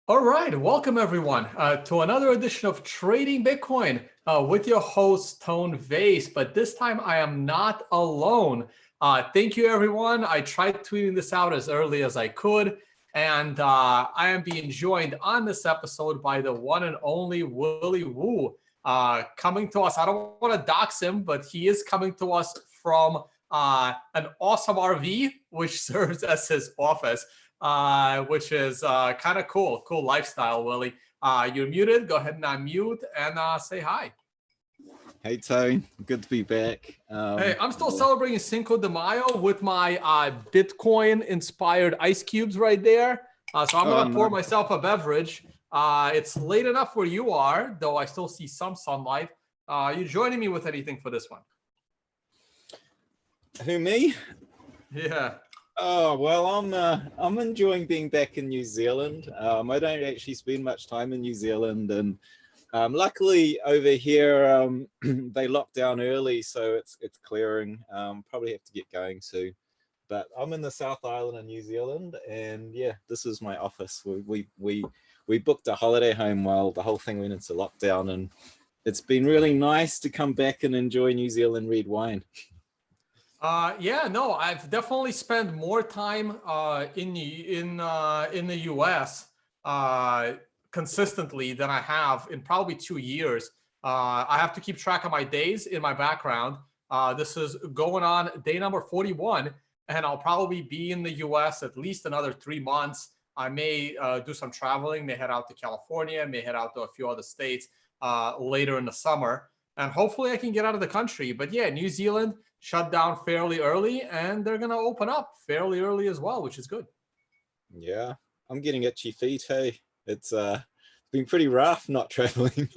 All right, welcome everyone to another edition of Trading Bitcoin with your host, Tone Vays. But this time I am not alone. Thank you, everyone. I tried tweeting this out as early as I could. And I am being joined on this episode by the one and only Willy Woo, coming to us. I don't want to dox him, but he is coming to us from an awesome RV, which serves as his office. Which is kind of cool. Cool lifestyle, Willy. You're muted. Go ahead and unmute and say hi. Hey, Tone. Good to be back. Hey, I'm still celebrating Cinco de Mayo with my Bitcoin-inspired ice cubes right there. So I'm going to pour myself a beverage. It's late enough where you are, though I still see some sunlight. You joining me with anything for this one? Who, me? Yeah. Oh, well, I'm enjoying being back in New Zealand. I don't actually spend much time in New Zealand, and luckily over here they locked down early, so it's clearing. Probably have to get going soon. But I'm in the South Island of New Zealand, and yeah, this is my office. We booked a holiday home while the whole thing went into lockdown, and it's been really nice to come back and enjoy New Zealand red wine. Yeah, no, I've definitely spent more time in the US consistently than I have in probably 2 years. I have to keep track of my days in my background. This is going on day number 41, and I'll probably be in the US at least another 3 months. I may do some traveling, may head out to California, may head out to a few other states later in the summer, and hopefully I can get out of the country. But yeah, New Zealand shut down fairly early, and they're going to open up fairly early as well, which is good. Yeah, I'm getting itchy feet. Hey, it's been pretty rough not traveling.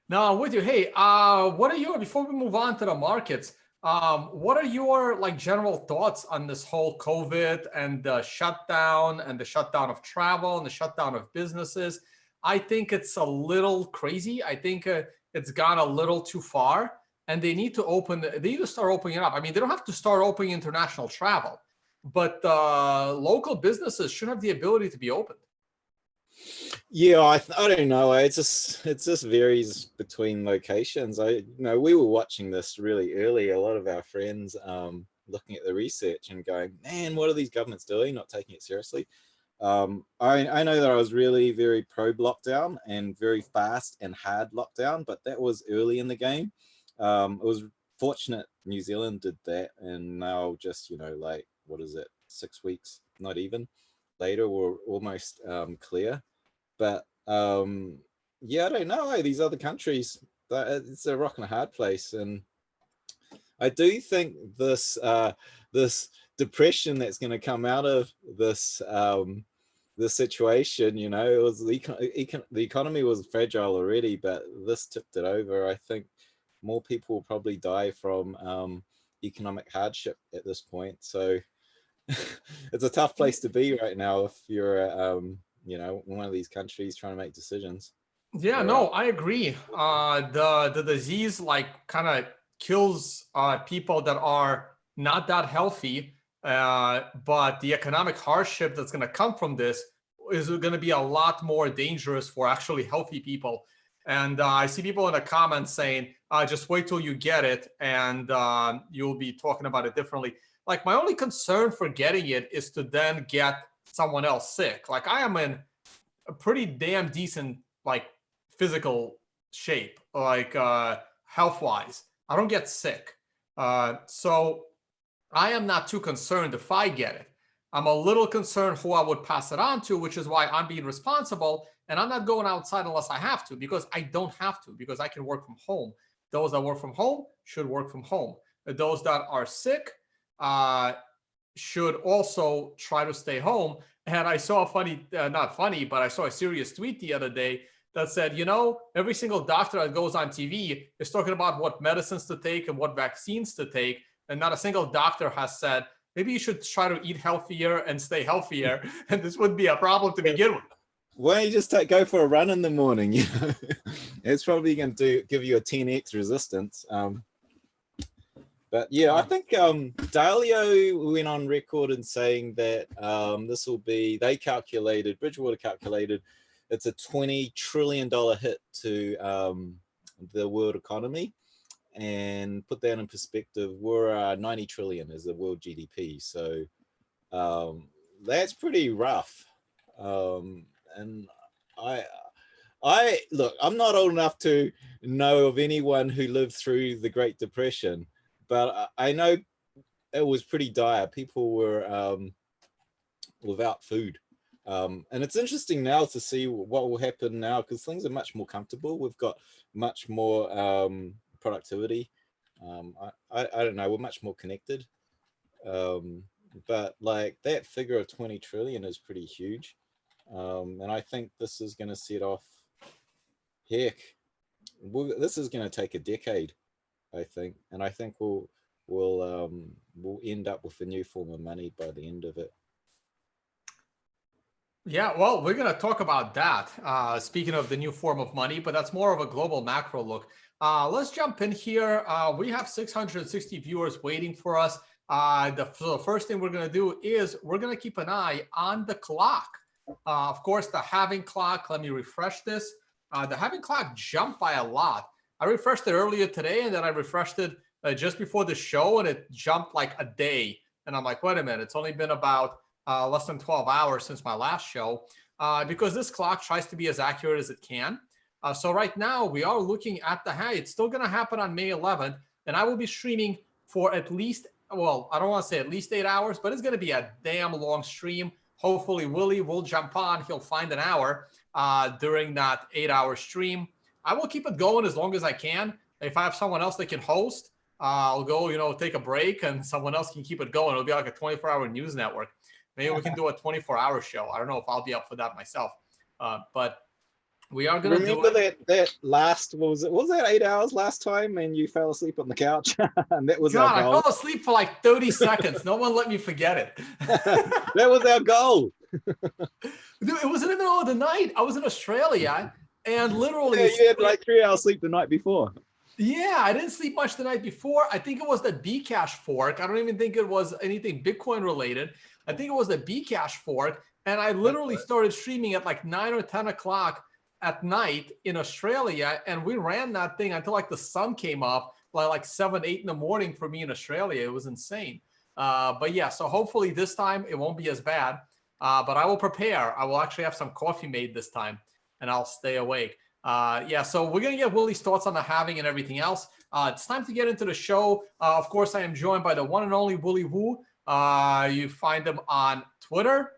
Now I'm with you. Hey, what are your, before we move on to the markets, what are your like general thoughts on this whole COVID and the shutdown of travel and the shutdown of businesses? I think it's a little crazy. I think it's gone a little too far. And they need to start opening it up. I mean, they don't have to start opening international travel, but local businesses should have the ability to be opened. Yeah, I don't know. It just varies between locations. We were watching this really early. A lot of our friends looking at the research and going, man, what are these governments doing? Not taking it seriously. I know that I was really very pro lockdown and very fast and hard lockdown, but that was early in the game. It was fortunate New Zealand did that, and now just, like, what is it, 6 weeks, not even, later, we're almost clear. But yeah, I don't know, these other countries, it's a rock and a hard place. And I do think this this depression that's going to come out of this this situation, it was the economy was fragile already, but this tipped it over. I think more people will probably die from economic hardship at this point. So it's a tough place to be right now if you're, one of these countries trying to make decisions. Yeah, no, I agree. The disease kind of kills people that are not that healthy, but the economic hardship that's going to come from this is going to be a lot more dangerous for actually healthy people. And I see people in the comments saying, just wait till you get it and you'll be talking about it differently. Like, my only concern for getting it is to then get someone else sick. Like, I am in a pretty damn decent, physical shape, health-wise. I don't get sick. So I am not too concerned if I get it. I'm a little concerned who I would pass it on to, which is why I'm being responsible. And I'm not going outside unless I have to, because I don't have to, because I can work from home. Those that work from home should work from home. Those that are sick should also try to stay home. And I saw a funny, not funny, but I saw a serious tweet the other day that said, every single doctor that goes on TV is talking about what medicines to take and what vaccines to take. And not a single doctor has said, maybe you should try to eat healthier and stay healthier. And this wouldn't be a problem to begin with. Why don't you just go for a run in the morning? It's probably going to give you a 10x resistance. But yeah, I think Dalio went on record in saying that this will be, Bridgewater calculated, it's a $20 trillion hit to the world economy. And put that in perspective, we're 90 trillion is the world GDP. So that's pretty rough. And I look, I'm not old enough to know of anyone who lived through the Great Depression, but I know it was pretty dire. People were without food. And it's interesting now to see what will happen now, because things are much more comfortable. We've got much more productivity. I don't know, we're much more connected. But like that figure of 20 trillion is pretty huge. And I think this is going to set off, heck, this is going to take a decade, I think. And I think we'll end up with a new form of money by the end of it. Yeah, well, we're going to talk about that. Speaking of the new form of money, but that's more of a global macro look. Let's jump in here. We have 660 viewers waiting for us. The first thing we're going to do is we're going to keep an eye on the clock. Of course, the halving clock, let me refresh this. The halving clock jumped by a lot. I refreshed it earlier today, and then I refreshed it just before the show, and it jumped like a day. And I'm like, wait a minute, it's only been about less than 12 hours since my last show, because this clock tries to be as accurate as it can. So right now we are looking at the it's still going to happen on May 11th, and I will be streaming for at least, well, I don't want to say at least 8 hours, but it's going to be a damn long stream. Hopefully Willy will jump on. He'll find an hour during that 8-hour stream. I will keep it going as long as I can. If I have someone else that can host, I'll go, take a break, and someone else can keep it going. It'll be like a 24-hour news network. Maybe we can do a 24-hour show. I don't know if I'll be up for that myself. But we are going to do it. Remember that last, was that 8 hours last time and you fell asleep on the couch? And that was our goal. I fell asleep for like 30 seconds. No one let me forget it. That was our goal. Dude, it was in the middle of the night. I was in Australia, and literally... Yeah, you had like 3 hours sleep the night before. Yeah, I didn't sleep much the night before. I think it was the Bcash fork. I don't even think it was anything Bitcoin related. I think it was the Bcash fork. And I literally started streaming at like 9 or 10 o'clock at night in Australia. And we ran that thing until like the sun came up, like 7, 8 in the morning for me in Australia. It was insane. But yeah, so hopefully this time it won't be as bad. But I will prepare. I will actually have some coffee made this time, and I'll stay awake. Yeah, so we're going to get Willy's thoughts on the halving and everything else. It's time to get into the show. Of course, I am joined by the one and only Willy Woo. You find him on Twitter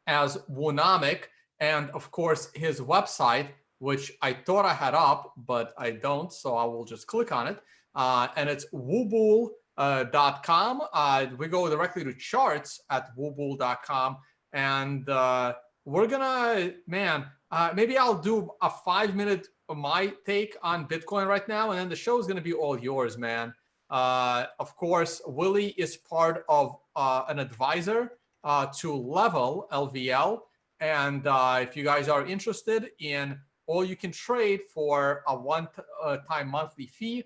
as Woonomic, and of course, his website, which I thought I had up, but I don't, so I will just click on it. And it's woobull.com. We go directly to charts at woobull.com, and we're gonna, maybe I'll do a 5-minute my take on Bitcoin right now, and then the show is gonna be all yours, man. Of course, Willy is part of an advisor to Level LVL, and if you guys are interested in all you can trade for a one-time monthly fee,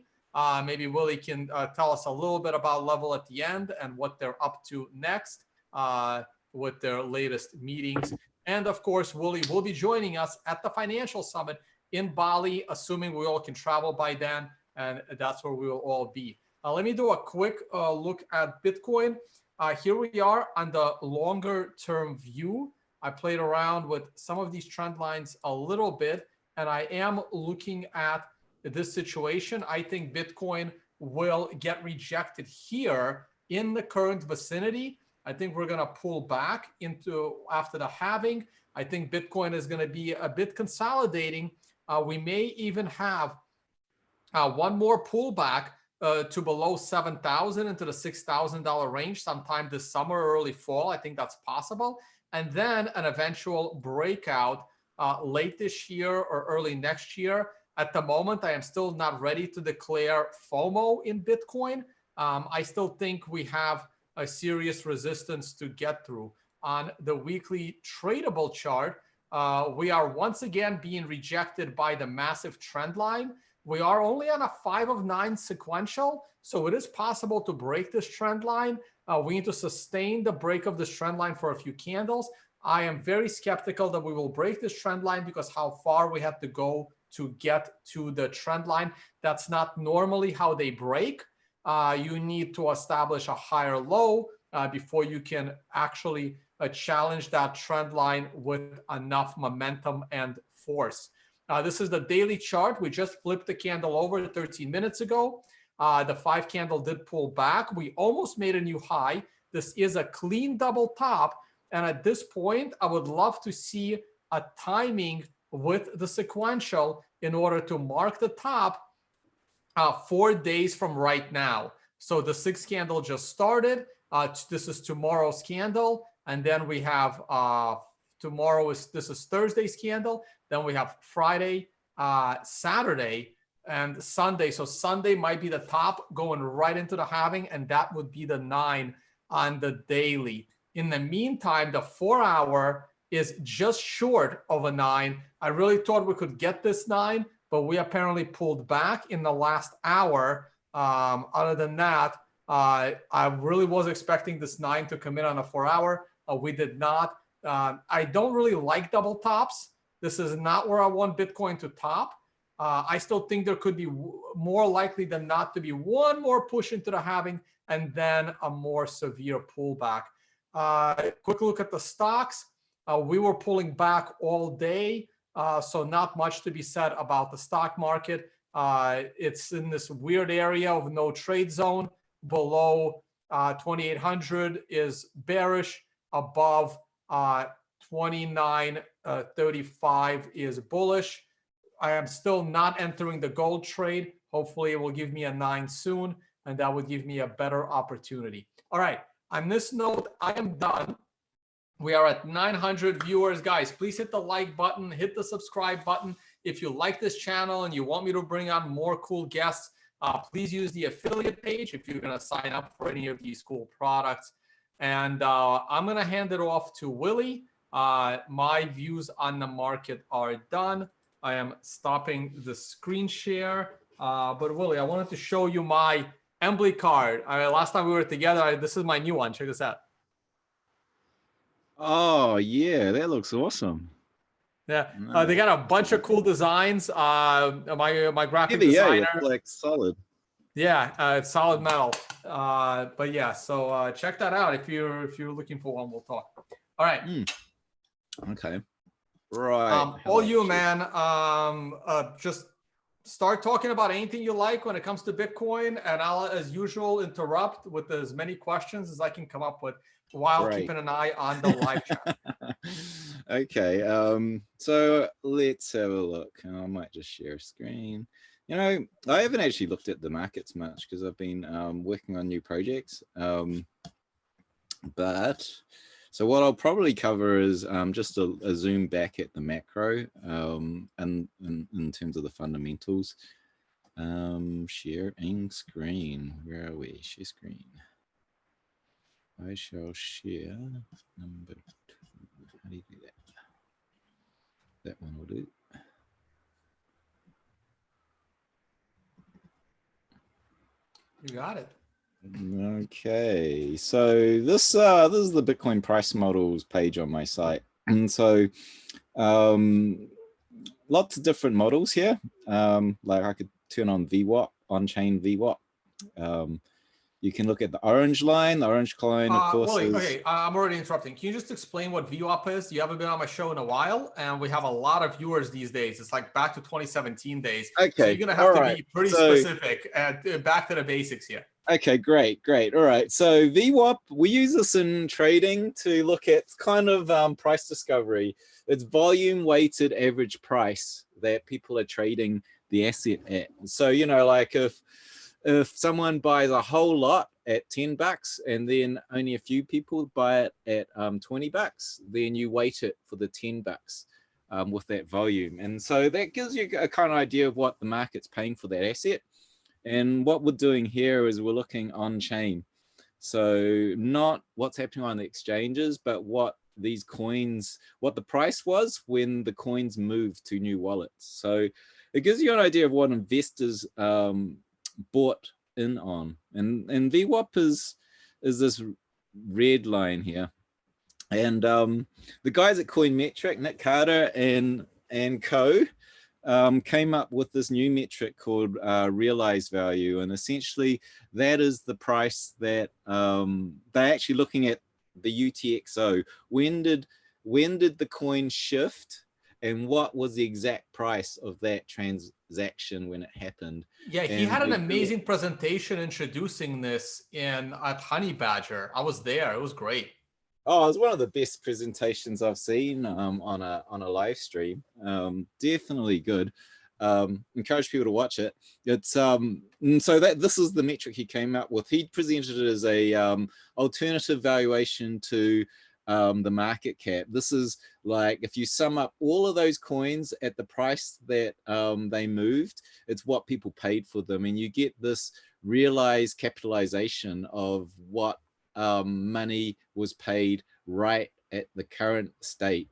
maybe Willy can tell us a little bit about Level at the end and what they're up to next with their latest meetings. And of course, Willy will be joining us at the Financial Summit in Bali, assuming we all can travel by then, and that's where we will all be. Let me do a quick look at Bitcoin. Here we are on the longer term view. I played around with some of these trend lines a little bit, and I am looking at this situation. I think Bitcoin will get rejected here in the current vicinity. I think we're going to pull back into after the halving. I think Bitcoin is going to be a bit consolidating. We may even have one more pullback to below 7,000 into the $6,000 range sometime this summer or early fall. I think that's possible. And then an eventual breakout late this year or early next year. At the moment, I am still not ready to declare FOMO in Bitcoin. I still think we have a serious resistance to get through. On the weekly tradable chart, we are once again being rejected by the massive trend line. We are only on a 5 of 9 sequential, so it is possible to break this trend line. We need to sustain the break of this trend line for a few candles. I am very skeptical that we will break this trend line because how far we have to go to get to the trend line. That's not normally how they break. You need to establish a higher low before you can actually challenge that trend line with enough momentum and force. This is the daily chart. We just flipped the candle over 13 minutes ago. The 5 candle did pull back. We almost made a new high. This is a clean double top. And at this point, I would love to see a timing with the sequential in order to mark the top 4 days from right now. So the 6th candle just started. This is tomorrow's candle. And then we have this is Thursday's candle. Then we have Friday, Saturday, and Sunday. So Sunday might be the top going right into the halving, and that would be the 9 on the daily. In the meantime, the 4-hour is just short of a 9. I really thought we could get this 9, but we apparently pulled back in the last hour. Other than that, I really was expecting this 9 to come in on a 4-hour. We did not. I don't really like double tops. This is not where I want Bitcoin to top. I still think there could be more likely than not to be one more push into the halving and then a more severe pullback. Quick look at the stocks. We were pulling back all day, so not much to be said about the stock market. It's in this weird area of no trade zone. Below 2,800 is bearish. Above 29.35 is bullish. I am still not entering the gold trade. Hopefully it will give me a 9 soon, and that would give me a better opportunity. All right. On this note, I am done. We are at 900 viewers. Guys, please hit the like button, hit the subscribe button. If you like this channel and you want me to bring on more cool guests, please use the affiliate page if you're going to sign up for any of these cool products. And I'm going to hand it off to Willy. My views on the market are done. I am stopping the screen share. But Willy, I wanted to show you my Embly card. Last time we were together, this is my new one. Check this out. Oh, yeah, that looks awesome. Yeah, they got a bunch of cool designs. My graphic designer, it's like solid. Yeah, it's solid metal. But yeah, so check that out if you're looking for one. We'll talk. All right. Okay. Right. All you, man. Just start talking about anything you like when it comes to Bitcoin, and I'll, as usual, interrupt with as many questions as I can come up with while keeping an eye on the live chat. Okay. So let's have a look. I might just share a screen. You know, I haven't actually looked at the markets much because I've been working on new projects. But so what I'll probably cover is just a zoom back at the macro and in terms of the fundamentals. Sharing screen. Where are we? Share screen. I shall share number 2. How do you do that? That one will do. You got it. Okay, so this is the Bitcoin price models page on my site, and so lots of different models here. Like I could turn on VWAP, on-chain VWAP. You can look at the orange line, the orange coin, of course. Willy, okay, I'm already interrupting. Can you just explain what VWAP is? You haven't been on my show in a while, and we have a lot of viewers these days. It's like back to 2017 days. Okay, so you're gonna have to be pretty specific. Back to the basics here. Okay, great. All right, so VWAP, we use this in trading to look at kind of price discovery. It's volume weighted average price that people are trading the asset at. So, you know, like if someone buys a whole lot at $10 and then only a few people buy it at $20, then you weight it for the $10 with that volume. And so that gives you a kind of idea of what the market's paying for that asset. And what we're doing here is we're looking on chain. So not what's happening on the exchanges, but what these coins, what the price was when the coins moved to new wallets. So it gives you an idea of what investors bought in on, and VWAP is this red line here, and the guys at Coinmetric, Nick Carter and co, came up with this new metric called realized value, and essentially that is the price that they're actually looking at the UTXO. When did the coin shift, and what was the exact price of that transaction when it happened? Yeah, he had an amazing presentation introducing this at Honey Badger. I was there. It was great. Oh, it was one of the best presentations I've seen on a live stream. Definitely good. Encourage people to watch it. It's so that this is the metric he came up with. He presented it as a alternative valuation to the market cap. This is like, if you sum up all of those coins at the price that they moved, it's what people paid for them, and you get this realized capitalization of what money was paid right at the current state.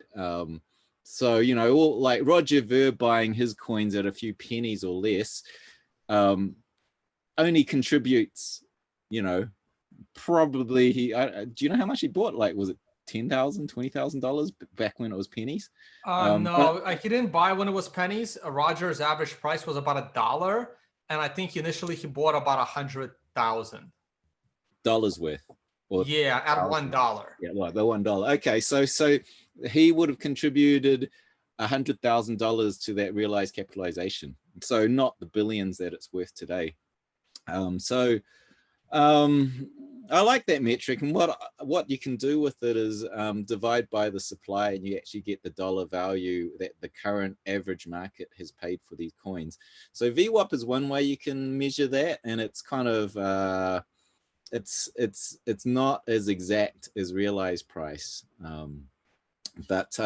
So, you know, all like Roger Ver buying his coins at a few pennies or less only contributes, you know, probably do you know how much he bought? Like, was it $10,000, $20,000 back when it was pennies? No, he didn't buy when it was pennies. Roger's average price was about $1, and I think initially he bought about 100,000 dollars worth. Or yeah, at $1. Yeah, like the $1. Okay, so he would have contributed $100,000 to that realized capitalization. So not the billions that it's worth today. I like that metric, and what you can do with it is divide by the supply, and you actually get the dollar value that the current average market has paid for these coins. So VWAP is one way you can measure that, and it's kind of it's not as exact as realized price, but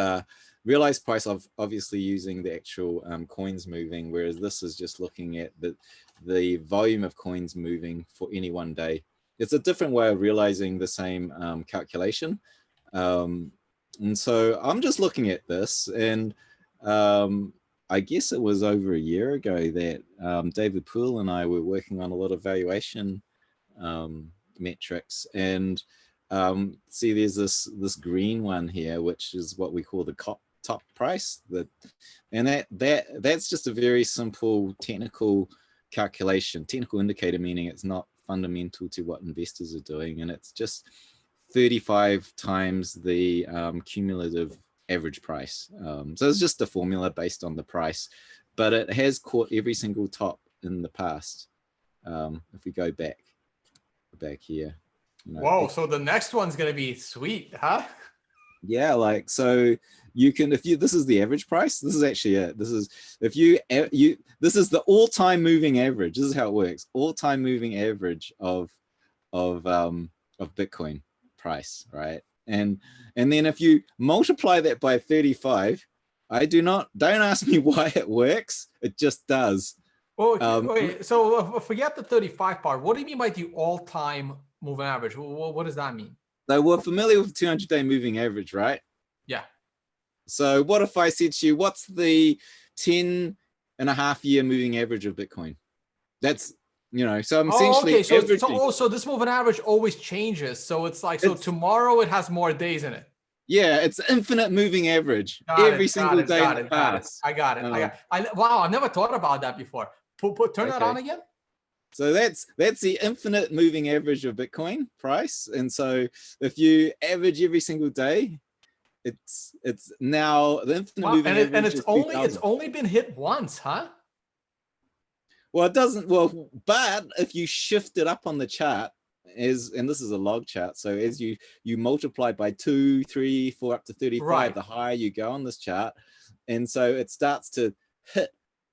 realized price of obviously using the actual coins moving, whereas this is just looking at the volume of coins moving for any one day. It's a different way of realizing the same calculation, and so I'm just looking at this, and I guess it was over a year ago that David Poole and I were working on a lot of valuation metrics, and see there's this green one here, which is what we call the top price, and that's just a very simple technical calculation, technical indicator, meaning it's not fundamental to what investors are doing, and it's just 35 times the cumulative average price. So it's just a formula based on the price, but it has caught every single top in the past. If we go back here, you know, whoa, so the next one's gonna be sweet, huh? Yeah, like, so you can, this is the average price, this is actually it. This is, this is the all-time moving average. This is how it works. All-time moving average of Bitcoin price, right? And then if you multiply that by 35, don't ask me why it works. It just does. Okay, so forget the 35 part. What do you mean by the all-time moving average? What does that mean? So we're familiar with 200-day moving average, right? Yeah. So what if I said to you, what's the 10.5-year moving average of Bitcoin? That's, you know, so I'm essentially okay. So this moving average always changes. So it's like, so tomorrow it has more days in it. Yeah, it's infinite moving average every single day in the past. I got it. Wow, I've never thought about that before. Turn that on again. So that's the infinite moving average of Bitcoin price. And so if you average every single day, it's now the infinite moving average. And it's only been hit once, huh? Well, it doesn't. Well, but if you shift it up on the chart, and this is a log chart, so as you multiply by 2, 3, 4 up to 35, right, the higher you go on this chart, and so it starts to hit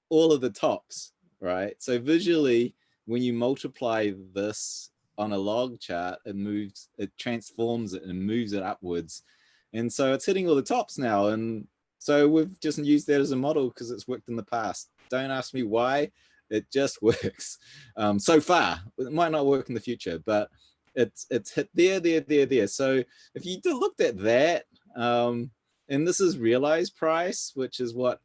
all of the tops, right? So visually, when you multiply this on a log chart, it transforms it and moves it upwards, and so it's hitting all the tops now. And so we've just used that as a model because it's worked in the past. Don't ask me why. It just works so far. It might not work in the future, but it's hit there. So if you looked at that, and this is realized price, which is what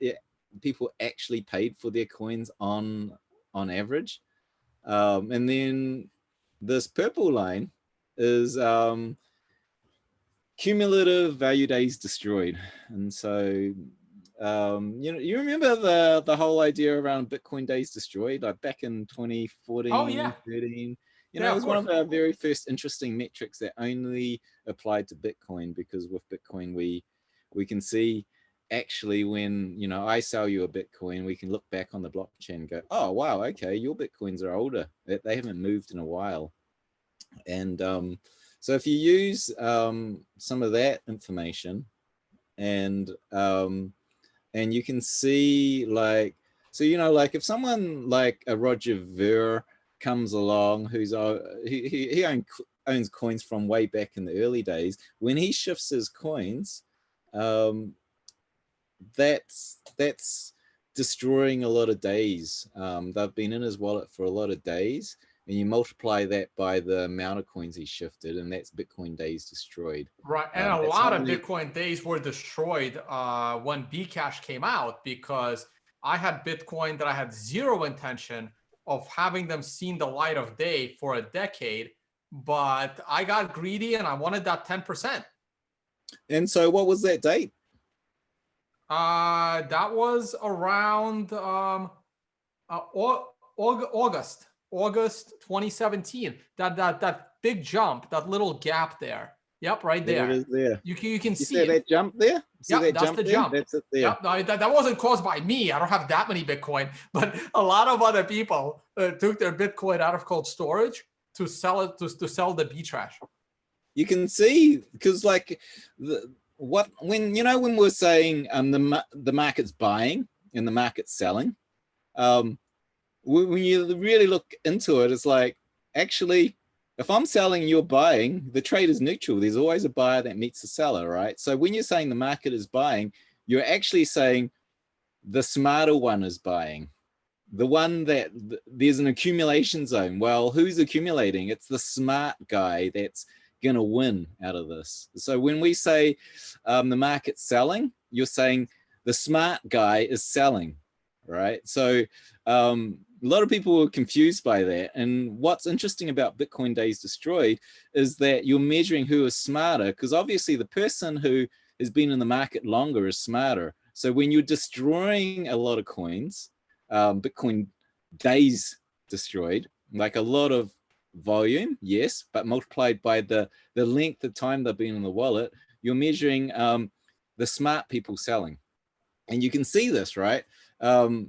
people actually paid for their coins on average. And then this purple line is cumulative value days destroyed. And so you remember the whole idea around Bitcoin days destroyed, like back in 2014, Oh yeah, 13. yeah, It of was one course. of our very first interesting metrics that only applied to Bitcoin, because with Bitcoin we can see actually when I sell you a Bitcoin, we can look back on the blockchain and go, oh wow, okay, your Bitcoins are older, they haven't moved in a while. And so if you use some of that information, and you can see, like, so like if someone like a Roger Ver comes along, who's he owns coins from way back in the early days, when he shifts his coins, that's destroying a lot of days. They've been in his wallet for a lot of days, and you multiply that by the amount of coins he shifted, and that's Bitcoin days destroyed. Right, and a lot of Bitcoin days were destroyed when Bcash came out, because I had Bitcoin that I had zero intention of having them seen the light of day for a decade, but I got greedy and I wanted that 10%. And so what was that date? That was around August 2017. That big jump, that little gap there. Yep, right there. There it is there. You can see see it. that jump there? See Yep, that that's jump the there? jump. That's it there. Yep, no, that wasn't caused by me. I don't have that many Bitcoin, but a lot of other people took their Bitcoin out of cold storage to sell it, to sell the B trash. You can see, because like when we're saying the market's buying and the market's selling, when you really look into it, it's like, actually, if I'm selling and you're buying, the trade is neutral. There's always a buyer that meets the seller, right? So when you're saying the market is buying, you're actually saying the smarter one is buying. The one that there's an accumulation zone. Well, who's accumulating? It's the smart guy that's going to win out of this. So when we say the market's selling, you're saying the smart guy is selling, right? So a lot of people were confused by that. And what's interesting about Bitcoin days destroyed is that you're measuring who is smarter, because obviously the person who has been in the market longer is smarter. So when you're destroying a lot of coins, Bitcoin days destroyed, like a lot of volume, yes, but multiplied by the length of time they've been in the wallet, you're measuring the smart people selling. And you can see this, right? So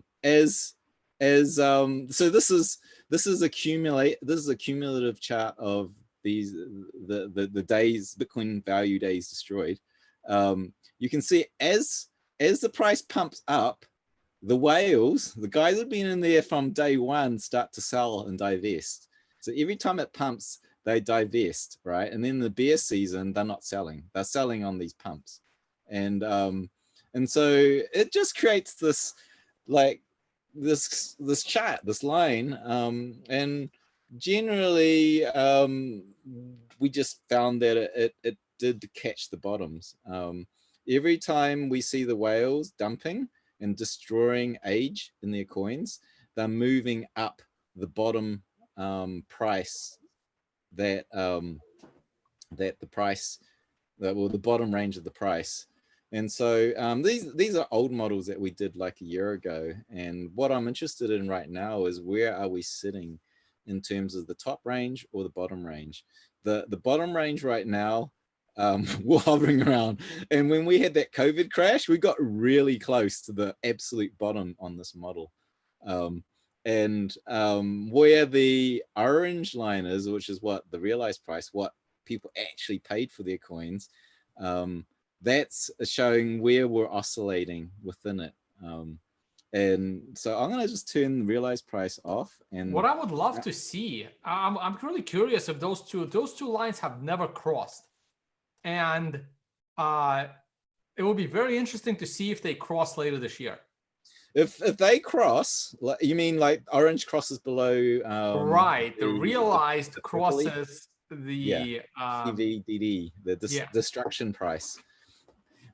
this is a cumulative chart of these the days, Bitcoin value days destroyed. You can see as the price pumps up, the whales, the guys that have been in there from day one, start to sell and divest. So every time it pumps, they divest, right? And then the bear season, they're not selling; they're selling on these pumps, and so it just creates this, like, this chart, this line, and generally we just found that it did catch the bottoms. Every time we see the whales dumping and destroying age in their coins, they're moving up the bottom price that the price the bottom range of the price. And so these are old models that we did like a year ago. And what I'm interested in right now is, where are we sitting in terms of the top range or the bottom range? The bottom range right now, we're hovering around. And when we had that COVID crash, we got really close to the absolute bottom on this model. Where the orange line is, which is what the realized price, what people actually paid for their coins, that's showing where we're oscillating within it. And so I'm going to just turn the realized price off. And what I would love to see, I'm really curious if those two lines have never crossed, and it will be very interesting to see if they cross later this year. If they cross, you mean like orange crosses below? Right, the realized crosses the CVDD, the destruction price.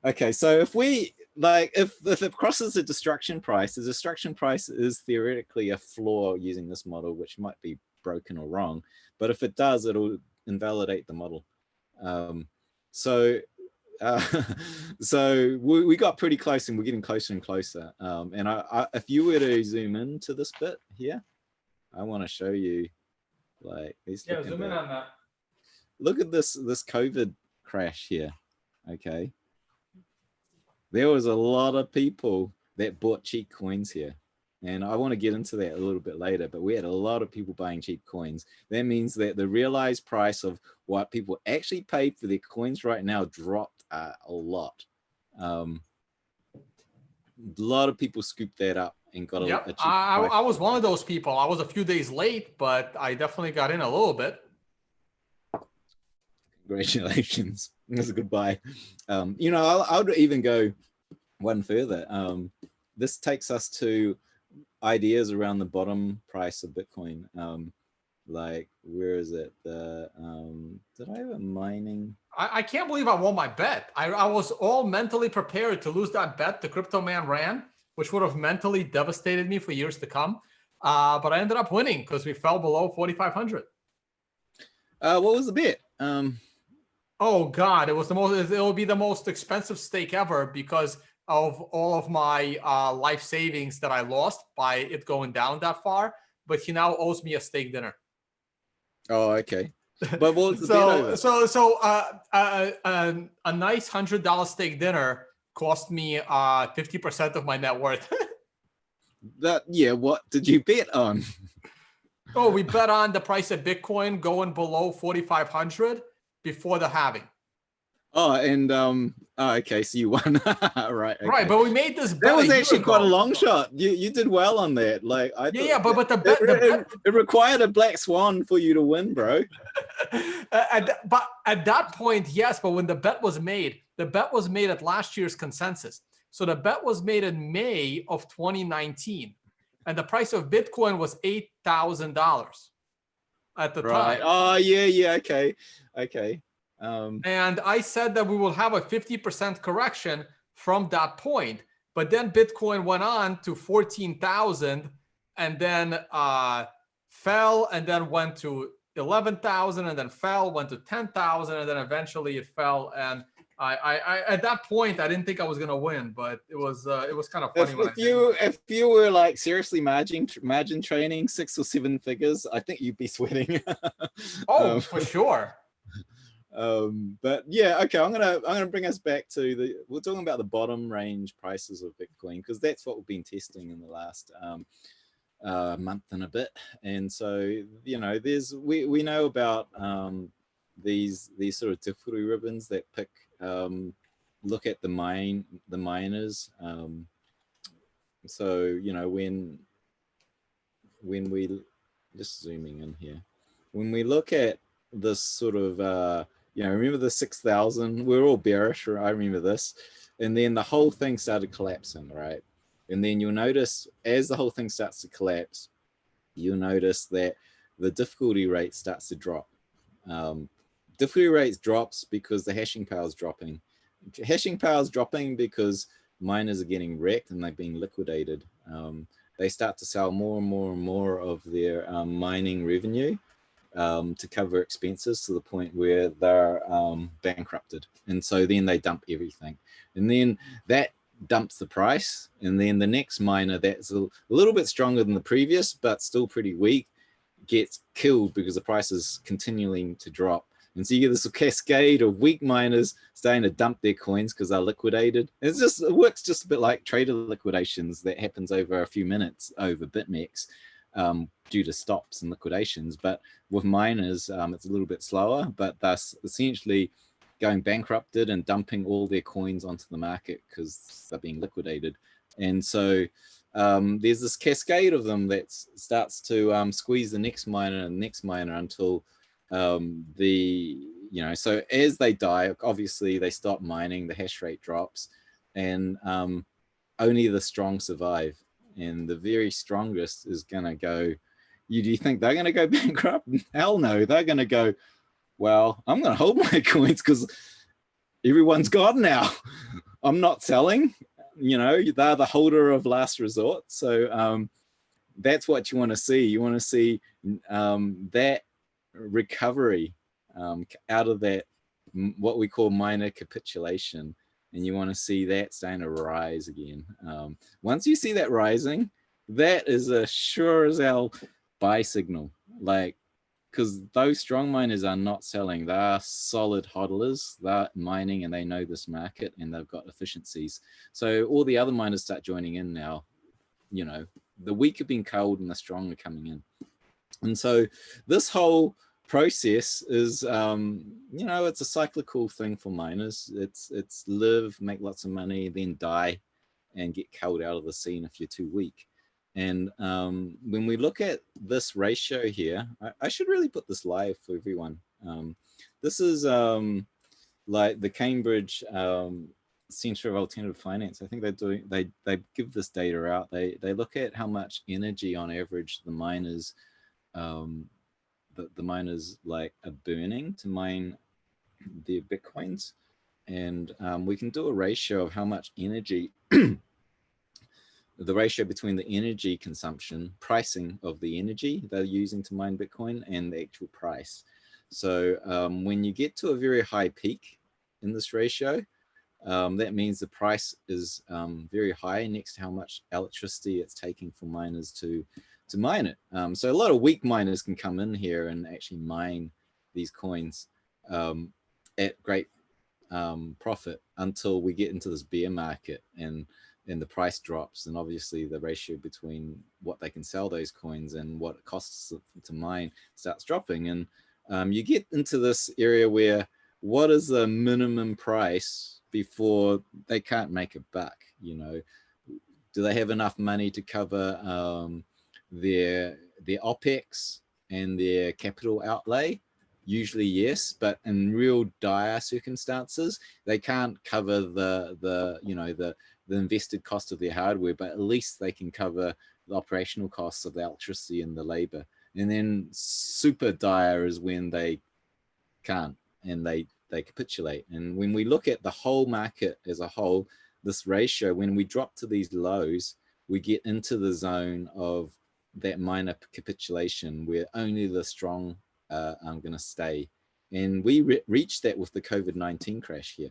Okay, so if we like if it crosses the destruction price is theoretically a floor using this model, which might be broken or wrong. But if it does, it'll invalidate the model. So so we got pretty close, and we're getting closer and closer. And if you were to zoom into this bit here, I want to show you, like, yeah, zoom in on that. Look at this COVID crash here. Okay, there was a lot of people that bought cheap coins here, and I want to get into that a little bit later, but we had a lot of people buying cheap coins. That means that the realized price of what people actually paid for their coins right now dropped a lot. A lot of people scooped that up and got a cheap price. I was one of those people. I was a few days late, but I definitely got in a little bit. Congratulations. That's a good buy. You know, I would even go one further. This takes us to ideas around the bottom price of Bitcoin. Like, where is it? The did I have a mining? I can't believe I won my bet. I was all mentally prepared to lose that bet the crypto man ran, which would have mentally devastated me for years to come. But I ended up winning because we fell below 4,500. What was the bet? Oh God, it will be the most expensive stake ever because of all of my life savings that I lost by it going down that far. But he now owes me a steak dinner. Oh, okay. But what was the bet over? So a nice $100 steak dinner cost me 50% of my net worth. Yeah, what did you bet on? Oh, we bet on the price of Bitcoin going below 4,500 before the halving. Oh, and okay, so you won. Right. Okay. Right, but we made this bet. That was actually quite a long shot. You did well on that. Like, I yeah, but the bet, it required a black swan for you to win, bro. But at that point, yes. But when the bet was made at last year's consensus. So the bet was made in May of 2019, and the price of Bitcoin was $8,000 at the time. Oh yeah. Okay. And I said that we will have a 50% correction from that point, but then Bitcoin went on to 14,000 and then fell and then went to 11,000 and then fell, went to 10,000 and then eventually it fell. And I at that point I didn't think I was gonna win, but it was kind of funny. If you were like seriously margin training 6 or 7 figures, I think you'd be sweating. Oh, for sure. But yeah, okay, I'm gonna bring us back to we're talking about the bottom range prices of Bitcoin, because that's what we've been testing in the last month and a bit. And so, you know, we know about these sort of difficulty ribbons that pick look at the miners. So, you know, when we just zooming in here, when we look at this sort of you know, remember the 6,000? We were all bearish. I remember this, and then the whole thing started collapsing, right? And then you'll notice as the whole thing starts to collapse, you'll notice that the difficulty rate starts to drop. Difficulty rates drops because the hashing power is dropping. Hashing power is dropping because miners are getting wrecked and they're being liquidated. They start to sell more and more and more of their mining revenue to cover expenses, to the point where they're bankrupted. And so then they dump everything. And then that dumps the price. And then the next miner that's a little bit stronger than the previous, but still pretty weak, gets killed because the price is continuing to drop. And so you get this cascade of weak miners starting to dump their coins because they're liquidated. It works just a bit like trader liquidations that happens over a few minutes over BitMEX due to stops and liquidations. But with miners, it's a little bit slower, but thus essentially going bankrupted and dumping all their coins onto the market because they're being liquidated. And so there's this cascade of them that starts to squeeze the next miner and the next miner until so as they die, obviously they stop mining, the hash rate drops, and only the strong survive. And the very strongest is gonna go. Do you think they're gonna go bankrupt? Hell no, they're gonna go, well, I'm gonna hold my coins because everyone's gone now. I'm not selling. you know, they're the holder of last resort. So that's what you want to see. You want to see that recovery out of that, what we call minor capitulation. And you want to see that starting to rise again. Once you see that rising, that is a sure as hell buy signal. Like, because those strong miners are not selling. They're solid hodlers. They're mining and they know this market and they've got efficiencies. So all the other miners start joining in now. You know, the weak have been culled and the strong are coming in. And so this whole process is, you know, it's a cyclical thing for miners. It's live, make lots of money, then die and get culled out of the scene if you're too weak. And when we look at this ratio here, I should really put this live for everyone. This is like the Cambridge Centre of Alternative Finance. I think they're doing, they give this data out. They look at how much energy on average the miners like are burning to mine their Bitcoins. And we can do a ratio of how much energy the ratio between the energy consumption, pricing of the energy they're using to mine Bitcoin and the actual price. So when you get to a very high peak in this ratio, that means the price is very high next to how much electricity it's taking for miners to mine it. So a lot of weak miners can come in here and actually mine these coins at great profit until we get into this bear market and the price drops, and obviously the ratio between what they can sell those coins and what it costs to mine starts dropping. And you get into this area where what is the minimum price before they can't make a buck? You know, do they have enough money to cover their OPEX and their capital outlay? Usually yes, but in real dire circumstances, they can't cover the you know, the invested cost of their hardware, but at least they can cover the operational costs of the electricity and the labor. And then super dire is when they can't and they capitulate. And when we look at the whole market as a whole, this ratio, when we drop to these lows, we get into the zone of that minor capitulation where only the strong are going to stay. And we reached that with the COVID-19 crash here.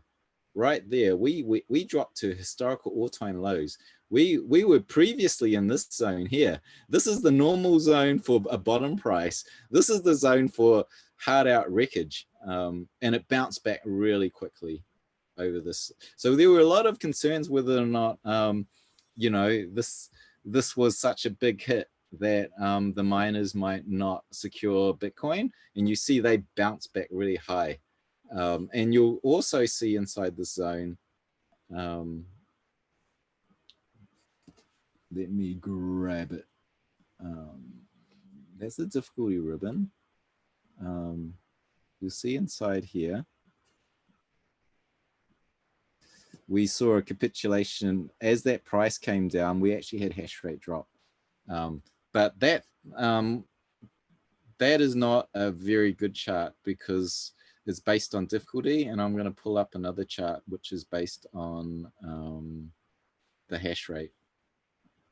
Right there, we dropped to historical all-time lows. We were previously in this zone here. This is the normal zone for a bottom price. This is the zone for hard out wreckage, and it bounced back really quickly over this. So there were a lot of concerns whether or not, you know, this was such a big hit that the miners might not secure Bitcoin, and you see they bounce back really high. And you'll also see inside the zone, let me grab it. That's the difficulty ribbon. You'll see inside here, we saw a capitulation. As that price came down, we actually had hash rate drop. But that is not a very good chart because it's based on difficulty, and I'm going to pull up another chart which is based on the hash rate.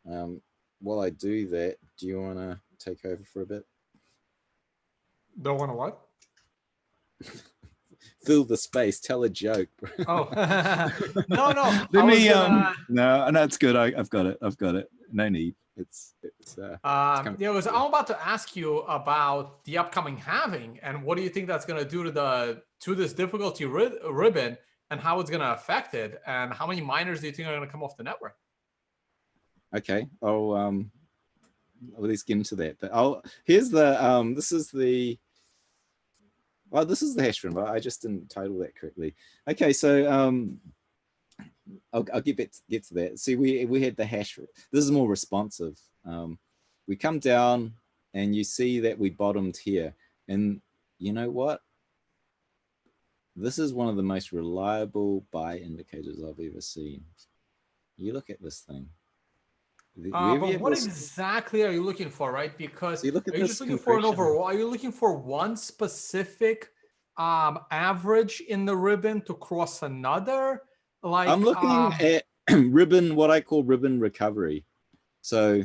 While I do that, do you want to take over for a bit? Don't want to what? Fill the space. Tell a joke. Oh, no. Let me. No, it's good. I've got it. No need. Yeah, I'm about to ask you about the upcoming halving and what do you think that's going to do to this difficulty ribbon and how it's going to affect it, and how many miners do you think are going to come off the network? Okay, I'll let's get into that. But here's the this is the hash rate, but I just didn't title that correctly. Okay, so I'll get to that. See, we had the hash rate. This is more responsive. We come down and you see that we bottomed here, and you know what? This is one of the most reliable buy indicators I've ever seen. You look at this thing. But what exactly are you looking for, right? Because you look at are you just looking for an overall? Are you looking for one specific average in the ribbon to cross another? Like I'm looking at ribbon, what I call ribbon recovery. So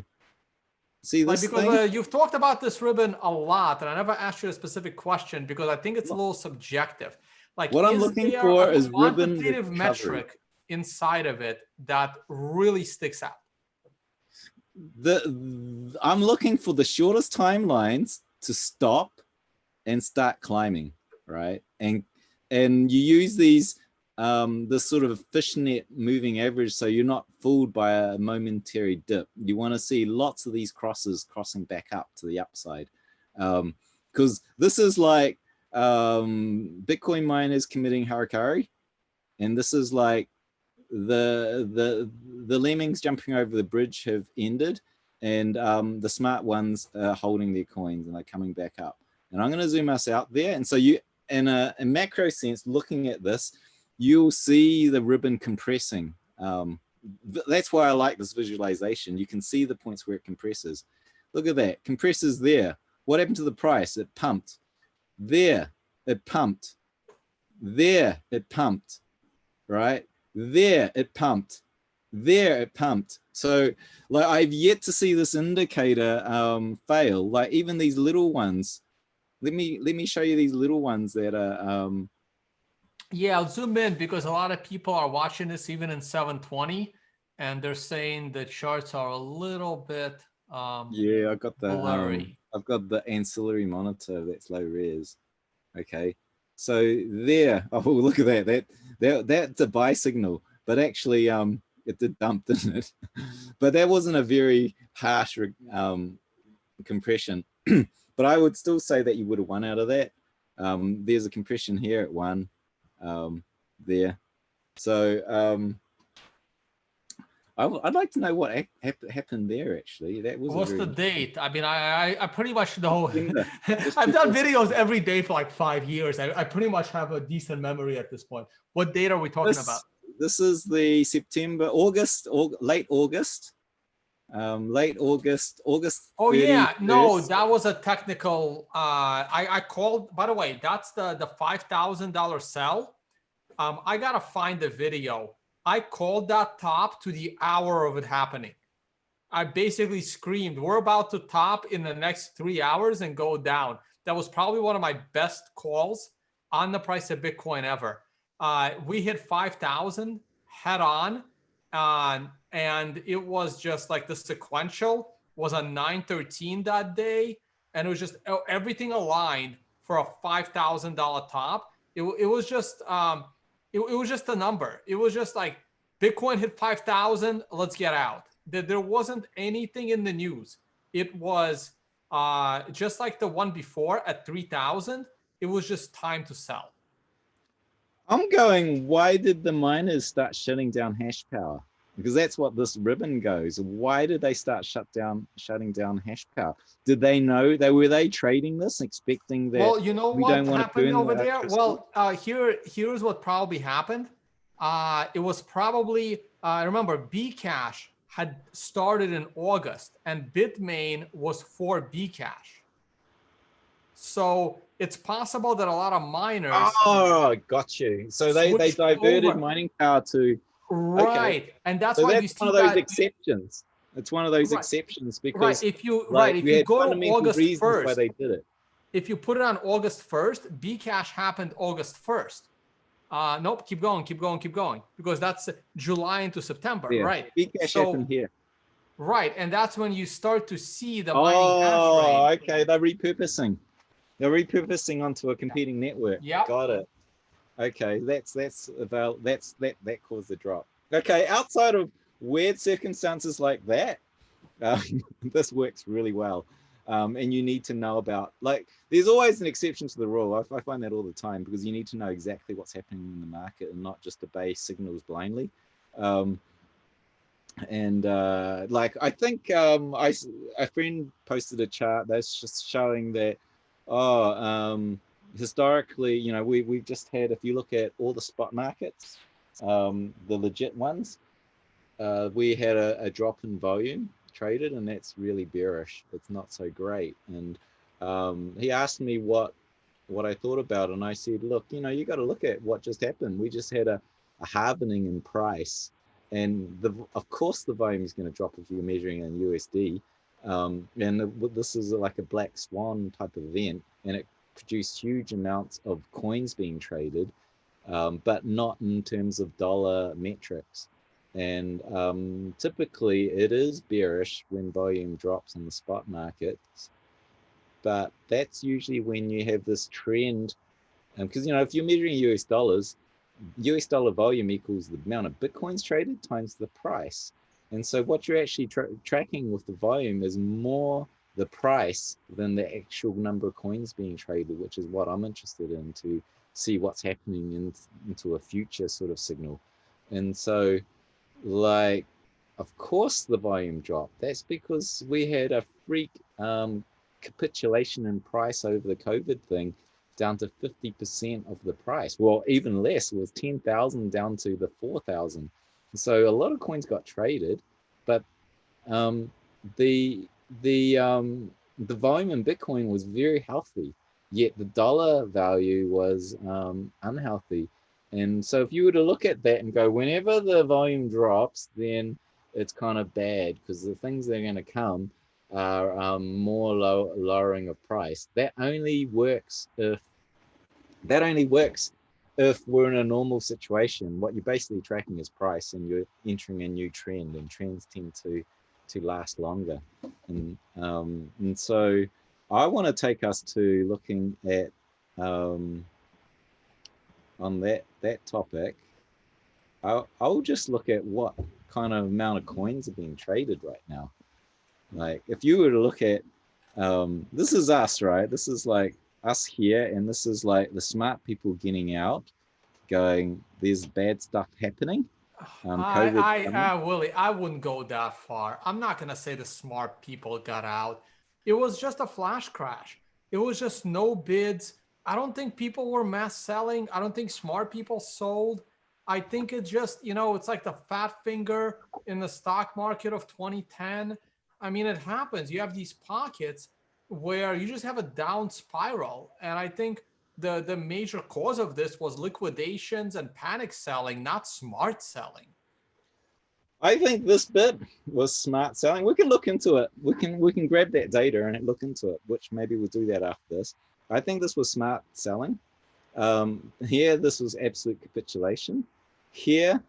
see Like, this because thing? you've talked about this ribbon a lot, and I never asked you a specific question because I think it's a little subjective. Like, What I'm is looking there for a is ribbon quantitative recovery. metric inside of it that really sticks out? I'm looking for the shortest timelines to stop and start climbing, right? And you use these this sort of fishnet moving average, so you're not fooled by a momentary dip. You want to see lots of these crosses crossing back up to the upside, because this is like Bitcoin miners committing harakiri, and this is like the lemmings jumping over the bridge have ended, and the smart ones are holding their coins and they're coming back up. And I'm going to zoom us out there, and so you, in a macro sense, looking at this, you'll see the ribbon compressing. That's why I like this visualization. You can see the points where it compresses. Look at that, compresses there. What happened to the price? It pumped. There, it pumped. There, it pumped, right? There, it pumped. There, it pumped. So like, I've yet to see this indicator fail. Like even these little ones, let me show you these little ones that are Yeah, I'll zoom in because a lot of people are watching this even in 720, and they're saying the charts are a little bit yeah, I've got the ancillary monitor that's low res. Okay, so there, oh look at that, that's a buy signal, but actually it did dump, didn't it? But that wasn't a very harsh compression. But I would still say that you would have won out of that. There's a compression here at one there. So I'd like to know what happened there. Actually, that was. What's the date? I mean, I pretty much know. I've done videos every day for like 5 years. I pretty much have a decent memory at this point. What date are we talking about? This is the September, August, or late August. August. Oh yeah, no, that was a technical. I called. By the way, that's the $5,000 sell. I gotta find the video. I called that top to the hour of it happening. I basically screamed, "We're about to top in the next 3 hours and go down." That was probably one of my best calls on the price of Bitcoin ever. We hit 5,000 head on. And it was just like the sequential was a 913 that day, and it was just everything aligned for a $5,000 top. It was just it was just a number. It was just like Bitcoin hit 5,000, let's get out. There wasn't anything in the news. It was just like the one before at 3,000. It was just time to sell. I'm going, why did the miners start shutting down hash power? Because that's what this ribbon goes. Why did they start shutting down hash power? Did they know were they trading this, expecting that? Well, you know we what don't want happened to over there? Well, here's what probably happened. It was probably remember Bcash had started in August, and Bitmain was for Bcash. So it's possible that a lot of miners. Oh, got you. So they diverted mining power to. Right, okay. And that's why you see one of those exceptions. It's one of those exceptions because if you go to August 1st, why they did it. If you put it on August 1st, Bcash happened August 1st. Nope, keep going, because that's July into September, right? Bcash happened here. Right, and that's when you start to see the mining hash rate. Okay, they're repurposing. They're repurposing onto a competing network. Yeah, got it. Okay, that caused the drop. Okay, outside of weird circumstances like that, this works really well. And you need to know about, like, there's always an exception to the rule. I find that all the time, because you need to know exactly what's happening in the market and not just obey signals blindly. Like, I think a friend posted a chart that's just showing that, historically, you know, we've just had, if you look at all the spot markets, the legit ones, we had a drop in volume traded, and that's really bearish. It's not so great. And he asked me what I thought about it, and I said, look, you know, you got to look at what just happened. We just had a halvening in price, and of course the volume is going to drop if you're measuring in USD. This is like a black swan type of event, and it produced huge amounts of coins being traded, but not in terms of dollar metrics. And typically it is bearish when volume drops in the spot markets, but that's usually when you have this trend, because if you're measuring US dollars, US dollar volume equals the amount of Bitcoins traded times the price. And so what you're actually tracking with the volume is more the price than the actual number of coins being traded, which is what I'm interested in, to see what's happening into a future sort of signal. And so, like, of course the volume dropped. That's because we had a freak capitulation in price over the COVID thing, down to 50% of the price. Well, even less. It was 10,000 down to the 4,000. So a lot of coins got traded, but the volume in Bitcoin was very healthy, yet the dollar value was unhealthy. And so if you were to look at that and go, whenever the volume drops, then it's kind of bad, because the things that are going to come are more lowering of price. That only works if we're in a normal situation. What you're basically tracking is price, and you're entering a new trend, and trends tend to last longer. And so I want to take us to looking at on that topic. I'll just look at what kind of amount of coins are being traded right now. Like, if you were to look at this is us, right? This is like us here, and this is like the smart people getting out, going, there's bad stuff happening. Willie, I wouldn't go that far. I'm not gonna say the smart people got out. It was just a flash crash. It was just no bids. I don't think people were mass selling. I don't think smart people sold. I think it's just, it's like the fat finger in the stock market of 2010. I mean, it happens. You have these pockets where you just have a down spiral. And I think the major cause of this was liquidations and panic selling, not smart selling. I think this bit was smart selling. We can look into it. We can grab that data and look into it, which maybe we'll do that after this. I think this was smart selling. Here, this was absolute capitulation. Here,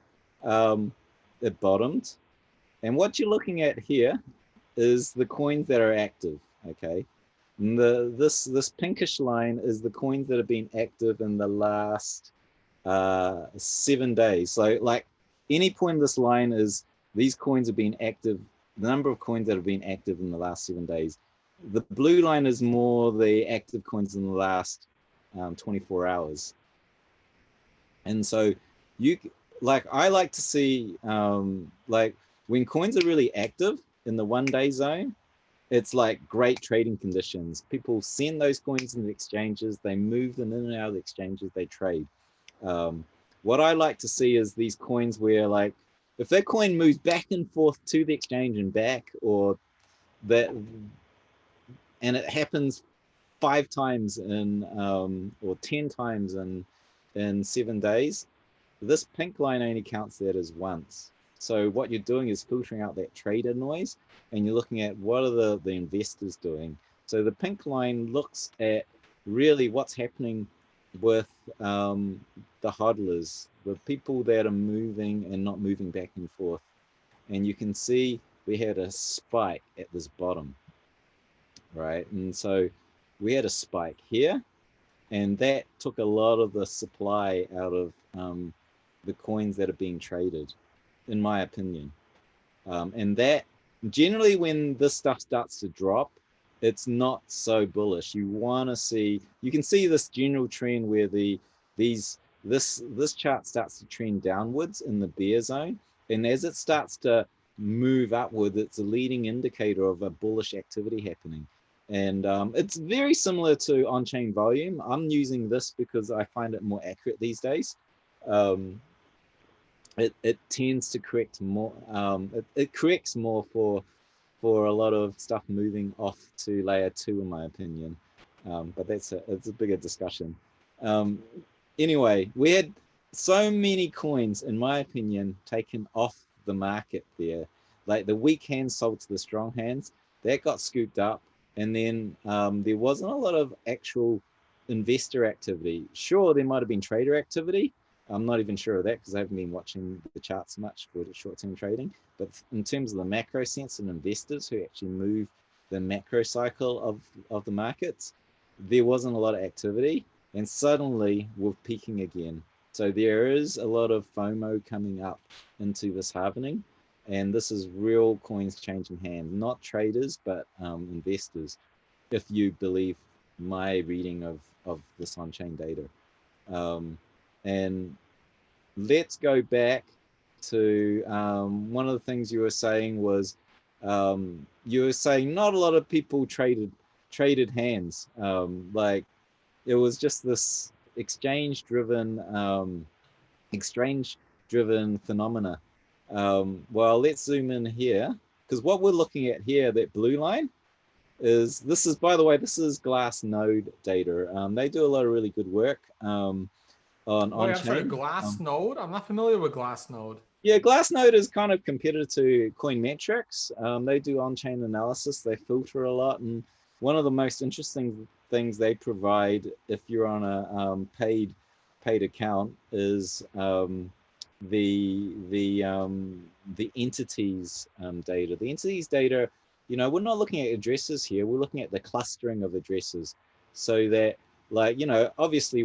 it bottomed. And what you're looking at here is the coins that are active, okay? And this pinkish line is the coins that have been active in the last 7 days. So like any point in this line is these coins have been active, the number of coins that have been active in the last 7 days. The blue line is more the active coins in the last 24 hours. And so I like to see like when coins are really active in the 1 day zone, it's like great trading conditions. People send those coins into exchanges, they move them in and out of the exchanges, they trade. What I like to see is these coins where, like, if that coin moves back and forth to the exchange and back, or that, and it happens 5 times in or 10 times in 7 days, this pink line only counts that as once. So what you're doing is filtering out that trader noise, and you're looking at what are the investors doing. So the pink line looks at really what's happening with the hodlers, the people that are moving and not moving back and forth. And you can see we had a spike at this bottom, right? And so we had a spike here, and that took a lot of the supply out of the coins that are being traded, in my opinion. And that generally, when this stuff starts to drop, it's not so bullish. You want to see, you can see this general trend where this chart starts to trend downwards in the bear zone, and as it starts to move upward, it's a leading indicator of a bullish activity happening. And it's very similar to on-chain volume. I'm using this because I find it more accurate these days. It tends to correct more. It corrects more for a lot of stuff moving off to layer 2, in my opinion. But it's a bigger discussion. Anyway, we had so many coins, in my opinion, taken off the market there. Like the weak hands sold to the strong hands, that got scooped up. And then there wasn't a lot of actual investor activity. Sure, there might have been trader activity. I'm not even sure of that because I haven't been watching the charts much for short-term trading. But in terms of the macro sense and investors who actually move the macro cycle of the markets, there wasn't a lot of activity. And suddenly we're peaking again. So there is a lot of FOMO coming up into this halvening. And this is real coins changing hands, not traders, but investors, if you believe my reading of this on-chain data. And let's go back to one of the things you were saying was, you were saying not a lot of people traded hands. Like it was just this exchange-driven phenomena. Well, let's zoom in here, because what we're looking at here, that blue line, this is, by the way, this is Glassnode data. They do a lot of really good work on I'm sorry, on-chain. Glassnode? I'm not familiar with Glassnode. Yeah, Glassnode is kind of competitor to Coinmetrics. They do on-chain analysis. They filter a lot, and one of the most interesting things they provide, if you're on a paid account, is the entities data. The entities data, you know, we're not looking at addresses here. We're looking at the clustering of addresses, so that, like, you know, obviously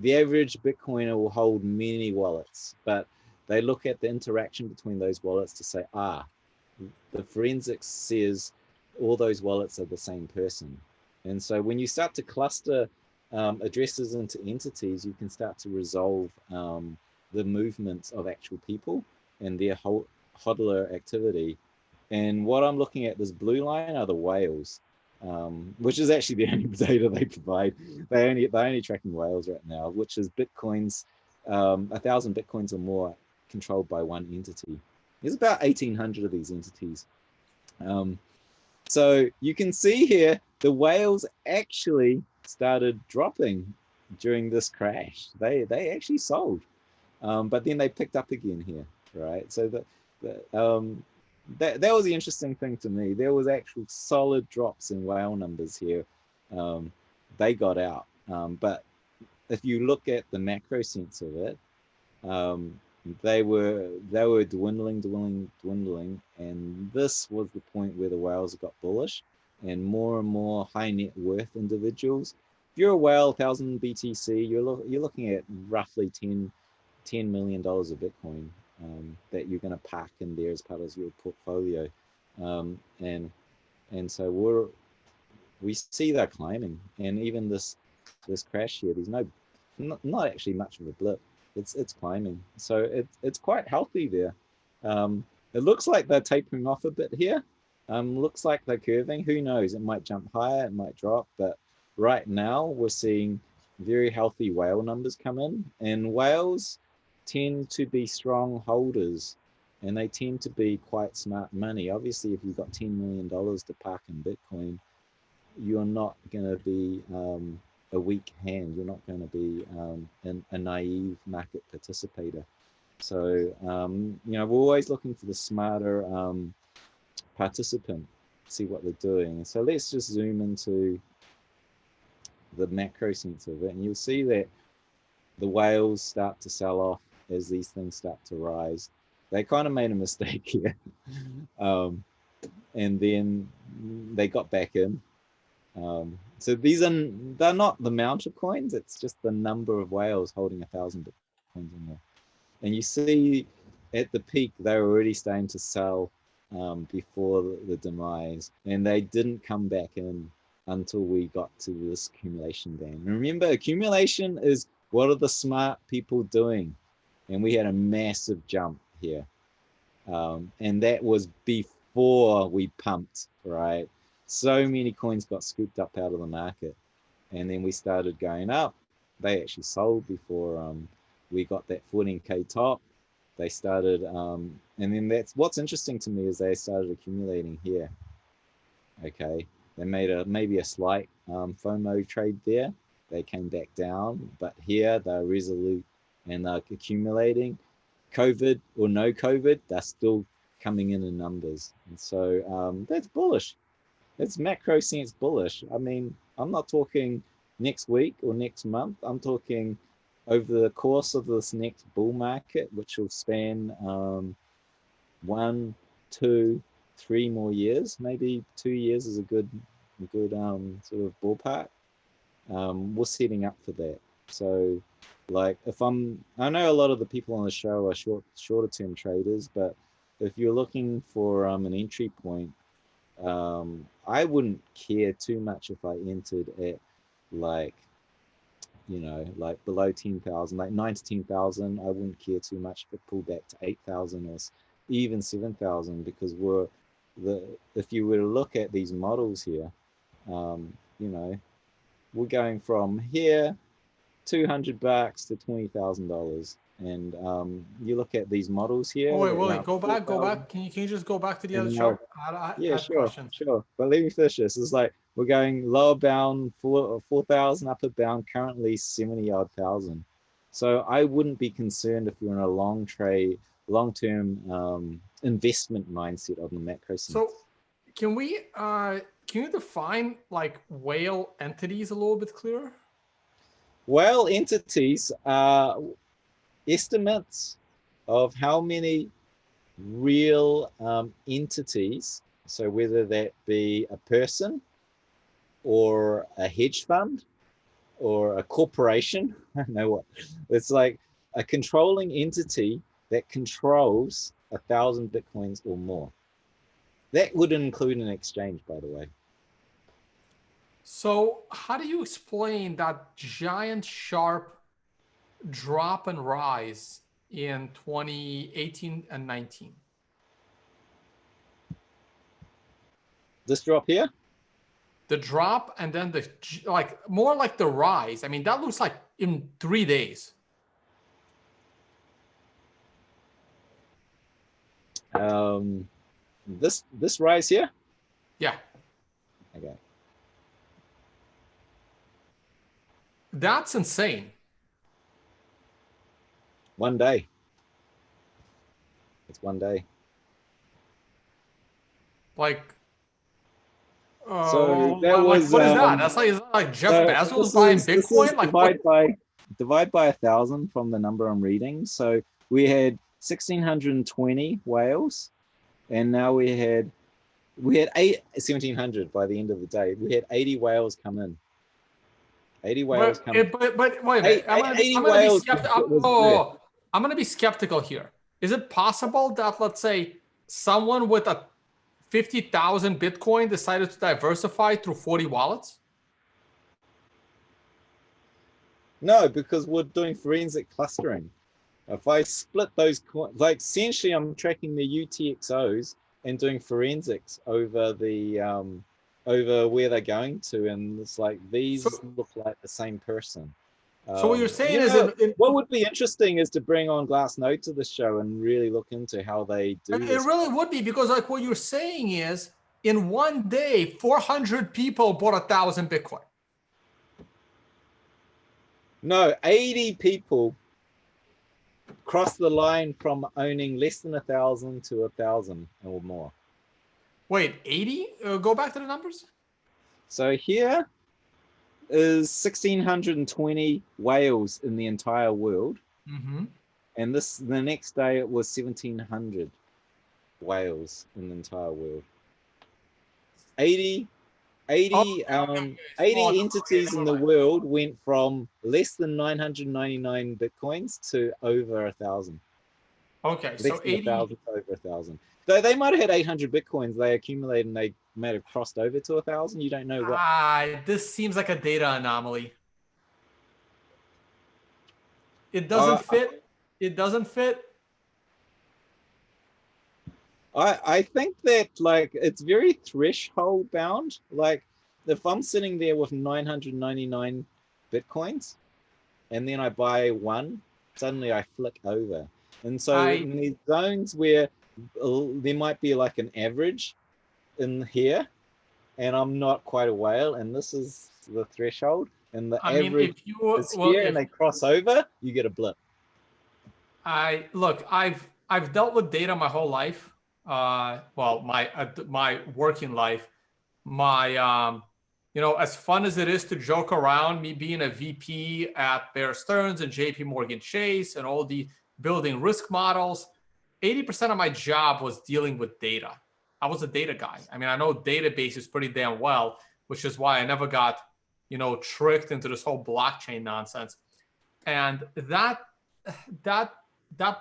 the average Bitcoiner will hold many wallets, but they look at the interaction between those wallets to say, the forensics says all those wallets are the same person. And so when you start to cluster addresses into entities, you can start to resolve the movements of actual people and their hodler activity. And what I'm looking at, this blue line, are the whales, which is actually the only data they provide. They're only tracking whales right now, which is Bitcoins, 1,000 Bitcoins or more controlled by one entity. There's about 1,800 of these entities. So you can see here, the whales actually started dropping during this crash. They actually sold, but then they picked up again here, right? So that was the interesting thing to me. There was actual solid drops in whale numbers here. They got out, but if you look at the macro sense of it, they were dwindling, and this was the point where the whales got bullish, and more high net worth individuals. If you're a whale, 1,000 BTC, you're looking at roughly $10 million of Bitcoin that you're going to pack in there as part of your portfolio, and so we see that climbing, and even this crash here, there's not actually much of a blip. It's climbing, so it's quite healthy there. It looks like they're tapering off a bit here. Looks like they're curving. Who knows? It might jump higher, it might drop, but right now we're seeing very healthy whale numbers come in, and whales tend to be strong holders, and they tend to be quite smart money. Obviously, if you've got $10 million to park in Bitcoin, you're not going to be a weak hand. You're not going to be a naive market participator. So, you know, we're always looking for the smarter participant, see what they're doing. So let's just zoom into the macro sense of it, and you'll see that the whales start to sell off as these things start to rise. They kind of made a mistake here, and then they got back in. So they're not the amount of coins, it's just the number of whales holding 1,000 Bitcoins in there. And you see at the peak, they were already starting to sell before the demise, and they didn't come back in until we got to this accumulation band. And remember, accumulation is what are the smart people doing? And we had a massive jump here. And that was before we pumped, right? So many coins got scooped up out of the market, and then we started going up. They actually sold before we got that 14K top. They started, and then that's what's interesting to me is they started accumulating here. Okay, they made maybe a slight FOMO trade there. They came back down, but here they're resolute and they're accumulating. COVID or no COVID, they're still coming in numbers. And so that's bullish. It's macro sense bullish. I mean, I'm not talking next week or next month. I'm talking over the course of this next bull market, which will span 1, 2, 3 more years. Maybe 2 years is a good sort of ballpark. We're setting up for that. So like I know a lot of the people on the show are shorter term traders, but if you're looking for an entry point, I wouldn't care too much if I entered at like, you know, like below 10,000, like 9 to 10,000. I wouldn't care too much if it pulled back to 8,000 or even 7,000, because if you were to look at these models here, you know, we're going from here $200 to $20,000, and you look at these models here. Oh, wait, Willie, go back. Can you just go back to the other chart? Yeah, sure. But let me finish this. It's like we're going lower bound 4,000, upper bound currently 70 odd thousand. So I wouldn't be concerned if you're in a long-term investment mindset of the macro sense. So can you define like whale entities a little bit clearer? Whale entities are estimates of how many real entities, so whether that be a person or a hedge fund or a corporation, I don't know what, it's like a controlling entity that controls 1,000 Bitcoins or more. That would include an exchange, by the way. So how do you explain that giant sharp drop and rise in 2018 and 19? This drop here? The drop and then the more like the rise. I mean, that looks like in 3 days. This rise here? Yeah. Okay. That's insane. One day. It's one day. Like, so that was what is that? That's like Jeff Bezos buying Bitcoin. Like divide by 1,000 from the number I'm reading. So we had 1,620 whales, and now we had 1,700 by the end of the day. We had 80 whales come in. 80 whales come in. But wait a minute. I'm going to be skeptical here. Is it possible that, let's say, someone with a 50,000 Bitcoin decided to diversify through 40 wallets? No, because we're doing forensic clustering. If I split those coins, like essentially I'm tracking the UTXOs and doing forensics over the over where they're going to, and it's like these look like the same person. So what you're saying what would be interesting is to bring on Glassnode to the show and really look into how they do this. It really would be, because like what you're saying is in one day, 400 people bought 1,000 Bitcoin. No, 80 people crossed the line from owning less than 1,000 to 1,000 or more. Wait, 80? Go back to the numbers. So here is 1,620 whales in the entire world. Mm-hmm. And the next day it was 1,700 whales in the entire world. 80 entities in the world went from less than 999 Bitcoins to over 1,000. Okay, so 80 to over 1,000. Though they might have had 800 Bitcoins, they accumulated and they might have crossed over to 1,000. You don't know what. This seems like a data anomaly. It doesn't fit. It doesn't fit. I think that like it's very threshold bound. Like if I'm sitting there with 999 Bitcoins and then I buy one, suddenly I flick over. And so in these zones where there might be like an average in here and I'm not quite a whale and this is the threshold and the average is here and they cross over, you get a blip. Look, I've dealt with data my whole life. Well, my working life, my as fun as it is to joke around, me being a VP at Bear Stearns and JP Morgan Chase and all the building risk models, 80% of my job was dealing with data. I was a data guy. I mean, I know databases pretty damn well, which is why I never got, tricked into this whole blockchain nonsense. And that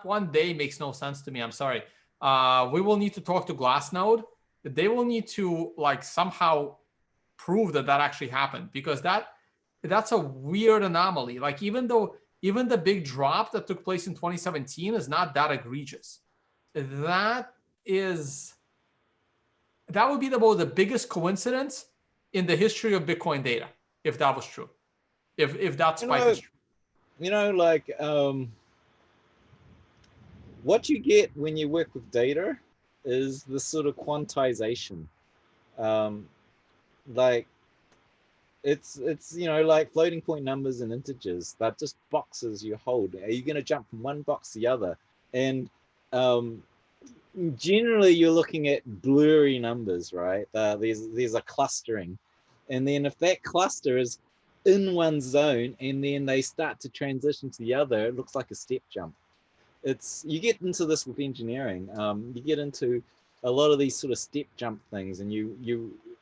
one day makes no sense to me. I'm sorry. We will need to talk to Glassnode. They will need to somehow prove that actually happened, because that's a weird anomaly. Like even the big drop that took place in 2017 is not that egregious. That would be the biggest coincidence in the history of Bitcoin data, if that was true. If that spike is true. What you get when you work with data is the sort of quantization. Like it's like floating point numbers and integers. They're just boxes you hold. Are you going to jump from one box to the other? And generally you're looking at blurry numbers, right? There's a clustering, and then if that cluster is in one zone and then they start to transition to the other, it looks like a step jump. You get into this with engineering. You get into a lot of these sort of step jump things, and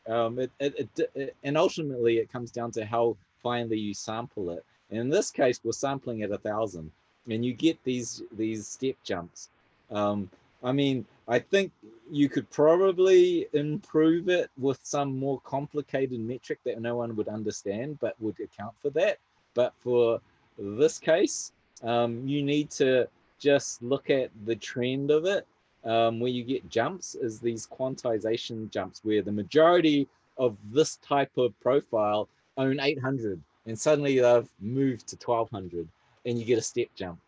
and ultimately it comes down to how finely you sample it. And in this case, we're sampling at 1,000, and you get these step jumps. I mean, I think you could probably improve it with some more complicated metric that no one would understand, but would account for that. But for this case, you need to just look at the trend of it. Where you get jumps is these quantization jumps, where the majority of this type of profile own 800, and suddenly they've moved to 1,200, and you get a step jump,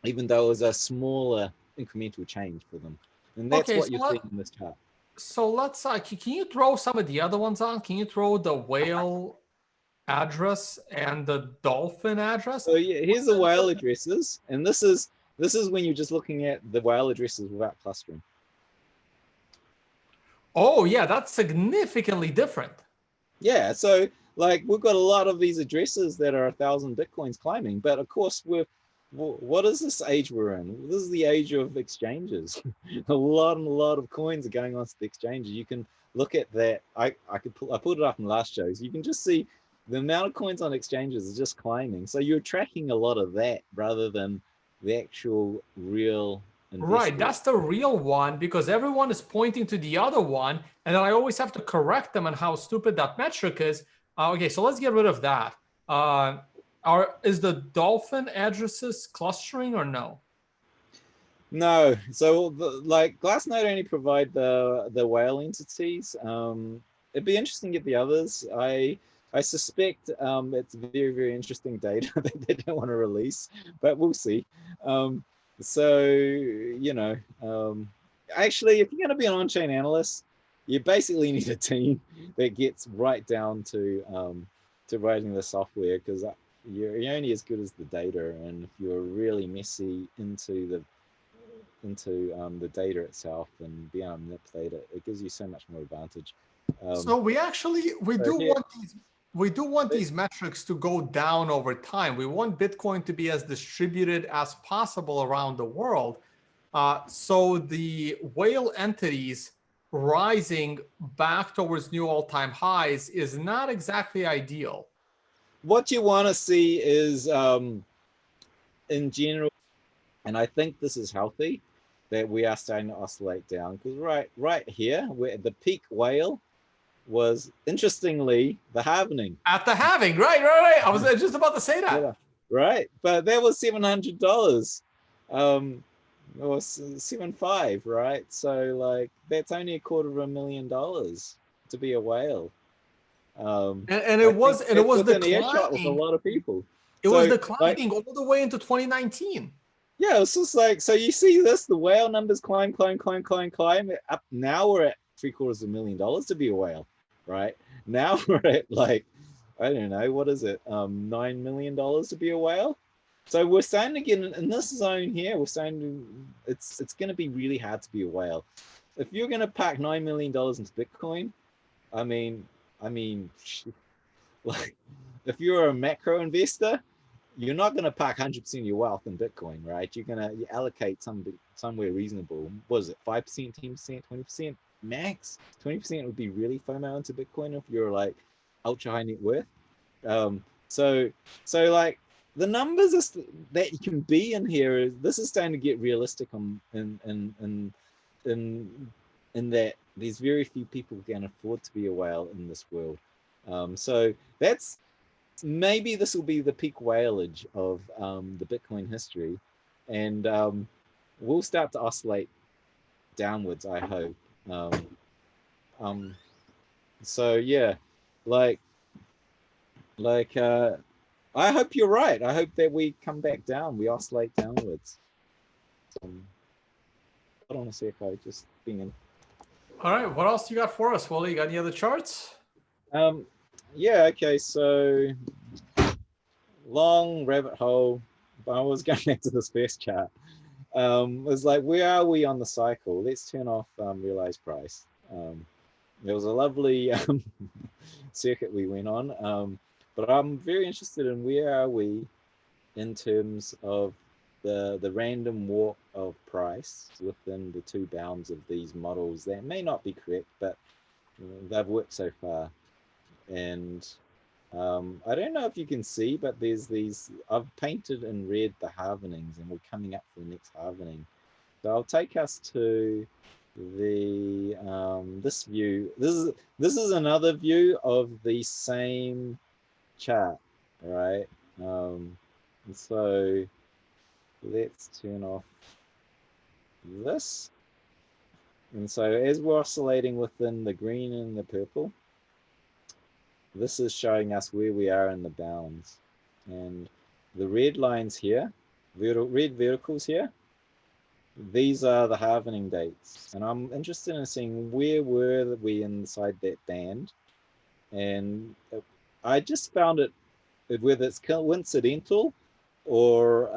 even though it was a smaller incremental change for them. And that's what you're seeing in this chart. So let's can you throw some of the other ones on? Can you throw the whale address and the dolphin address? So yeah, here's the whale addresses, and this is when you're just looking at the whale addresses without clustering. Oh yeah, that's significantly different. Yeah, so like we've got a lot of these addresses that are 1,000 Bitcoins climbing, but of course what is this age we're in? This is the age of exchanges. a lot of coins are going onto the exchanges. You can look at that. I put it up in last shows. You can just see the amount of coins on exchanges is just climbing. So you're tracking a lot of that rather than the actual real investors. Right, that's the real one, because everyone is pointing to the other one, and then I always have to correct them on how stupid that metric is. Okay, so let's get rid of that. Is the dolphin addresses clustering or no? No. So like Glassnode only provide the whale entities. It'd be interesting to get the others. I suspect it's very, very interesting data that they don't want to release, but we'll see. Actually, if you're going to be an on-chain analyst, you basically need a team that gets right down to writing the software, because you're only as good as the data. And if you're really messy into the data itself and being able to manipulate it, it gives you so much more advantage. So we do want these metrics to go down over time. We want Bitcoin to be as distributed as possible around the world. So the whale entities rising back towards new all-time highs is not exactly ideal. What you want to see is, in general, and I think this is healthy, that we are starting to oscillate down, because right here, where the peak whale was, interestingly, the halvening. At the halving, right. I was just about to say that. Yeah, right, but that was $700, or 7.5, right? So like that's only $250,000 to be a whale. And it was declining with a lot of people. It was declining all the way into 2019. Yeah, it's just like, so you see this, the whale numbers climb up. Now we're at $750,000 to be a whale, right? Now we're at like, I don't know, what is it? $9 million to be a whale. So we're starting to get in this zone here. We're starting to, it's going to be really hard to be a whale. If you're going to pack $9 million into Bitcoin, I mean, like, if you're a macro investor, you're not going to pack 100% of your wealth in Bitcoin, right? You're going to allocate somewhere reasonable. What is it, 5%, 10%, 20% max? 20% would be really FOMO into Bitcoin if you're like ultra high net worth. So like the numbers that you can be in here, this is starting to get realistic in that there's very few people who can afford to be a whale in this world. So that's, maybe this will be the peak whaleage of the Bitcoin history, and we'll start to oscillate downwards, I hope. So yeah, like I hope you're right. I hope that we come back down, we oscillate downwards. Hold on a sec, I just being in. All right, what else you got for us, Willy? You got any other charts? Yeah, okay, so long rabbit hole, but I was going back to this first chart. Was like, where are we on the cycle? Let's turn off realized price. It was a lovely circuit we went on, but I'm very interested in where are we in terms of the random walk of price within the two bounds of these models that may not be correct, but they've worked so far. And I don't know if you can see, but there's these, I've painted in red the halvenings, and we're coming up for the next halvening. So I'll take us to the this view. This is another view of the same chart, right? So let's turn off this. And so as we're oscillating within the green and the purple, this is showing us where we are in the bounds. And the red lines here, red verticals here, these are the halvening dates. And I'm interested in seeing where were we inside that band. And I just found it, whether it's coincidental or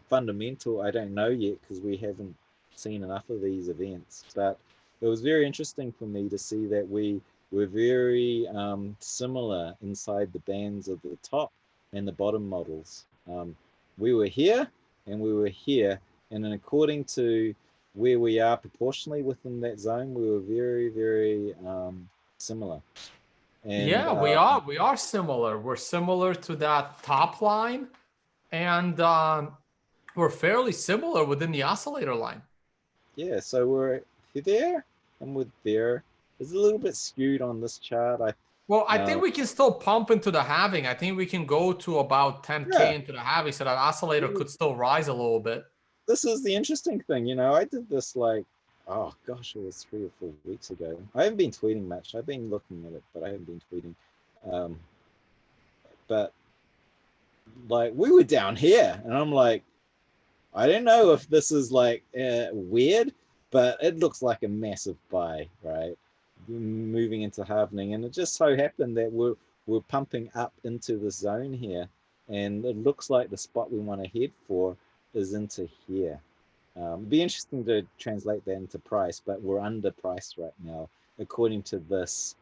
fundamental, I don't know yet, because we haven't seen enough of these events. But it was very interesting for me to see that we were very similar inside the bands of the top and the bottom models. We were here and we were here, and then according to where we are proportionally within that zone, we were very, very similar. And, yeah, we are similar. We're similar to that top line, and we're fairly similar within the oscillator line. Yeah, so we're there and we're there. It's a little bit skewed on this chart. I think we can still pump into the halving. I think we can go to about 10K into the halving, so that oscillator could still rise a little bit. This is the interesting thing, you know, I did this like, oh gosh, it was 3 or 4 weeks ago. I haven't been tweeting much. I've been looking at it, but I haven't been tweeting. But like, we were down here and I'm like, I don't know if this is like weird, but it looks like a massive buy, right? Moving into halvening, and it just so happened that we're pumping up into the zone here, and it looks like the spot we want to head for is into here. Be interesting to translate that into price, but we're underpriced right now according to this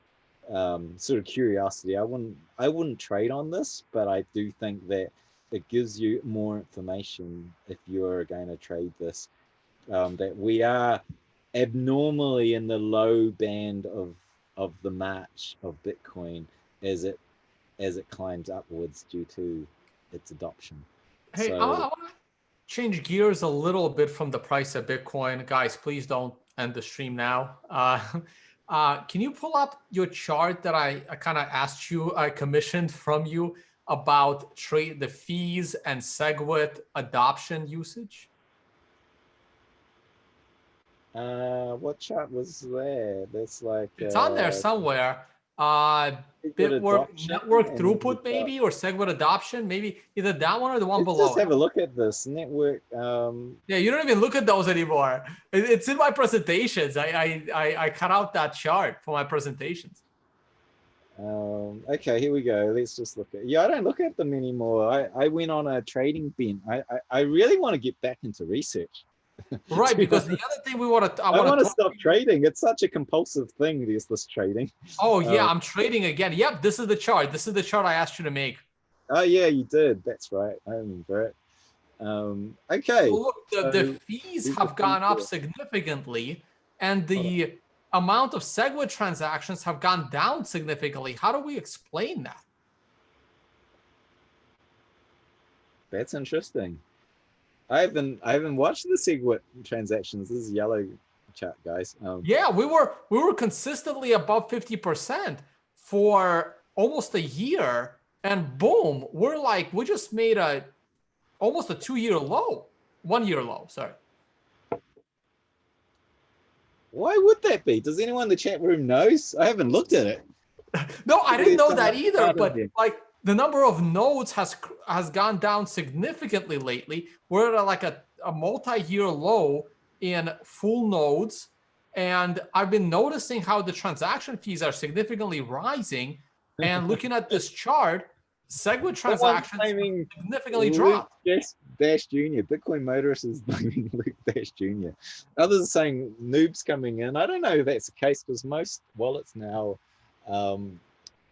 sort of curiosity. I wouldn't trade on this, but I do think that it gives you more information if you're going to trade this, that we are abnormally in the low band of the march of Bitcoin as it climbs upwards due to its adoption. Hey, so, I want to change gears a little bit from the price of Bitcoin. Guys, please don't end the stream now. Can you pull up your chart that I kind of asked you, I commissioned from you about the fees and Segwit adoption usage? what chart was that? That's like It's on there somewhere. Network throughput maybe, or Segwit adoption, maybe either that one or the one below. Let's have a look at this network. Yeah, you don't even look at those anymore. It's in my presentations. I cut out that chart for my presentations. Okay, here we go. Let's just look at. Yeah, I don't look at them anymore. I went on a trading bent. I really want to get back into research. Right, because the other thing I I want want to to talk. stop trading. It's such a compulsive thing. This trading. Oh yeah, Um, I'm trading again. Yep, this is the chart. This is the chart I asked you to make. oh yeah, you did. That's right. I remember it. So Okay. look, the So fees these are have fees gone up here. significantly, and Hold on. the amount of Segwit transactions have gone down significantly. How do we explain that? That's interesting. I haven't watched the Segwit transactions. This is yellow chart, guys. Yeah, we were consistently above 50% for almost a year, and boom, we just made almost a 2-year low, 1-year low. Sorry. Why would that be? Does anyone in the chat room knows? I haven't looked at it. No, I didn't There's know someone that either, smart in but there. like the number of nodes has gone down significantly lately. We're at like a multi-year low in full nodes, and I've been noticing how the transaction fees are significantly rising. And looking at this chart, Segwit Someone's transactions blaming significantly Luke dropped. Dash Jr. Bitcoin Motorist is blaming Luke Dash Jr. Others are saying noobs coming in. I don't know if that's the case because most wallets now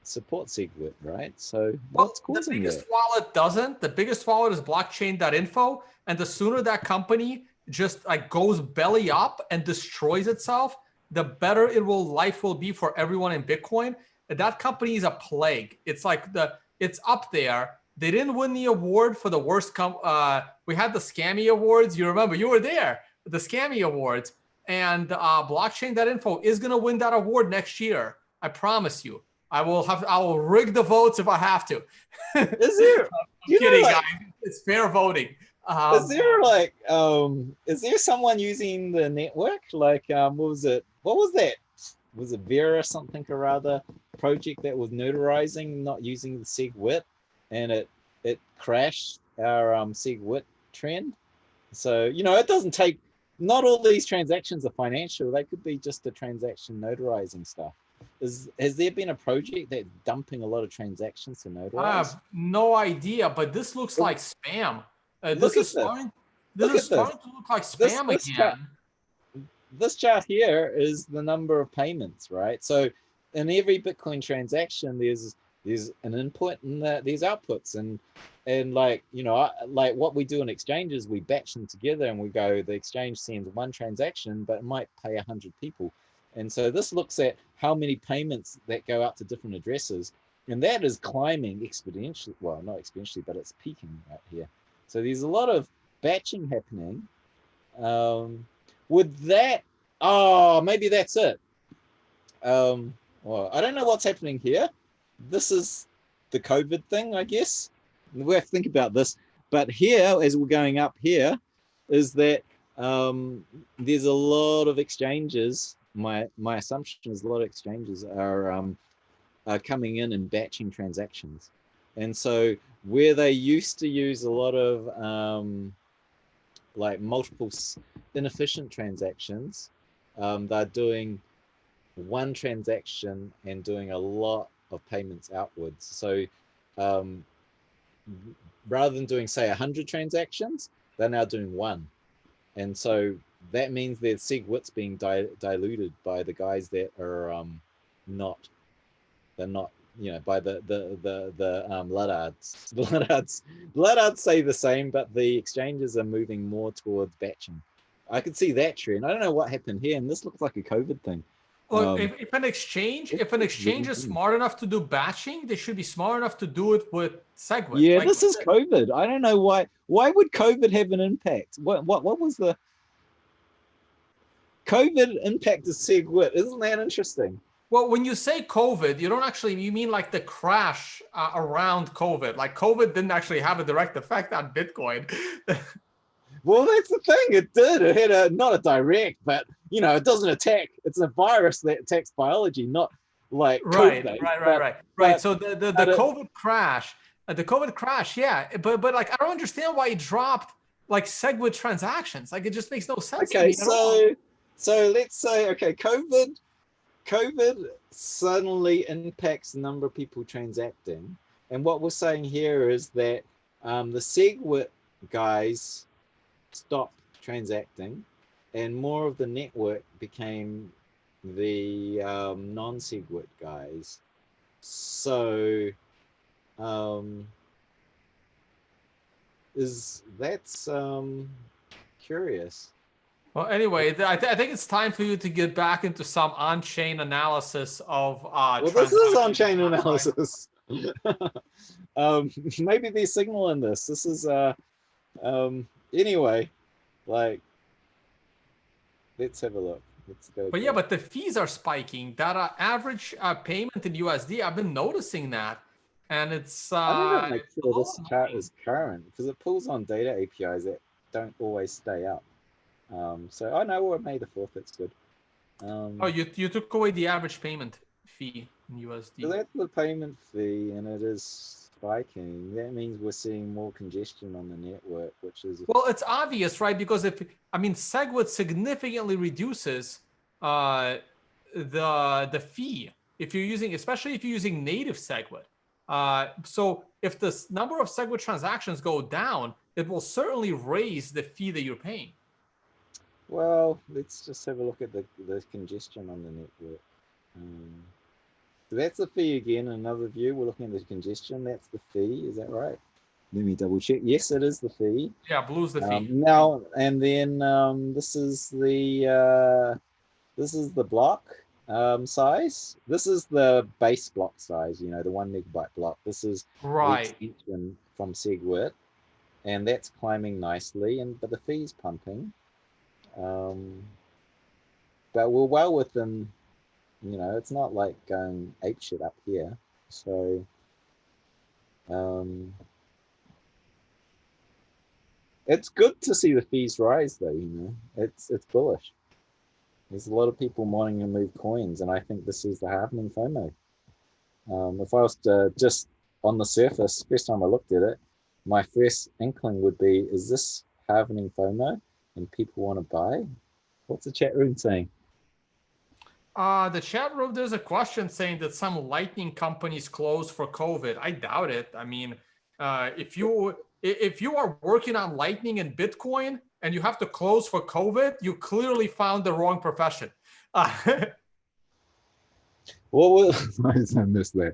support Segwit, right? So Well, what's the causing biggest that? wallet doesn't. The biggest wallet is blockchain.info. And the sooner that company just like goes belly up and destroys itself, the better life will be for everyone in Bitcoin. And that company is a plague. It's like it's up there. They didn't win the award for the worst we had the Scammy Awards. You remember, you were there, the Scammy Awards. And blockchain.info is gonna win that award next year. I promise you. I will rig the votes if I have to. Is there, I'm you know, kidding, like, guys. It's fair voting. is there someone using the network? Like, what was it? What was that? Was it Vera something or other project that was notarizing, not using the Segwit, and it crashed our Segwit trend? So, you know, it doesn't take, not all these transactions are financial. They could be just the transaction notarizing stuff. Has there been a project that's dumping a lot of transactions to I notarize? have no idea, but this looks like spam. This Look is at this. starting. This Look is at this. starting to look like This spam this chart, again. this chart here is the number of payments, right? So in every Bitcoin transaction, there's an input and there's outputs, and like, you know, like what we do in exchanges, we batch them together and we go, the exchange sends one transaction, but it might pay 100 people. And so this looks at how many payments that go out to different addresses, and that is climbing exponentially. Well, not exponentially, but it's peaking right here. So there's a lot of batching happening. Would that, oh, maybe that's it. Well, I don't know what's happening here. This is the COVID thing, I guess. We have to think about this. But here, as we're going up here, is that there's a lot of exchanges. My assumption is a lot of exchanges are coming in and batching transactions. And so where they used to use a lot of like multiple inefficient transactions, they're doing one transaction and doing a lot of payments outwards. So rather than doing, say, 100 transactions, they're now doing one. And so that means that Segwit's being diluted by the guys that are not, they're not, you know, by the Luddards. Luddards say the same, but the exchanges are moving more towards batching. I could see that trend. I don't know what happened here, and this looks like a COVID thing. Look, if an exchange is smart enough to do batching, they should be smart enough to do it with Segwit. Yeah, Like, this is COVID. I don't know why. Why would COVID have an impact? What was the COVID impact of Segwit? Isn't that interesting? well, when you say COVID, you mean like the crash around COVID. Like COVID didn't actually have a direct effect on Bitcoin. Well, that's the thing. It did. It had not a direct, but you know, it doesn't attack. It's a virus that attacks biology, not like Right. But, So the but COVID crash, yeah. But like I don't understand why it dropped like Segwit transactions. Like it just makes no sense to okay, me at all. so let's say, okay, COVID COVID suddenly impacts the number of people transacting. And what we're saying here is that the Segwit guys stopped transacting and more of the network became the non-Segwit guys. So that's curious. Well, anyway, I think it's time for you to get back into some on-chain analysis of well, this is on-chain analysis. Maybe there's signal in this. This is anyway, like, let's have a look. Let's go. But yeah, but the fees are spiking. That average payment in USD, I've been noticing that, and it's. I need to make sure this chart is current because it pulls on data APIs that don't always stay up. So I know we're May the 4th. That's good. Oh, you took away the average payment fee in USD. So that's the payment fee, and it is spiking. That means we're seeing more congestion on the network, which is well, it's obvious, right? Because Segwit significantly reduces the fee if you're using, especially if you're using native Segwit. So if the number of Segwit transactions go down, it will certainly raise the fee that you're paying. Well, let's just have a look at the congestion on the network. So that's the fee again. Another view. We're looking at the congestion. That's the fee. Is that right? Let me double check. Yes, it is the fee. Yeah, blue's the fee. Now and then this is the block size. This is the base block size. You know, the 1 megabyte block. This is right. The extension from Segwit, and that's climbing nicely. But the fee's pumping. But we're well within, you know, it's not like going apeshit up here. So it's good to see the fees rise though, you know. It's bullish. There's a lot of people wanting to move coins, and I think this is the happening FOMO. If I was to just on the surface, first time I looked at it, my first inkling would be, is this happening FOMO? And people want to buy? What's the chat room saying? The chat room, there's a question saying that some Lightning companies closed for COVID. I doubt it. I mean, if you are working on Lightning and Bitcoin and you have to close for COVID, you clearly found the wrong profession. What was I missed that?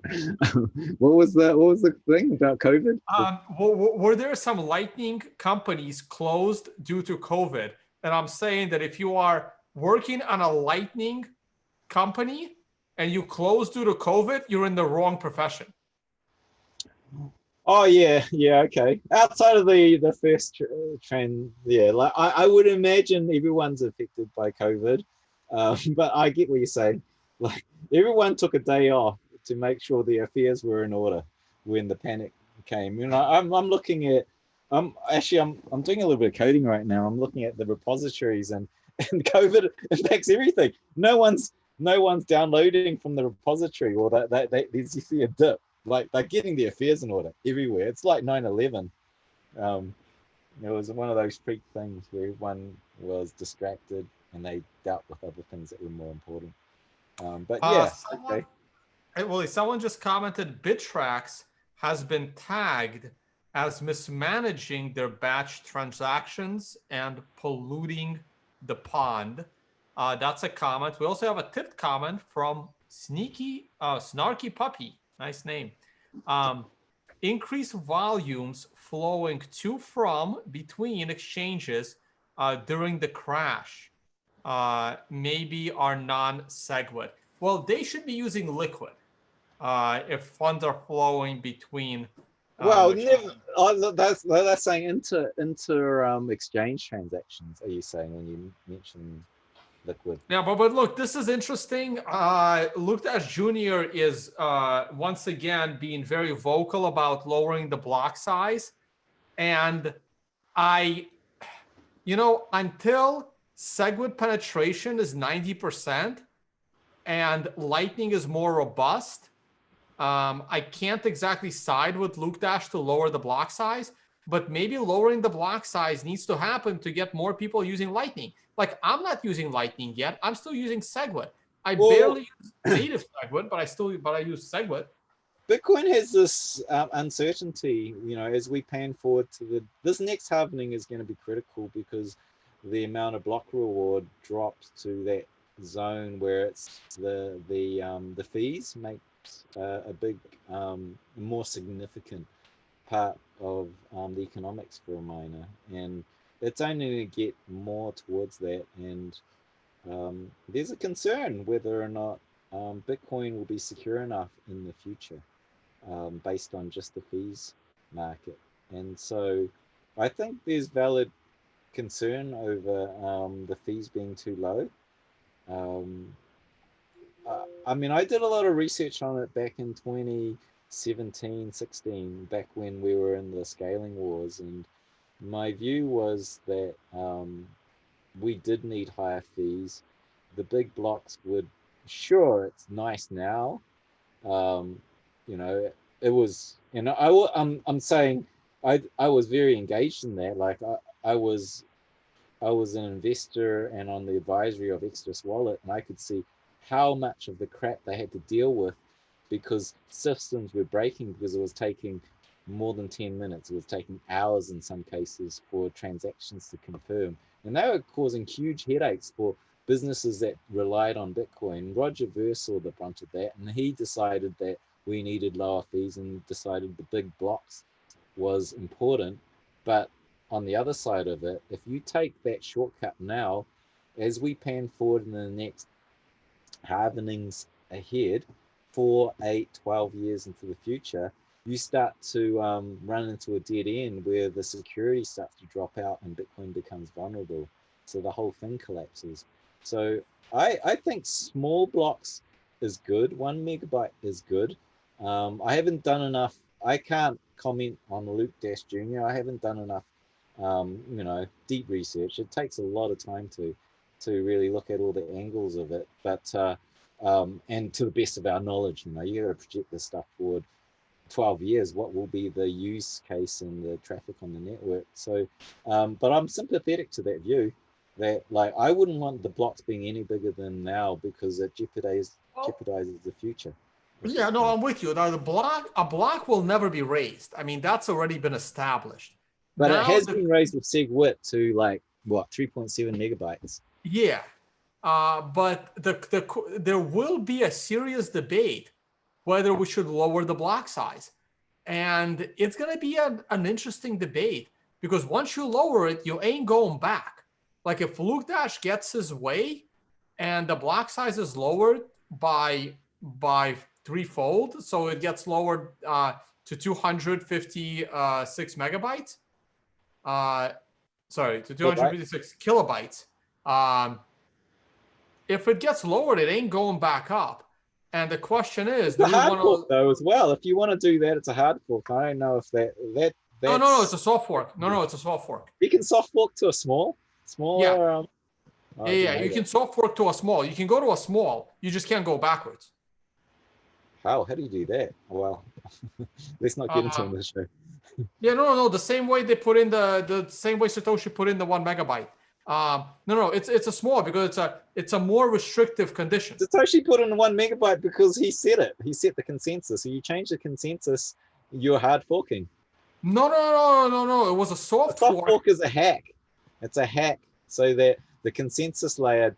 What was the thing about COVID? Were there some Lightning companies closed due to COVID? And I'm saying that if you are working on a Lightning company and you close due to COVID, you're in the wrong profession. Oh yeah, okay. Outside of the first trend, yeah, like I would imagine everyone's affected by COVID, but I get what you're saying. Like everyone took a day off to make sure the affairs were in order when the panic came. You know, I'm looking at, I'm doing a little bit of coding right now. I'm looking at the repositories and COVID impacts everything. No one's downloading from the repository, or you see a dip. Like they're getting the affairs in order everywhere. It's like 9/11. It was one of those freak things where everyone was distracted and they dealt with other things that were more important. But yeah, okay. Willy, someone just commented Bittrex has been tagged as mismanaging their batch transactions and polluting the pond. That's a comment. We also have a tipped comment from Snarky Puppy. Nice name. Increased volumes flowing to from between exchanges during the crash. Maybe are non-Segwit. Well, they should be using Liquid if funds are flowing between. Well, that's saying inter exchange transactions. Are you saying when you mention Liquid? Yeah, but look, this is interesting. Lukdash Jr. is once again being very vocal about lowering the block size, and until Segwit penetration is 90% and Lightning is more robust, I can't exactly side with Lukdash to lower the block size, but maybe lowering the block size needs to happen to get more people using Lightning. Like, I'm not using Lightning yet. I'm still using Segwit. I Well, barely use native Segwit, but I use Segwit. Bitcoin has this uncertainty, as we pan forward to this next halvening is going to be critical because the amount of block reward drops to that zone where it's the fees makes a big, more significant part of the economics for a miner, and it's only going to get more towards that. And there's a concern whether or not Bitcoin will be secure enough in the future, based on just the fees market. And so I think there's valid concern over the fees being too low. I mean, I did a lot of research on it back in 2017, 16, back when we were in the scaling wars. And my view was that we did need higher fees. The big blocks would, sure, it's nice now. It was, I'm saying I was very engaged in that. Like I was an investor and on the advisory of Exodus Wallet, and I could see how much of the crap they had to deal with because systems were breaking because it was taking more than 10 minutes. It was taking hours in some cases for transactions to confirm. And they were causing huge headaches for businesses that relied on Bitcoin. Roger Ver saw the brunt of that, and he decided that we needed lower fees and decided the big blocks was important. But on the other side of it, if you take that shortcut now, as we pan forward in the next halvenings ahead, 4, 8, 12 years into the future, you start to run into a dead end where the security starts to drop out and Bitcoin becomes vulnerable. So the whole thing collapses. So I think small blocks is good. 1 megabyte is good. I haven't done enough. I can't comment on Luke Dash Jr. I haven't done enough, deep research. It takes a lot of time to really look at all the angles of it. But and to the best of our knowledge, you got to project this stuff forward 12 years. What will be the use case and the traffic on the network? So, but I'm sympathetic to that view. That I wouldn't want the blocks being any bigger than now because it jeopardizes the future. Yeah, no, I'm with you. Now a block will never be raised. I mean, that's already been established. But now it has been raised with Segwit to 3.7 megabytes. Yeah, but there will be a serious debate whether we should lower the block size, and it's going to be an interesting debate because once you lower it, you ain't going back. Like if Luke Dash gets his way, and the block size is lowered by threefold, so it gets lowered to 256 megabytes. Sorry, to 256 kilobytes. If it gets lowered, it ain't going back up. And the question is, it's a hard fork though as well. If you want to do that, it's a hard fork. I don't know if that's... No, it's a soft fork. No, it's a soft fork. You can soft fork to a smaller. Yeah. You can soft fork to a small. You can go to a small. You just can't go backwards. How do you do that? Well, let's not get into this show. Yeah, no. The same way they put in the same way Satoshi put in the 1 megabyte. No, it's a small because it's a more restrictive condition. Satoshi put in 1 megabyte because he set it. He set the consensus. So you change the consensus, you're hard forking. No. It was a soft fork. Soft fork is a hack. It's a hack so that the consensus layer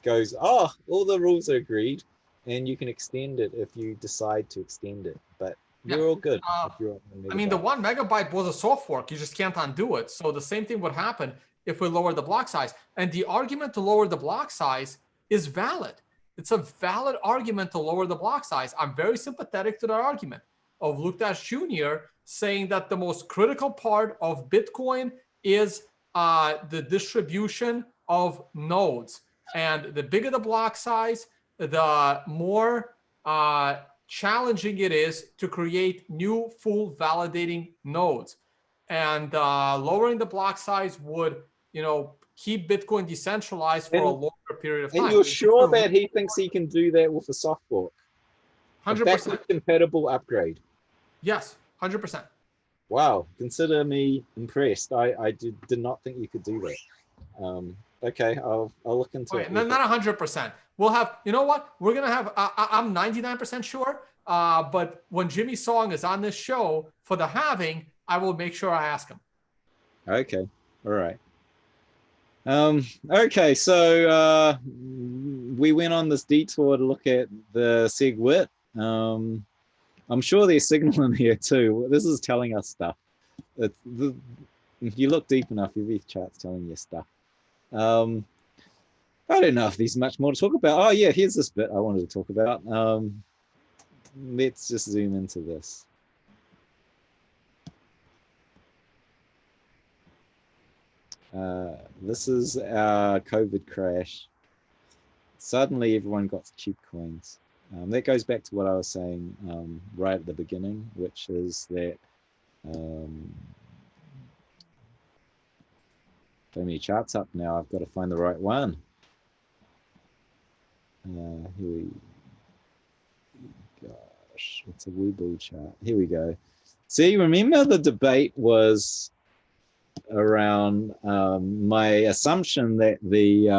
goes, all the rules are agreed, and you can extend it if you decide to extend it. But you're all good. If you're I mean, the 1 megabyte was a soft fork. You just can't undo it. So the same thing would happen if we lower the block size. And the argument to lower the block size is valid. It's a valid argument to lower the block size. I'm very sympathetic to that argument of Luke Dash Jr. saying that the most critical part of Bitcoin is the distribution of nodes. And the bigger the block size, the more challenging it is to create new full validating nodes. And lowering the block size would, keep Bitcoin decentralized for a longer period of time. And you're sure that he thinks he can do that with a soft fork? 100%. A backward compatible upgrade? Yes, 100%. Wow, consider me impressed. I did not think you could do that. Okay, I'll look into it. Not 100%. we'll have, you know what? We're going to have, I'm 99% sure, but when Jimmy Song is on this show for the halving, I will make sure I ask him. Okay. All right. Okay, so we went on this detour to look at the Segwit. I'm sure there's signal in here too. This is telling us stuff. If you look deep enough, every chart's telling you stuff. I don't know if there's much more to talk about. Oh yeah, here's this bit I wanted to talk about. Let's just zoom into this. This is our COVID crash. Suddenly everyone got cheap coins. That goes back to what I was saying right at the beginning, which is that so many charts up now, I've got to find the right one. Gosh, it's a Webull chart. Here we go. See, remember the debate was around my assumption that the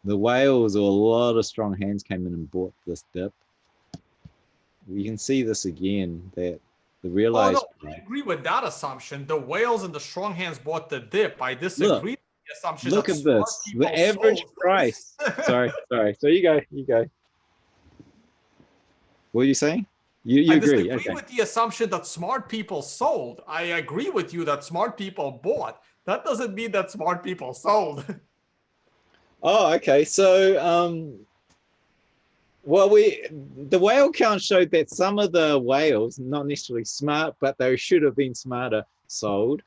whales, or a lot of strong hands, came in and bought this dip. We can see this again, that the realized... Oh, no, I agree with that assumption. The whales and the strong hands bought the dip. I disagree with the assumption. Look at this. The average price. Sorry. So you go. What are you saying? You I agree? disagree with the assumption that smart people sold. I agree with you that smart people bought. That doesn't mean that smart people sold. Oh, okay. So, well, the whale count showed that some of the whales, not necessarily smart, but they should have been smarter, sold,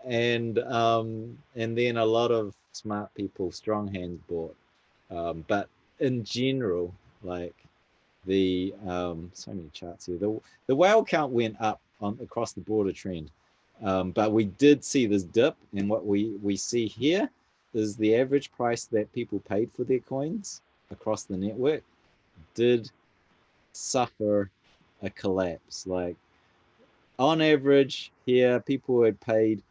and then a lot of smart people, strong hands, bought. But in general, like the so many charts here, the whale count went up across the broader trend, but we did see this dip, and what we see here is the average price that people paid for their coins across the network did suffer a collapse. Like on average here, people had paid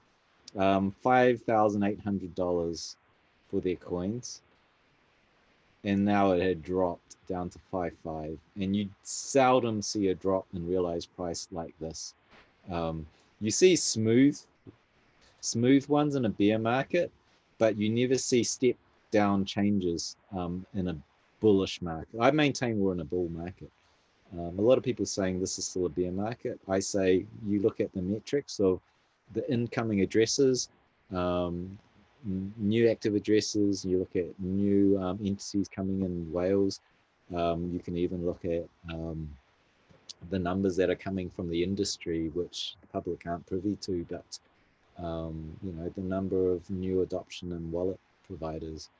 $5,800 for their coins, and now it had dropped down to 5.5, and you seldom see a drop in realized price like this. You see smooth ones in a bear market, but you never see step down changes in a bullish market. I maintain we're in a bull market. A lot of people saying this is still a bear market. I say you look at the metrics of the incoming addresses, new active addresses, you look at new entities coming in Wales. You can even look at the numbers that are coming from the industry, which the public aren't privy to, but you know, the number of new adoption and wallet providers,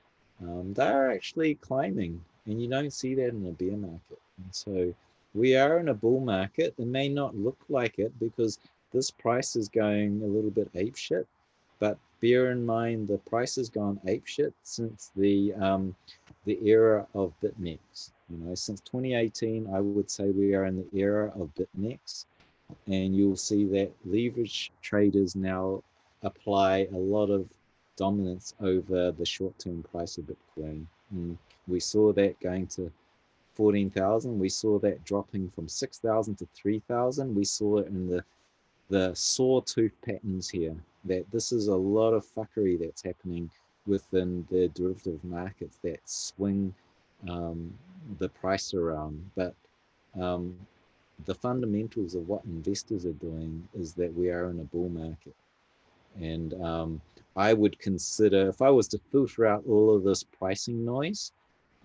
they're actually climbing, and you don't see that in a bear market. And so we are in a bull market. It may not look like it because this price is going a little bit apeshit, but bear in mind the price has gone apeshit since the era of BitMEX. You know, since 2018, I would say we are in the era of BitMEX, and you'll see that leverage traders now apply a lot of dominance over the short-term price of Bitcoin. We saw that going to 14,000. We saw that dropping from 6,000 to 3,000. We saw it in the sawtooth patterns here, that this is a lot of fuckery that's happening within the derivative markets that swing the price around. But the fundamentals of what investors are doing is that we are in a bull market. And I would consider, if I was to filter out all of this pricing noise,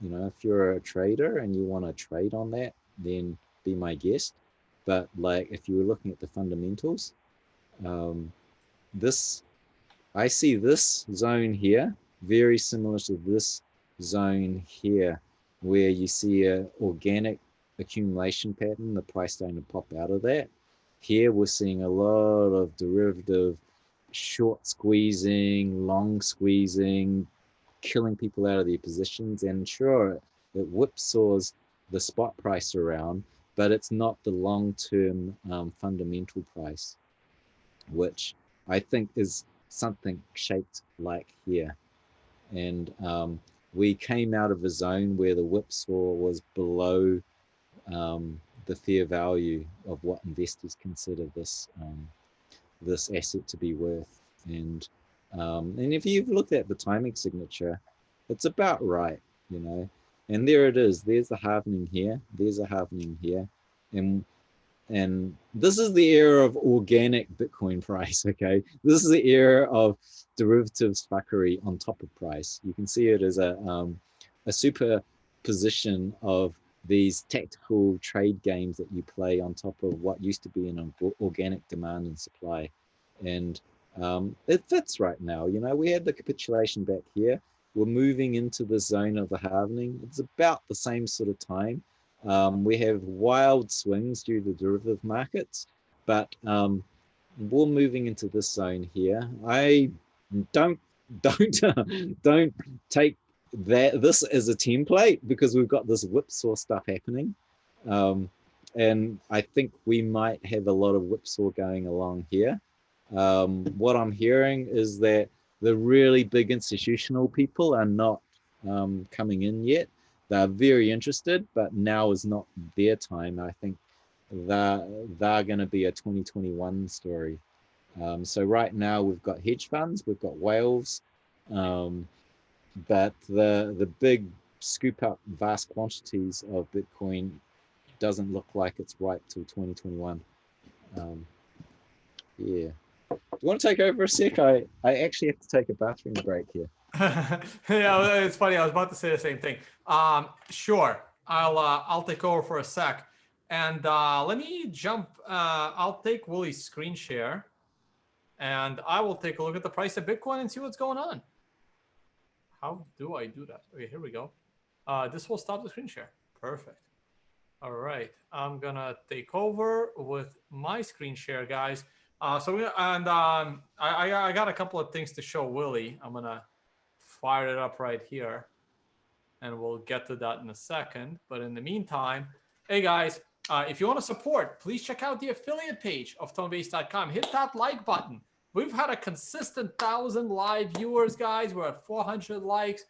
you know, if you're a trader and you want to trade on that, then be my guest. But like, if you were looking at the fundamentals, I see this zone here very similar to this zone here, where you see a organic accumulation pattern, the price starting to pop out of that. Here we're seeing a lot of derivative short squeezing, long squeezing, killing people out of their positions. And sure, it whipsaws the spot price around, but it's not the long-term fundamental price, which I think is something shaped like here. And we came out of a zone where the whipsaw was below the fair value of what investors consider this this asset to be worth. And if you've looked at the timing signature, it's about right, you know. And there it is. There's a halvening here. There's a halvening here, and this is the era of organic Bitcoin price. Okay, this is the era of derivatives fuckery on top of price. You can see it as a superposition of these tactical trade games that you play on top of what used to be an organic demand and supply. And it fits right now. You know, we had the capitulation back here. We're moving into the zone of the halvening. It's about the same sort of time. We have wild swings due to derivative markets, but we're moving into this zone here. I don't take this as a template, because we've got this whipsaw stuff happening. And I think we might have a lot of whipsaw going along here. What I'm hearing is that the really big institutional people are not coming in yet. They're very interested, but now is not their time. I think they're going to be a 2021 story. So right now we've got hedge funds, we've got whales, but the big scoop up vast quantities of Bitcoin doesn't look like it's ripe till 2021. Yeah. Do you want to take over a sec? I actually have to take a bathroom break here. Yeah, it's funny. I was about to say the same thing. Sure, I'll take over for a sec, and let me jump. I'll take Willy's screen share, and I will take a look at the price of Bitcoin and see what's going on. How do I do that? Okay, here we go. This will stop the screen share. Perfect. All right, I'm gonna take over with my screen share, guys. I got a couple of things to show Willy. I'm gonna fire it up right here, and we'll get to that in a second. But in the meantime, hey guys, if you want to support, please check out the affiliate page of tonevays.com. Hit that like button. We've had a consistent 1,000 live viewers, guys. We're at 400 likes.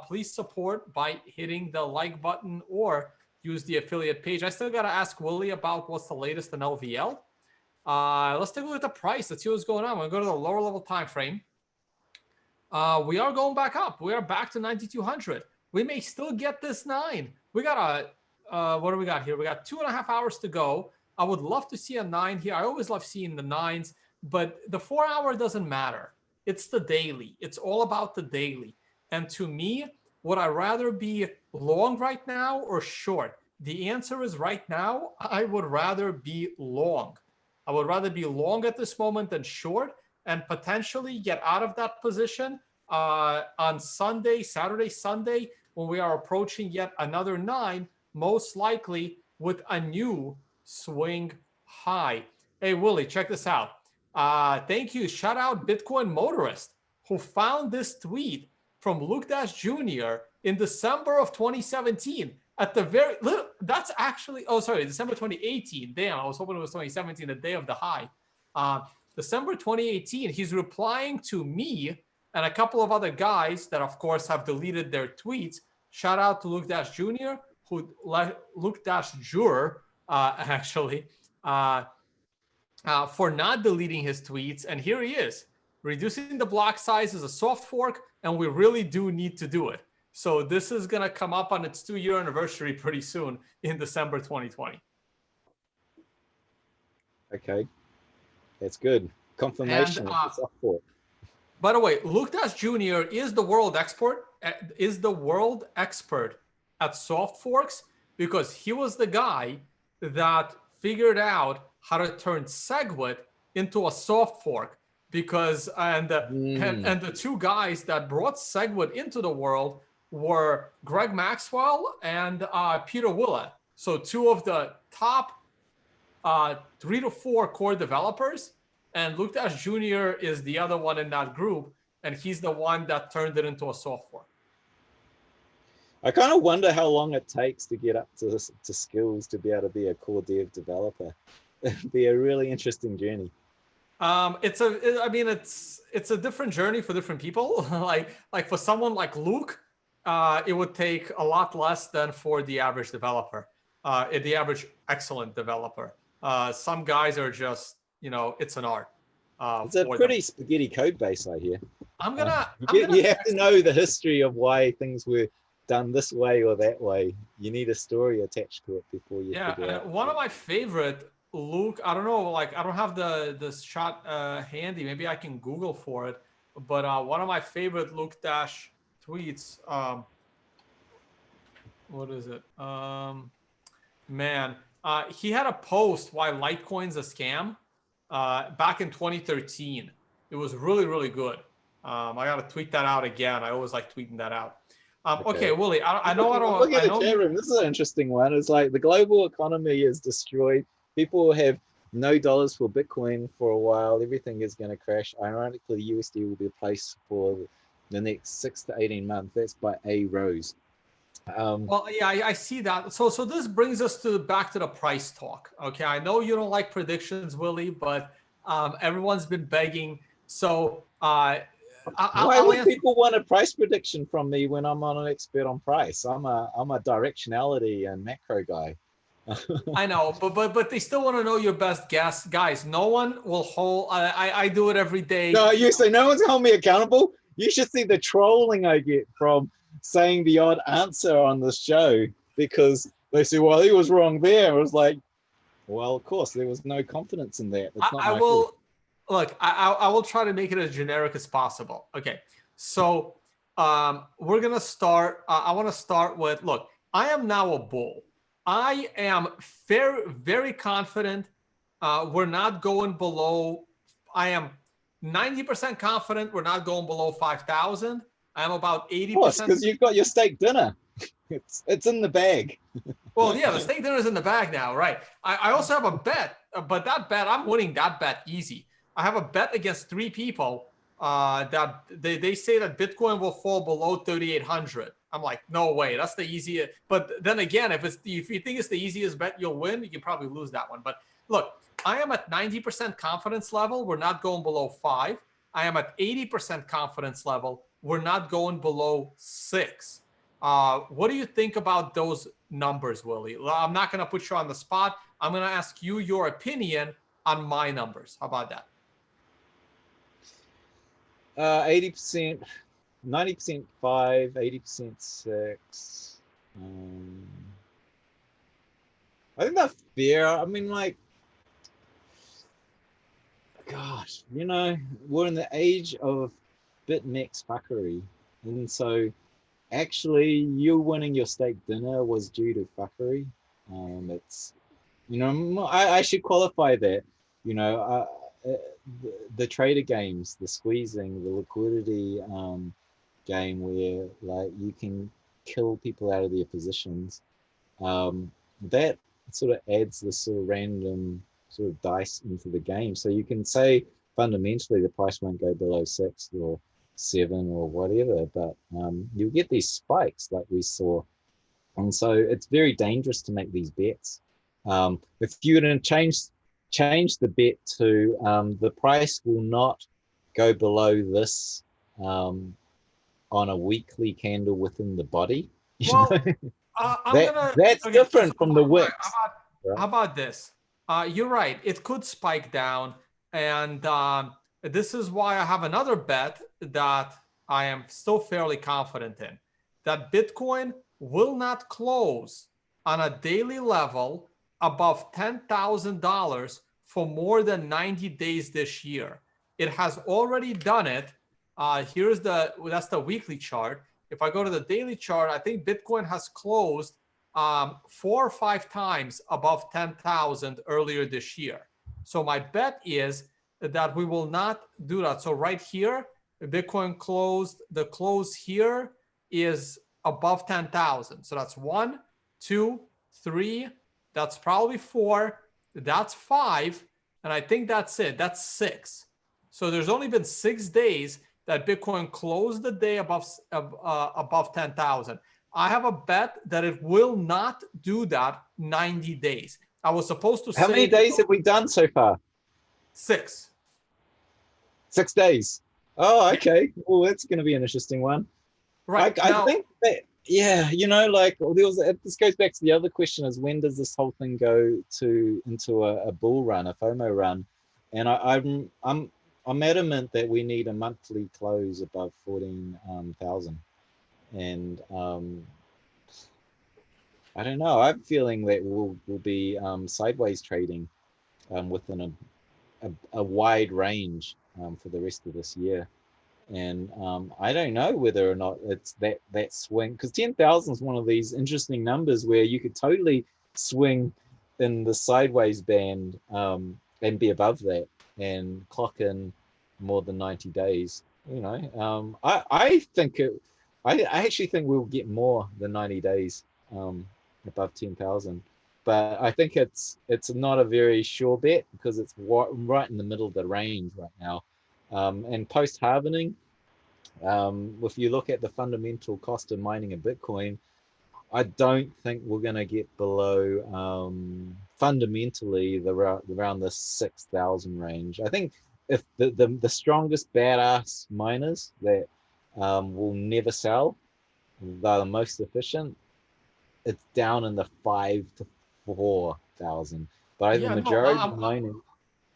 Please support by hitting the like button or use the affiliate page. I still got to ask Willy about what's the latest in LVL. Let's take a look at the price. Let's see what's going on. We'll go to the lower level time frame. We are going back up. We are back to 9,200. We may still get this 9. We got what do we got here? We got 2.5 hours to go. I would love to see a 9 here. I always love seeing the 9s, but the 4 hour doesn't matter. It's the daily. It's all about the daily. And to me, would I rather be long right now or short? The answer is right now, I would rather be long. I would rather be long at this moment than short, and potentially get out of that position on Sunday, Saturday, Sunday, when we are approaching yet another 9, most likely with a new swing high. Hey, Willy, check this out. Thank you. Shout out Bitcoin Motorist, who found this tweet from Luke Dash Jr. in December of 2017. At the very little, that's actually, oh, sorry, December 2018. Damn, I was hoping it was 2017, the day of the high. December 2018, he's replying to me and a couple of other guys that, of course, have deleted their tweets. Shout out to Luke Dash Jr., Luke Dash Jr., actually, for not deleting his tweets. And here he is. Reducing the block size is a soft fork, and we really do need to do it. So this is going to come up on its 2-year anniversary pretty soon in December 2020. Okay, that's good. Confirmation of the soft fork. By the way, Luke Dash Jr. is the world expert at soft forks, because he was the guy that figured out how to turn Segwit into a soft fork. Because and the two guys that brought Segwit into the world were Greg Maxwell and Peter Willy. So 2 of the top 3 to 4 core developers, and Luke Dash Jr. is the other one in that group, and he's the one that turned it into a soft fork. I kind of wonder how long it takes to get up to skills to be able to be a core dev developer. It'd be a really interesting journey. It's a different journey for different people. like for someone like Luke, it would take a lot less than for the average developer, the average excellent developer. Some guys are just, it's an art. It's a pretty spaghetti code base, I hear. You have to know the history of why things were done this way or that way. You need a story attached to it before you figure out. One of my favorite, Luke, I don't know, like I don't have the shot handy. Maybe I can Google for it. But one of my favorite Luke Dash tweets, what is it? He had a post why Litecoin's a scam back in 2013. It was really, really good. I got to tweet that out again. I always like tweeting that out. Okay, Willy, I know I don't. Look at the chat room. This is an interesting one. It's like the global economy is destroyed. People have no dollars for Bitcoin for a while. Everything is going to crash. Ironically, the USD will be a place for the next 6 to 18 months. That's by A. Rose. Well, yeah, I see that. So this brings us back to the price talk. Okay, I know you don't like predictions, Willy, but everyone's been begging. So why would people want a price prediction from me when I'm not an expert on price? I'm a directionality and macro guy. I know, but they still want to know your best guess, guys. No one will hold. I do it every day. No, you say no one's holding me accountable. You should see the trolling I get from saying the odd answer on this show, because they say, well, he was wrong there. I was like, well, of course, there was no confidence in that. It's not I will look. I will try to make it as generic as possible. Okay, so we're gonna start. I want to start with, look, I am now a bull. I am very, very confident we're not going below. I am 90% confident we're not going below 5,000. I'm about 80%. Because you've got your steak dinner. It's in the bag. Well, yeah, the steak dinner is in the bag now, right? I also have a bet, but that bet, I'm winning that bet easy. I have a bet against 3 people that they say that Bitcoin will fall below 3,800. I'm like, no way, that's the easiest. But then again, if you think it's the easiest bet you'll win, you can probably lose that one. But look, I am at 90% confidence level. We're not going below 5. I am at 80% confidence level. We're not going below 6. What do you think about those numbers, Willy? I'm not going to put you on the spot. I'm going to ask you your opinion on my numbers. How about that? 80%, 90% 5, 80% 6. I think that's fair. I mean, like, gosh, we're in the age of BitMEX fuckery. And so actually you winning your steak dinner was due to fuckery. It's, I should qualify that, the trader games, the squeezing, the liquidity game where like you can kill people out of their positions, that sort of adds this sort of random sort of dice into the game. So you can say fundamentally the price won't go below 6 or 7 or whatever, but you'll get these spikes like we saw. And so it's very dangerous to make these bets. If you were to change the bet to the price will not go below this on a weekly candle within the body. That's different from the wicks. How about this? You're right. It could spike down. And this is why I have another bet that I am still fairly confident in, that Bitcoin will not close on a daily level above $10,000 for more than 90 days this year. It has already done it. That's the weekly chart. If I go to the daily chart, I think Bitcoin has closed 4 or 5 times above 10,000 earlier this year. So my bet is that we will not do that. So right here, Bitcoin closed, the close here is above 10,000. So that's 1, 2, 3, that's probably 4, that's 5, and I think that's it. That's 6. So there's only been 6 days that Bitcoin closed the day above 10,000. I have a bet that it will not do that 90 days. I was supposed to say— How many days have we done so far? 6. 6 days. Oh, okay. Well, that's going to be an interesting one. Right I now, think that, yeah, you know, like this goes back to the other question is when does this whole thing go into a bull run, a FOMO run? And I'm adamant that we need a monthly close above 14,000. And I don't know. I'm feeling that we'll be sideways trading within a wide range for the rest of this year. And I don't know whether or not it's that swing, because 10,000 is one of these interesting numbers where you could totally swing in the sideways band and be above that and clock in more than 90 days. You know, I think I actually think we'll get more than 90 days above 10,000. But I think it's not a very sure bet because it's right in the middle of the range right now. And post halvening, if you look at the fundamental cost of mining a Bitcoin, I don't think we're going to get below fundamentally around the 6,000 range. I think if the strongest badass miners that will never sell, they're the most efficient, it's down in the 5 to 4,000. But the yeah, no, majority of mining,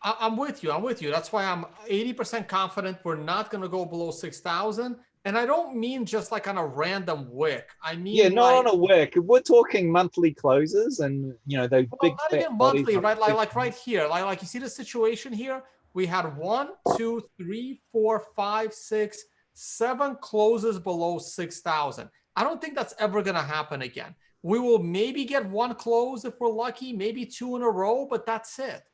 I'm with you. I'm with you. That's why I'm 80% confident we're not going to go below 6,000. And I don't mean just like on a random wick. I yeah, mean not like, on a wick. We're talking monthly closes, and you know those well, big not fat even bodies. monthly, right? Like right here, like you see the situation here. We had 1, 2, 3, 4, 5, 6, 7 closes below 6,000. I don't think that's ever going to happen again. We will maybe get one close if we're lucky, maybe 2 in a row, but that's it.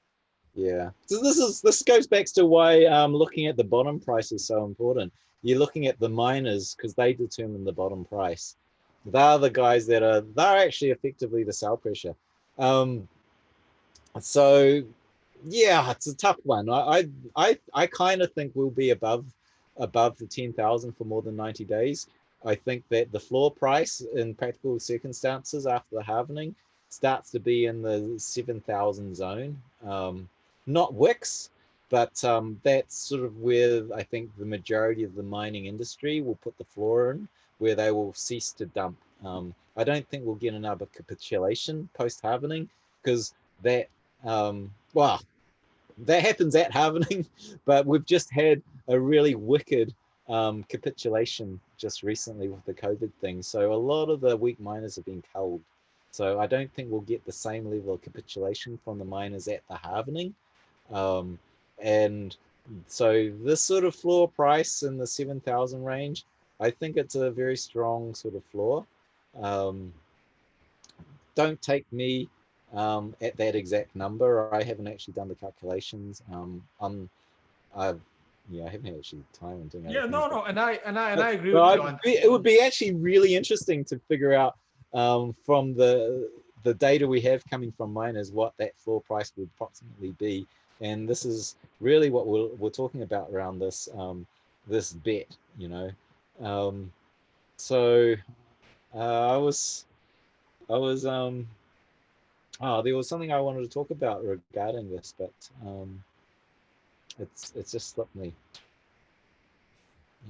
Yeah. So this goes back to why looking at the bottom price is so important. You're looking at the miners because they determine the bottom price. They're the guys they're actually effectively the sell pressure. So yeah, it's a tough one. I kind of think we'll be above the 10,000 for more than 90 days. I think that the floor price in practical circumstances after the halvening starts to be in the 7,000 zone. Not wicks, but that's sort of where I think the majority of the mining industry will put the floor in, where they will cease to dump. I don't think we'll get another capitulation post halvening because that well, that happens at halvening, but we've just had a really wicked capitulation just recently with the COVID thing. So a lot of the weak miners have been culled. So I don't think we'll get the same level of capitulation from the miners at the halvening. And so this sort of floor price in the 7,000 range, I think it's a very strong sort of floor. Don't take me at that exact number. I haven't actually done the calculations. I haven't actually time and doing other Yeah, things. no, and I agree with But you on it would be actually really interesting to figure out from the data we have coming from miners what that floor price would approximately be. And this is really what we're talking about around this this bet, you know. So I was oh, there was something I wanted to talk about regarding this, but it's just slipped me.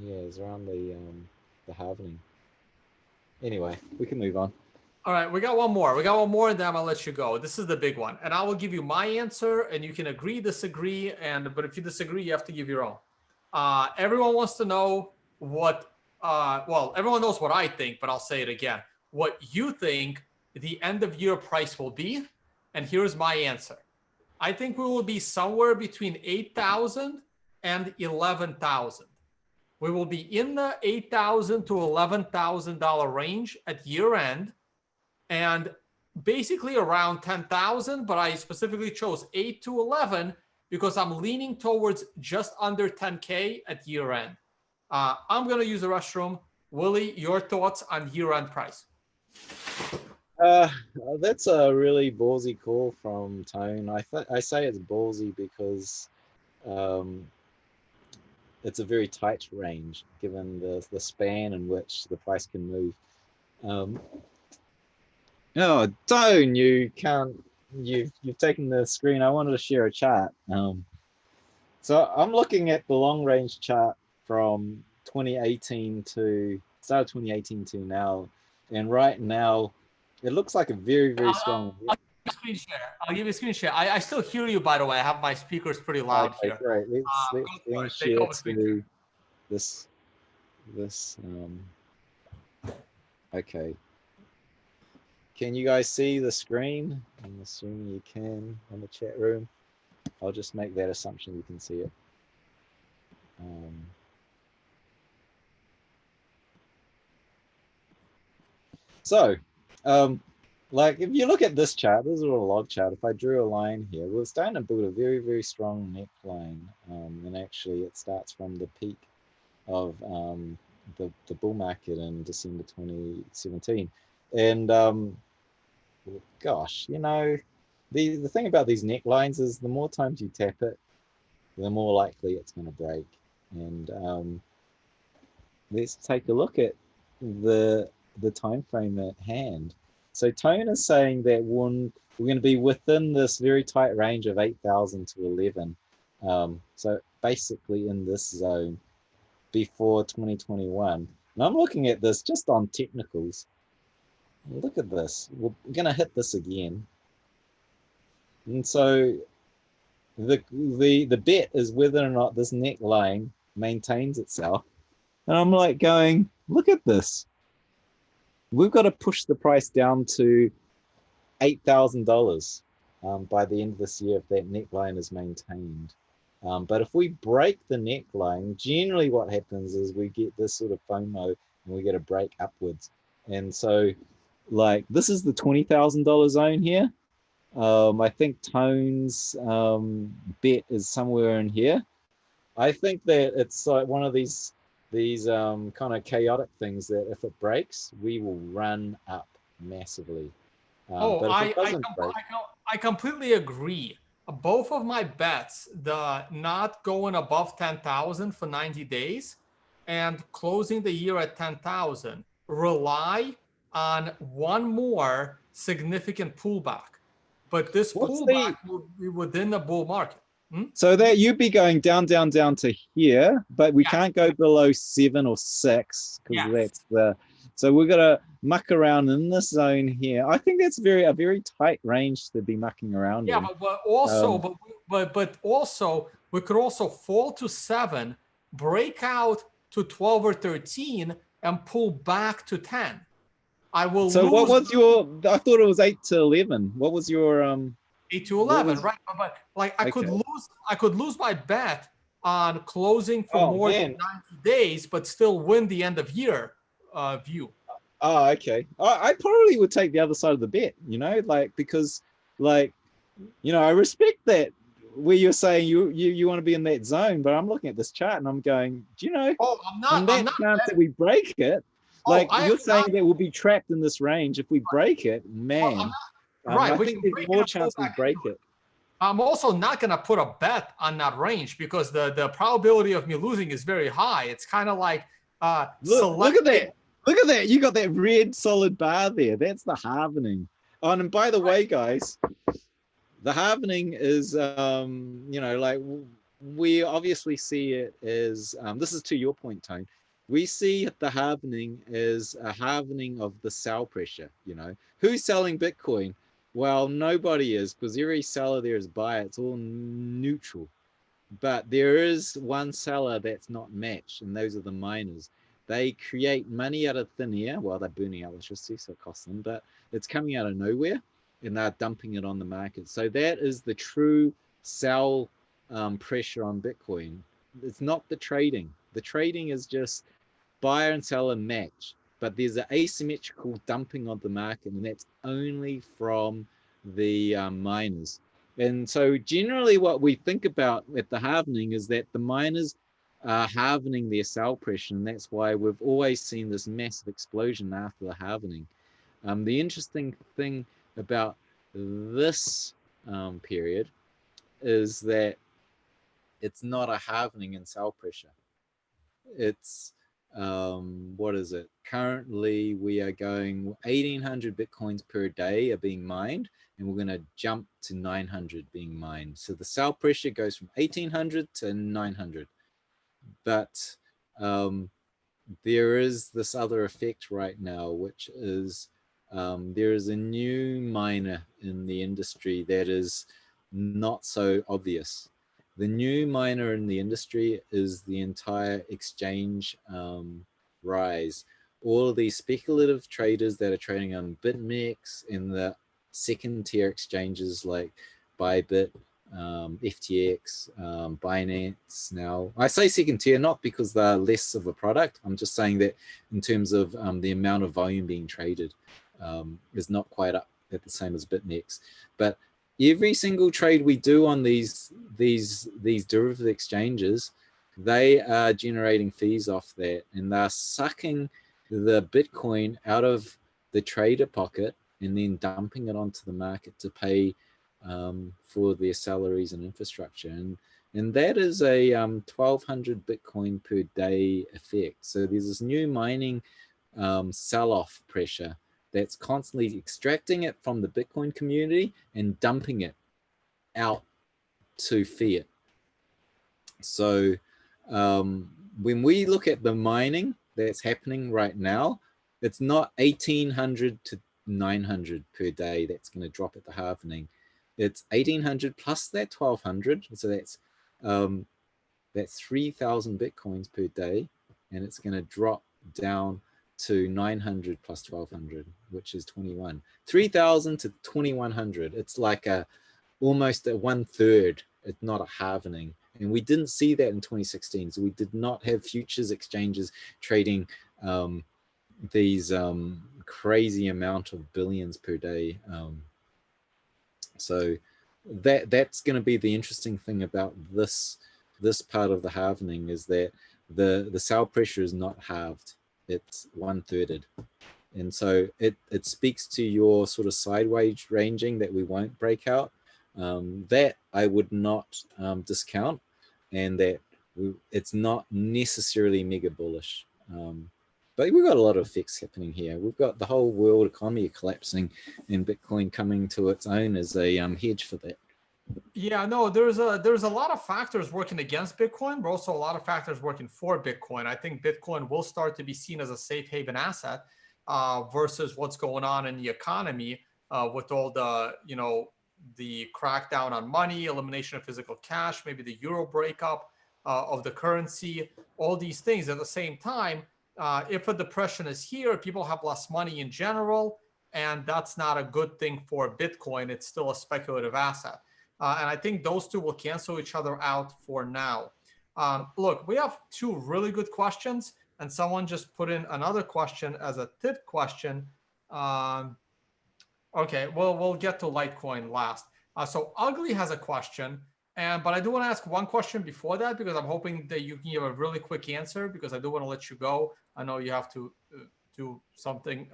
Yeah, it's around the halvening. Anyway, we can move on. All right, we got one more. We got one more, and then I'm gonna let you go. This is the big one, and I will give you my answer, and you can agree, disagree, but if you disagree, you have to give your own. Everyone wants to know what. Well, everyone knows what I think, but I'll say it again. What you think the end of year price will be, and here's my answer. I think we will be somewhere between 8,000 and 11,000. We will be in the $8,000 to $11,000 range at year end, and basically around 10,000, but I specifically chose 8 to 11 because I'm leaning towards just under 10K at year end. I'm going to use the restroom. Willy, your thoughts on year end price? That's a really ballsy call from Tone. I say it's ballsy because it's a very tight range given the span in which the price can move. Oh, Tone, you can't. You've taken the screen. I wanted to share a chart. So I'm looking at the long range chart from 2018 to started 2018 to now, and right now it looks like a very, very strong. I'll give you a screen share. I'll give you a screen share. I still hear you, by the way. I have my speakers pretty loud Okay, here. great. Let's Go for it. Take share over screen share. to this. Okay. Can you guys see the screen? I'm assuming you can on the chat room. I'll just make that assumption you can see it. Like if you look at this chart, this is a log chart. If I drew a line here, we're starting to build a very, very strong neckline. And actually it starts from the peak of the bull market in December 2017. And gosh, you know, the thing about these necklines is the more times you tap it, the more likely it's going to break. And let's take a look at the time frame at hand. So Tone is saying that we're going to be within this very tight range of 8,000 to 11. So basically in this zone before 2021. And I'm looking at this just on technicals. Look at this. We're going to hit this again. And so the bet is whether or not this neckline maintains itself. And I'm like going, look at this. We've got to push the price down to $8,000 by the end of this year if that neckline is maintained. But if we break the neckline, generally what happens is we get this sort of FOMO and we get a break upwards. And so like this is the $20,000 zone here. I think Tone's bet is somewhere in here. I think that it's like one of these kind of chaotic things that if it breaks, we will run up massively. But if it doesn't break, I completely agree. Both of my bets, the not going above 10,000 for 90 days and closing the year at 10,000, rely on one more significant pullback. But this pullback will be within the bull market. So that you'd be going down to here, but we can't go below 7 or 6 because that's the. So we're gonna muck around in this zone here. I think that's a very tight range to be mucking around in. But also, but also we could also fall to 7, break out to 12 or 13, and pull back to 10. I will. So what was your? I thought it was 8 to 11. What was your 8 to 11, right? But like I could lose my bet on closing for more than 90 days, but still win the end of year view. Oh, okay. I probably would take the other side of the bet, you know, like because like, you know, I respect that where you're saying you want to be in that zone, but I'm looking at this chart and I'm going, do you know, on that chance that we break it, like you're saying that we'll be trapped in this range. If we break it, man. I think there's more chance we break it. I'm also not going to put a bet on that range because the probability of me losing is very high. It's kind of like look at that. Look at that. You got that red solid bar there. That's the halvening. Oh, and by the way, guys, the halvening is, you know, like we obviously see it as, this is to your point, Tone. We see the halvening as a halvening of the sell pressure, you know. Who's selling Bitcoin? Well, nobody is because every seller there is buyer. It's all neutral. But there is one seller that's not matched, and those are the miners. They create money out of thin air. Well, they're burning electricity, so it costs them, but it's coming out of nowhere, and they're dumping it on the market. So that is the true sell pressure on Bitcoin. It's not the trading. The trading is just buyer and seller match. But there's an asymmetrical dumping on the market, and that's only from the miners. And so generally what we think about at the halvening is that the miners are halvening their sell pressure, and that's why we've always seen this massive explosion after the halvening. The interesting thing about this period is that it's not a halvening in sell pressure. It's what is it? Currently, we are going 1,800 Bitcoins per day are being mined, and we're going to jump to 900 being mined. So the sell pressure goes from 1,800 to 900. But there is this other effect right now, which is there is a new miner in the industry that is not so obvious. The new miner in the industry is the entire exchange rise. All of these speculative traders that are trading on BitMEX and the second tier exchanges like Bybit, FTX, Binance. Now, I say second tier not because they're less of a product. I'm just saying that in terms of the amount of volume being traded is not quite up at the same as BitMEX. But every single trade we do on these derivative exchanges, they are generating fees off that, and they're sucking the Bitcoin out of the trader pocket and then dumping it onto the market to pay for their salaries and infrastructure. And that is a 1,200 Bitcoin per day effect. So there's this new mining sell-off pressure that's constantly extracting it from the Bitcoin community and dumping it out to fiat. So when we look at the mining that's happening right now, it's not 1,800 to 900 per day that's going to drop at the halvening. It's 1,800 plus that 1,200. So that's 3,000 Bitcoins per day, and it's going to drop down to 900 plus 1,200, which is 21. 3,000 to 2,100. It's like almost a 1/3. It's not a halvening. And we didn't see that in 2016. So we did not have futures exchanges trading these crazy amount of billions per day. So that's going to be the interesting thing about this part of the halvening, is that the sell pressure is not halved, it's 1/3. And so it speaks to your sort of sideways ranging that we won't break out. That I would not discount, and that it's not necessarily mega bullish. But we've got a lot of effects happening here. We've got the whole world economy collapsing and Bitcoin coming to its own as a hedge for that. Yeah, no, there's a lot of factors working against Bitcoin, but also a lot of factors working for Bitcoin. I think Bitcoin will start to be seen as a safe haven asset versus what's going on in the economy with all the, the crackdown on money, elimination of physical cash, maybe the euro breakup of the currency, all these things. At the same time, if a depression is here, people have less money in general, and that's not a good thing for Bitcoin. It's still a speculative asset. And I think those two will cancel each other out for now. Look, we have two really good questions, and someone just put in another question as a tip question. Okay, well, we'll get to Litecoin last. So Ugly has a question, but I do want to ask one question before that, because I'm hoping that you can give a really quick answer, because I do want to let you go. I know you have to do something.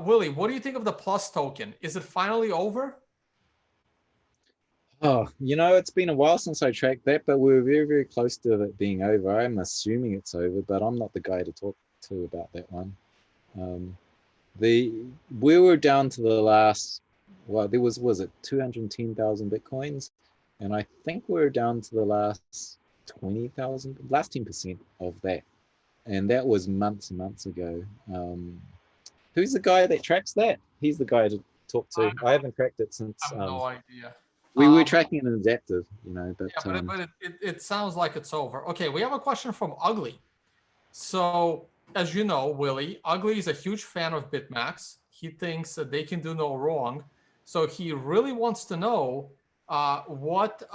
Willy, what do you think of the Plus token? Is it finally over? Oh, it's been a while since I tracked that, but we were very, very close to it being over. I'm assuming it's over, but I'm not the guy to talk to about that one. We were down to the last, well, there was it 210,000 Bitcoins? And I think we're down to the last 20,000, last 10% of that. And that was months and months ago. Who's the guy that tracks that? He's the guy to talk to. I haven't tracked it since. I have no idea. We were tracking an adaptive, but, yeah, but it sounds like it's over. Okay, we have a question from Ugly. So, as you know, Willy, Ugly is a huge fan of BitMEX. He thinks that they can do no wrong. So he really wants to know what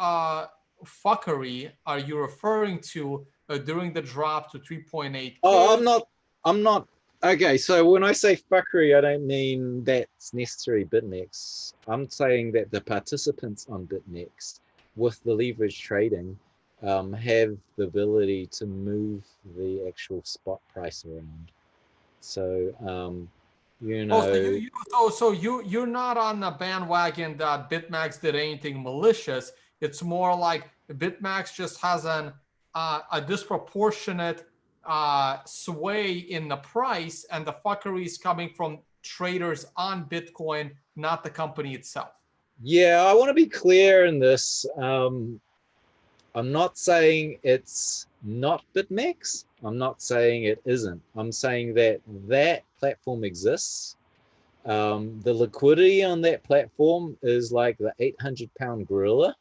fuckery are you referring to during the drop to 3.8K? Oh, I'm not. Okay, so when I say fuckery, I don't mean that's necessarily BitMEX. I'm saying that the participants on BitMEX with the leverage trading have the ability to move the actual spot price around. So, so you're not on the bandwagon that BitMEX did anything malicious. It's more like BitMEX just has a disproportionate sway in the price, and the fuckery is coming from traders on Bitcoin, not the company itself. Yeah, I want to be clear in this. I'm not saying it's not BitMEX. I'm not saying it isn't. I'm saying that that platform exists. The liquidity on that platform is like the 800-pound gorilla,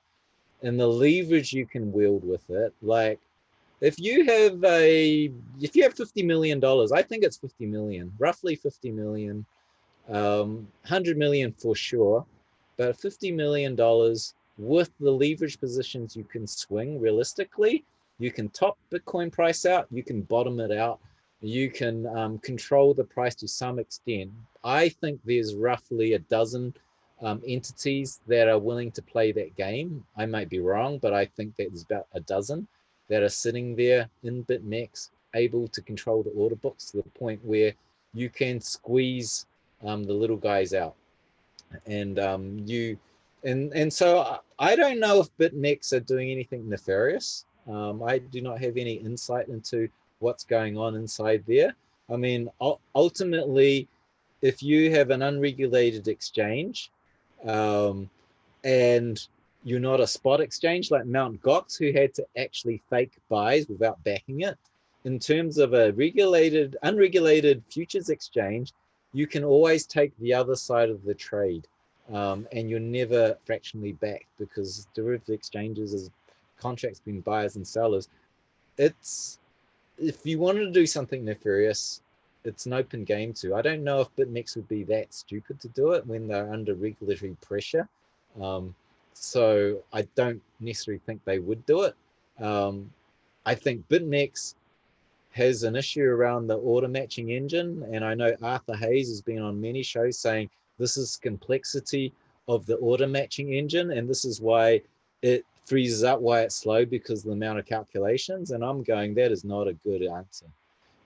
and the leverage you can wield with it. Like if you have $50 million, I think it's 50 million, roughly 50 million, 100 million for sure, but $50 million with the leverage positions you can swing realistically. You can top Bitcoin price out, you can bottom it out, you can control the price to some extent. I think there's roughly a dozen entities that are willing to play that game. I might be wrong, but I think that there's about a dozen that are sitting there in BitMEX, able to control the order books to the point where you can squeeze the little guys out. And so I don't know if BitMEX are doing anything nefarious. I do not have any insight into what's going on inside there. I mean, ultimately, if you have an unregulated exchange and you're not a spot exchange like Mt. Gox, who had to actually fake buys without backing it, in terms of a unregulated futures exchange, you can always take the other side of the trade. And you're never fractionally backed, because derivative exchanges is contracts between buyers and sellers. It's, if you wanted to do something nefarious, it's an open game to. I don't know if BitMEX would be that stupid to do it when they're under regulatory pressure. So I don't necessarily think they would do it. I think BitMEX has an issue around the order matching engine, and I know Arthur Hayes has been on many shows saying this is complexity of the order matching engine, and this is why it freezes up, why it's slow, because of the amount of calculations. And I'm going, that is not a good answer.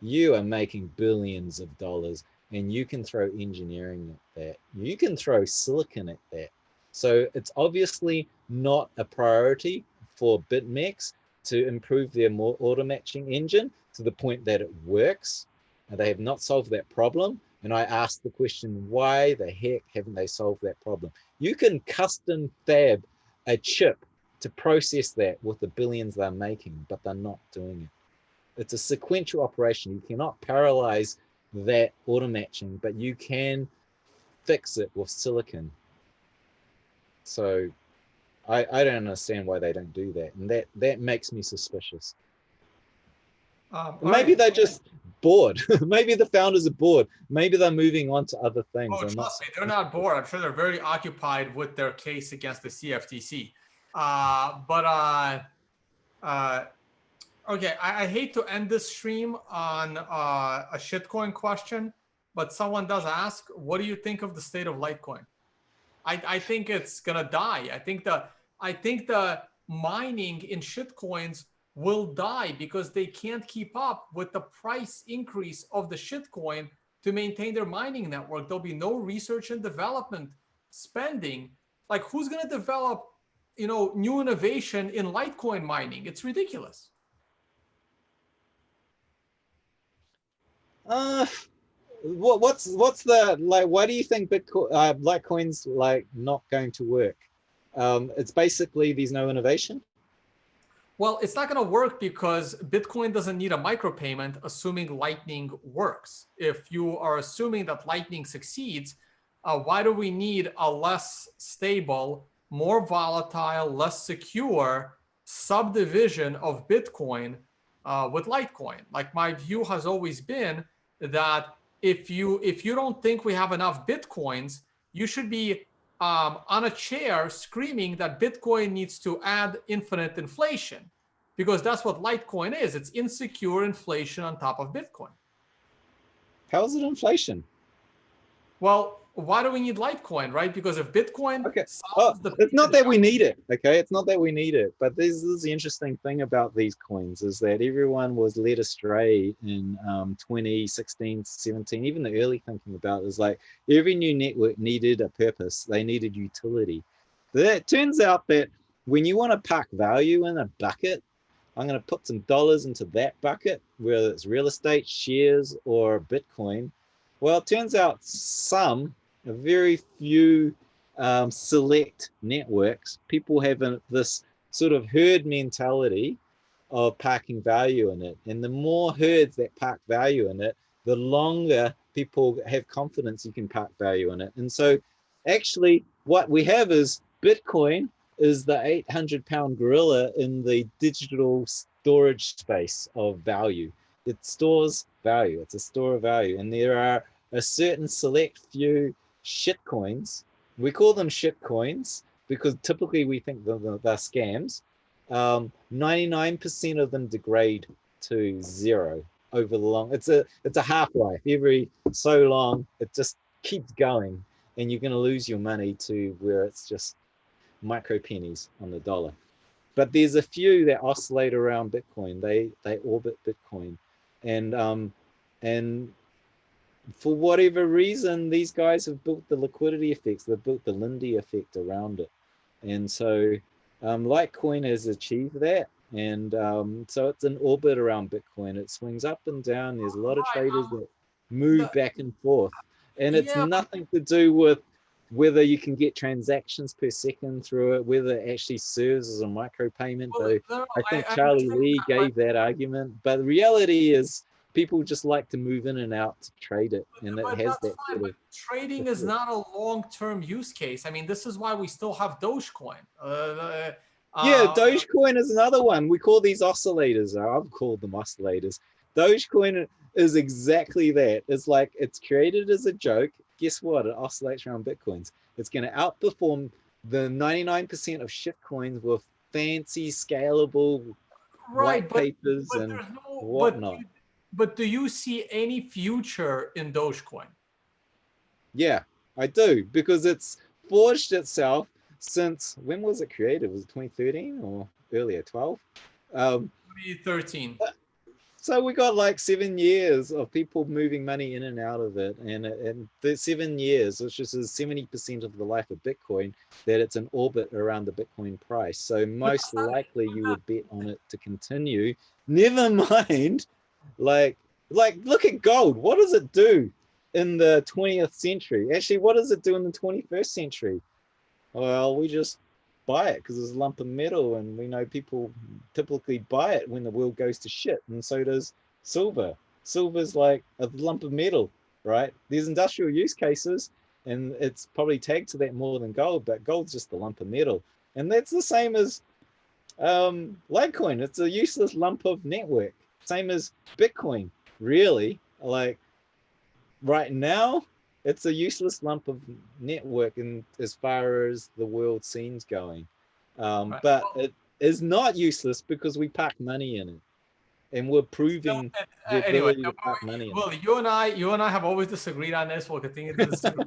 You are making billions of dollars, and you can throw engineering at that. You can throw silicon at that. So it's obviously not a priority for BitMEX to improve their order matching engine to the point that it works. And they have not solved that problem. And I asked the question, why the heck haven't they solved that problem? You can custom fab a chip to process that with the billions they're making, but they're not doing it. It's a sequential operation. You cannot parallelize that order matching, but you can fix it with silicon. So I don't understand why they don't do that. And that makes me suspicious. Maybe they're just bored. Maybe the founders are bored. Maybe they're moving on to other things. Oh, trust me, they're not bored. I'm sure they're very occupied with their case against the CFTC. Okay, I hate to end this stream on a shitcoin question, but someone does ask, what do you think of the state of Litecoin? I think it's gonna die. I think the mining in shitcoins will die because they can't keep up with the price increase of the shitcoin to maintain their mining network. There'll be no research and development spending. Like, who's going to develop, new innovation in Litecoin mining? It's ridiculous. What's the, like, why do you think Bitcoin, Litecoin's like not going to work? It's basically there's no innovation. Well, it's not going to work because Bitcoin doesn't need a micropayment, assuming Lightning works. If you are assuming that Lightning succeeds, why do we need a less stable, more volatile, less secure subdivision of Bitcoin with Litecoin? Like, my view has always been that if you don't think we have enough Bitcoins, you should be on a chair screaming that Bitcoin needs to add infinite inflation, because that's what Litecoin is. It's insecure inflation on top of Bitcoin. How is it inflation? Well, why do we need Litecoin, right? Because if Bitcoin solves it's not that we need it, okay? It's not that we need it, but this is the interesting thing about these coins, is that everyone was led astray in 2016, 17, even the early thinking about it is like every new network needed a purpose. They needed utility. But it turns out that when you want to pack value in a bucket, I'm going to put some dollars into that bucket, whether it's real estate, shares, or Bitcoin. Well, it turns out a very few select networks, people have this sort of herd mentality of packing value in it. And the more herds that pack value in it, the longer people have confidence you can pack value in it. And so actually what we have is Bitcoin is the 800-pound gorilla in the digital storage space of value. It stores value. It's a store of value. And there are a certain select few shit coins. We call them shit coins because typically we think they're scams. 99% of them degrade to zero over the long. It's a half-life. Every so long, it just keeps going, and you're going to lose your money to where it's just micro pennies on the dollar. But there's a few that oscillate around Bitcoin. They orbit Bitcoin, and for whatever reason, these guys have built the liquidity effects. They've built the Lindy effect around it, and so Litecoin has achieved that. And so it's an orbit around Bitcoin. It swings up and down. There's a lot of traders that move back and forth, and it's nothing to do with whether you can get transactions per second through it, whether it actually serves as a micropayment. Though I think Charlie Lee gave that argument, but the reality is people just like to move in and out to trade it, and it has that sort of. Trading is not a long-term use case. I mean, this is why we still have Dogecoin. Yeah, Dogecoin is another one. We call these oscillators. I've called them oscillators. Dogecoin is exactly that. It's like it's created as a joke. Guess what? It oscillates around Bitcoins. It's going to outperform the 99% of shit coins with fancy, scalable white papers and whatnot. But do you see any future in Dogecoin? Yeah, I do, because it's forged itself since, when was it created? Was it 2013 or earlier, 12? 2013. So we got like 7 years of people moving money in and out of it. And the 7 years, which is 70% of the life of Bitcoin, that it's an orbit around the Bitcoin price. So most likely you would bet on it to continue. Never mind, like look at gold. What does it do in the 20th century? Actually, what does it do in the 21st century? Well, we just buy it because it's a lump of metal, and we know people typically buy it when the world goes to shit, and so does silver. Silver's like a lump of metal, right? There's industrial use cases, and it's probably tagged to that more than gold, but gold's just a lump of metal. And that's the same as Litecoin. It's a useless lump of network. Same as Bitcoin, really. Like right now, it's a useless lump of network in as far as the world scene's going. But it is not useless because we pack money in it, and we're proving the ability to pack money in it. You and I have always disagreed on this. We'll continue to disagree.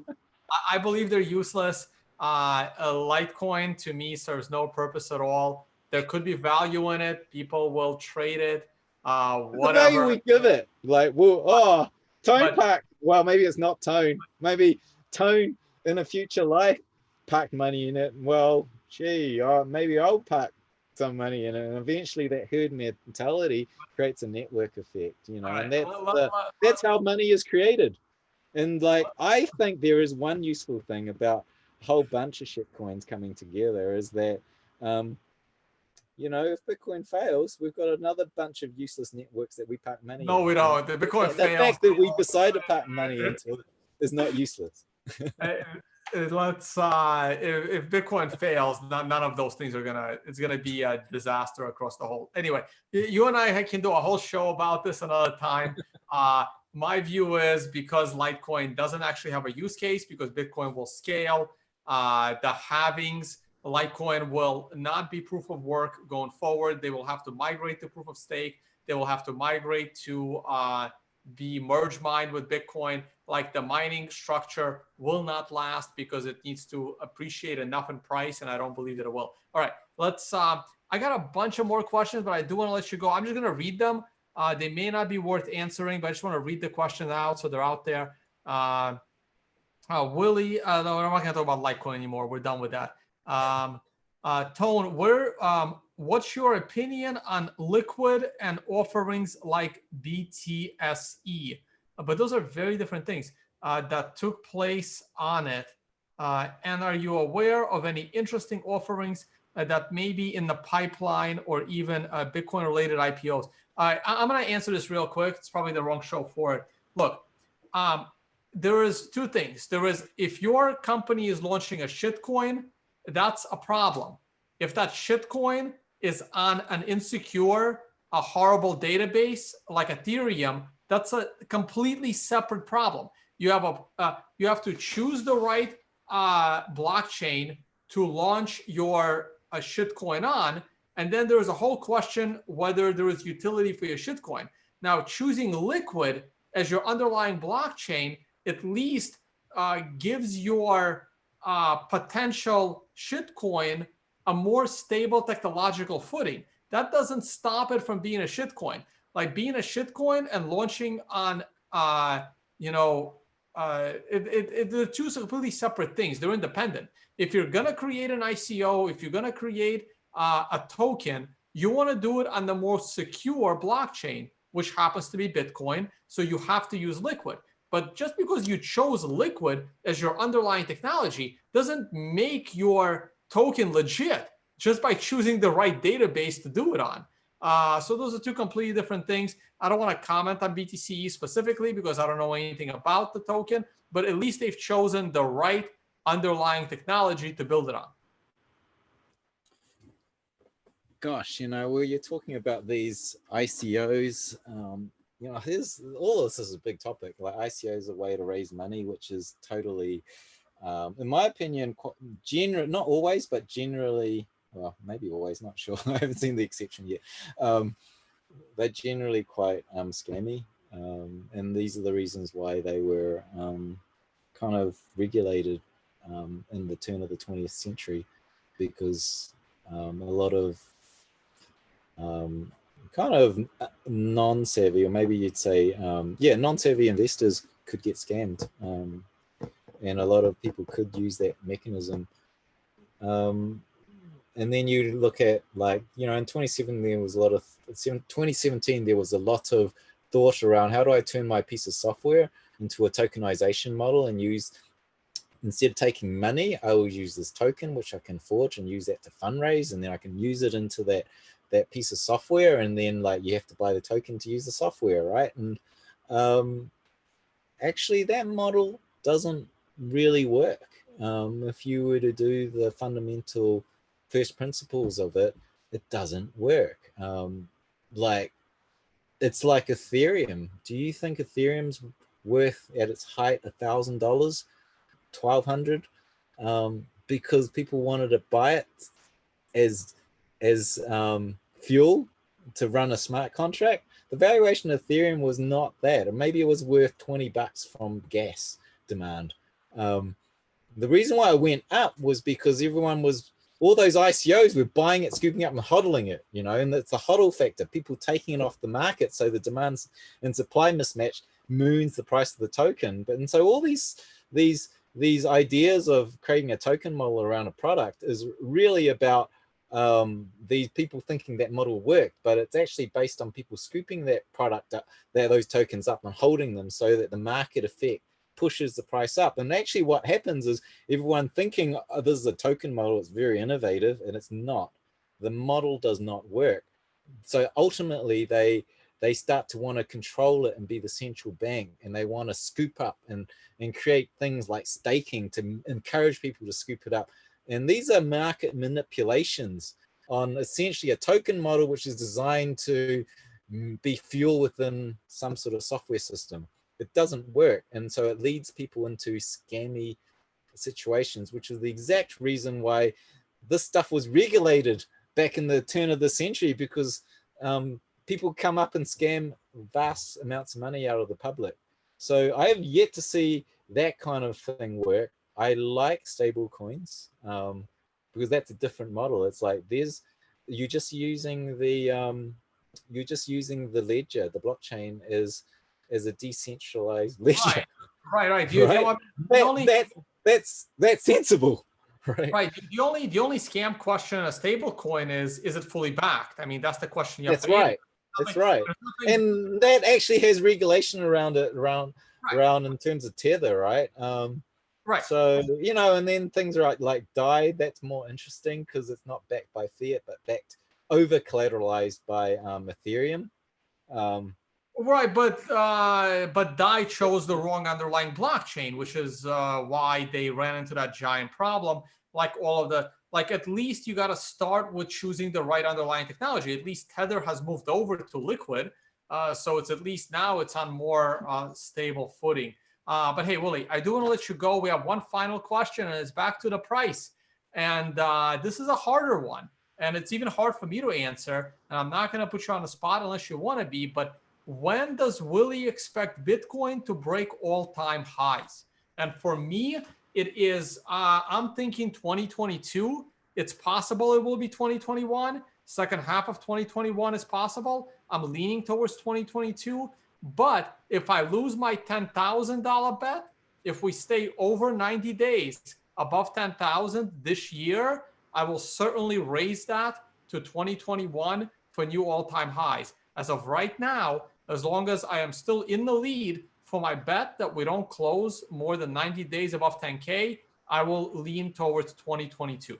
I believe they're useless. A Litecoin to me serves no purpose at all. There could be value in it. People will trade it. Whatever. The value we give it, like, well, Tone pack. Well, maybe it's not Tone. Maybe Tone in a future life pack money in it. Well, gee, maybe I'll pack some money in it, and eventually that herd mentality creates a network effect, you know. And that's how money is created. And like, I think there is one useful thing about a whole bunch of shit coins coming together is that, you know, if Bitcoin fails, we've got another bunch of useless networks that we pack money in. No, we don't. The Bitcoin fails. The fact that we decide to pack money into it is not useless. Let's if Bitcoin fails, none of those things are gonna. It's gonna be a disaster across the whole. Anyway, you and I can do a whole show about this another time. My view is because Litecoin doesn't actually have a use case, because Bitcoin will scale. The halvings, Litecoin will not be proof of work going forward. They will have to migrate to proof of stake. They will have to migrate to be merge mined with Bitcoin. Like, the mining structure will not last because it needs to appreciate enough in price, and I don't believe that it will. All right, let's. I got a bunch of more questions, but I do want to let you go. I'm just going to read them. They may not be worth answering, but I just want to read the questions out so they're out there. Willy, no, I'm not going to talk about Litecoin anymore. We're done with that. Tone, what's your opinion on liquid and offerings like BTSE? But those are very different things that took place on it. And are you aware of any interesting offerings that may be in the pipeline or even Bitcoin related IPOs? I'm going to answer this real quick. It's probably the wrong show for it. Look, there is two things. There is, if your company is launching a shitcoin, that's a problem. If that shitcoin is on an insecure, a horrible database like Ethereum, that's a completely separate problem. You have to choose the right blockchain to launch your shitcoin on, and then there's a whole question whether there is utility for your shitcoin. Now, choosing Liquid as your underlying blockchain at least gives your potential shitcoin a more stable technological footing. That doesn't stop it from being a shitcoin. Like being a shitcoin and launching on, they're two completely separate things. They're independent. If you're going to create an ICO, if you're going to create a token, you want to do it on the most secure blockchain, which happens to be Bitcoin. So you have to use Liquid. But just because you chose Liquid as your underlying technology doesn't make your token legit just by choosing the right database to do it on. So those are two completely different things. I don't want to comment on BTC specifically because I don't know anything about the token, but at least they've chosen the right underlying technology to build it on. Gosh, where you're talking about these ICOs, all this is a big topic. Like ICO is a way to raise money, which is totally, in my opinion, not always, but generally, well, maybe always, not sure. I haven't seen the exception yet. They're generally quite scammy. And these are the reasons why they were kind of regulated in the turn of the 20th century, because a lot of kind of non-savvy, or maybe you'd say, non-savvy investors could get scammed. And a lot of people could use that mechanism. And then you look at, like, in 2017, there was a lot of thought around how do I turn my piece of software into a tokenization model and use, instead of taking money, I will use this token, which I can forge and use that to fundraise, and then I can use it into that piece of software, and then like you have to buy the token to use the software, right? And actually that model doesn't really work. If you were to do the fundamental first principles of it, it doesn't work. It's like Ethereum. Do you think Ethereum's worth at its height $1,000, $1,200, because people wanted to buy it as fuel to run a smart contract? The valuation of Ethereum was not that, or maybe it was worth $20 from gas demand. The reason why it went up was because all those ICOs were buying it, scooping up and hodling it, and it's the hodl factor, people taking it off the market. So the demand and supply mismatch moons the price of the token. And so all these ideas of creating a token model around a product is really about these people thinking that model worked, but it's actually based on people scooping that product up, those tokens up and holding them, so that the market effect pushes the price up. And actually what happens is everyone thinking, oh, this is a token model, it's very innovative, and it's not. The model does not work. So ultimately they start to want to control it and be the central bank, and they want to scoop up and create things like staking to encourage people to scoop it up. And these are market manipulations on essentially a token model, which is designed to be fuel within some sort of software system. It doesn't work. And so it leads people into scammy situations, which is the exact reason why this stuff was regulated back in the turn of the century, because people come up and scam vast amounts of money out of the public. So I have yet to see that kind of thing work. I like stable coins because that's a different model. It's like you're just using the ledger, the blockchain is a decentralized ledger. Right. That's sensible. Right. The only scam question in a stable coin is it fully backed? I mean, that's the question you have to answer. That's right. And that actually has regulation around it, around in terms of Tether, right? Right. So, you know, and then things are like DAI, that's more interesting because it's not backed by fiat, but backed over collateralized by Ethereum. Right, but DAI chose the wrong underlying blockchain, which is why they ran into that giant problem. Like all of the, like at least you got to start with choosing the right underlying technology. At least Tether has moved over to Liquid, so it's at least now it's on more stable footing. But hey, Willie, I do want to let you go. We have one final question, and it's back to the price. And this is a harder one, and it's even hard for me to answer. And I'm not going to put you on the spot unless you want to be, but when does Willy expect Bitcoin to break all-time highs? And for me, it is, I'm thinking 2022. It's possible it will be 2021. Second half of 2021 is possible. I'm leaning towards 2022. But if I lose my $10,000 bet, if we stay over 90 days above 10,000 this year, I will certainly raise that to 2021 for new all-time highs. As of right now, as long as I am still in the lead for my bet that we don't close more than 90 days above 10K, I will lean towards 2022.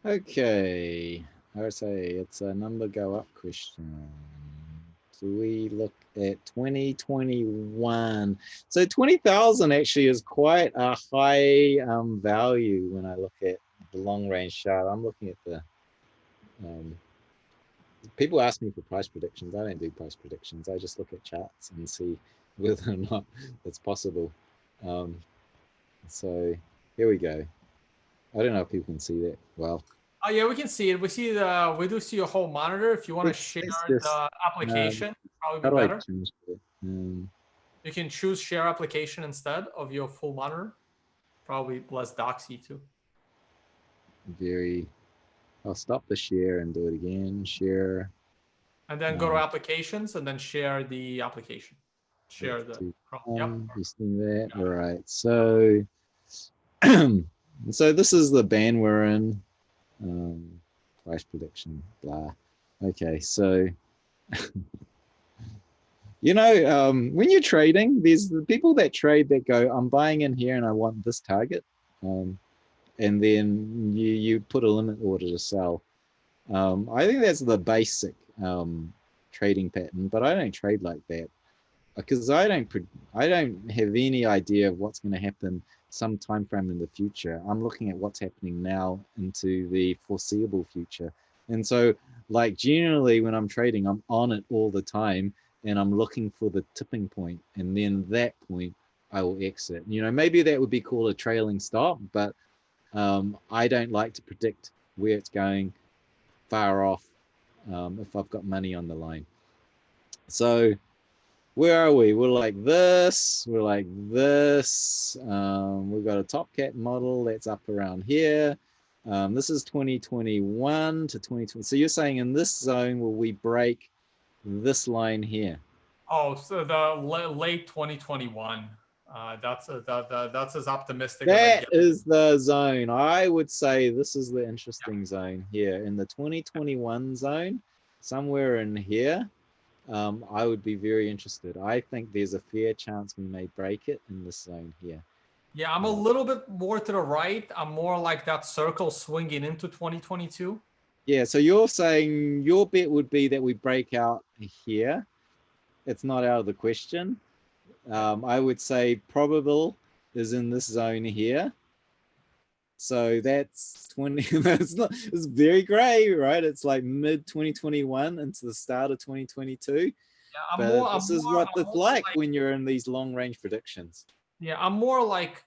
Okay, I would say it's a number go up question. Do we look at 2021? So 20,000 actually is quite a high value when I look at the long range chart. I'm looking at the, people ask me for price predictions. I don't do price predictions. I just look at charts and see whether or not it's possible. So here we go. I don't know if people can see that well. Oh yeah, we can see it. We see we do see a whole monitor. If you want to share the application, probably How be do better. I change it? You can choose share application instead of your full monitor. Probably less doxy too. I'll stop the share and do it again. Share. And then go to applications and then share the application. Share the Chrome. You see that? All right. So, so this is the band we're in. Price prediction, blah. Okay, so you know, when you're trading, there's the people that trade that go, I'm buying in here and I want this target. And then you put a limit order to sell. I think that's the basic trading pattern, but I don't trade like that because I don't have any idea of what's going to happen some time frame in the future. I'm looking at what's happening now into the foreseeable future. And so like generally when I'm trading, I'm on it all the time and I'm looking for the tipping point, and then that point I will exit. You know, maybe that would be called a trailing stop, but I don't like to predict where it's going far off if I've got money on the line. So where are we? We're like this. We're like this. We've got a top cat model that's up around here. This is 2021 to 2020. So you're saying in this zone will we break this line here? Oh, so the late 2021. That's as optimistic that as I get. is the zone. I would say this is the interesting zone here in the 2021 zone, somewhere in here. I would be very interested. I think there's a fair chance we may break it in this zone here. Yeah, I'm a little bit more to the right. I'm more like that circle swinging into 2022. Yeah, so you're saying your bet would be that we break out here. It's not out of the question. I would say probable is in this zone here. So that's 20. It's very gray, right? It's like mid 2021 into the start of 2022. Yeah, this is what it's like when you're in these long range predictions. Yeah, I'm more like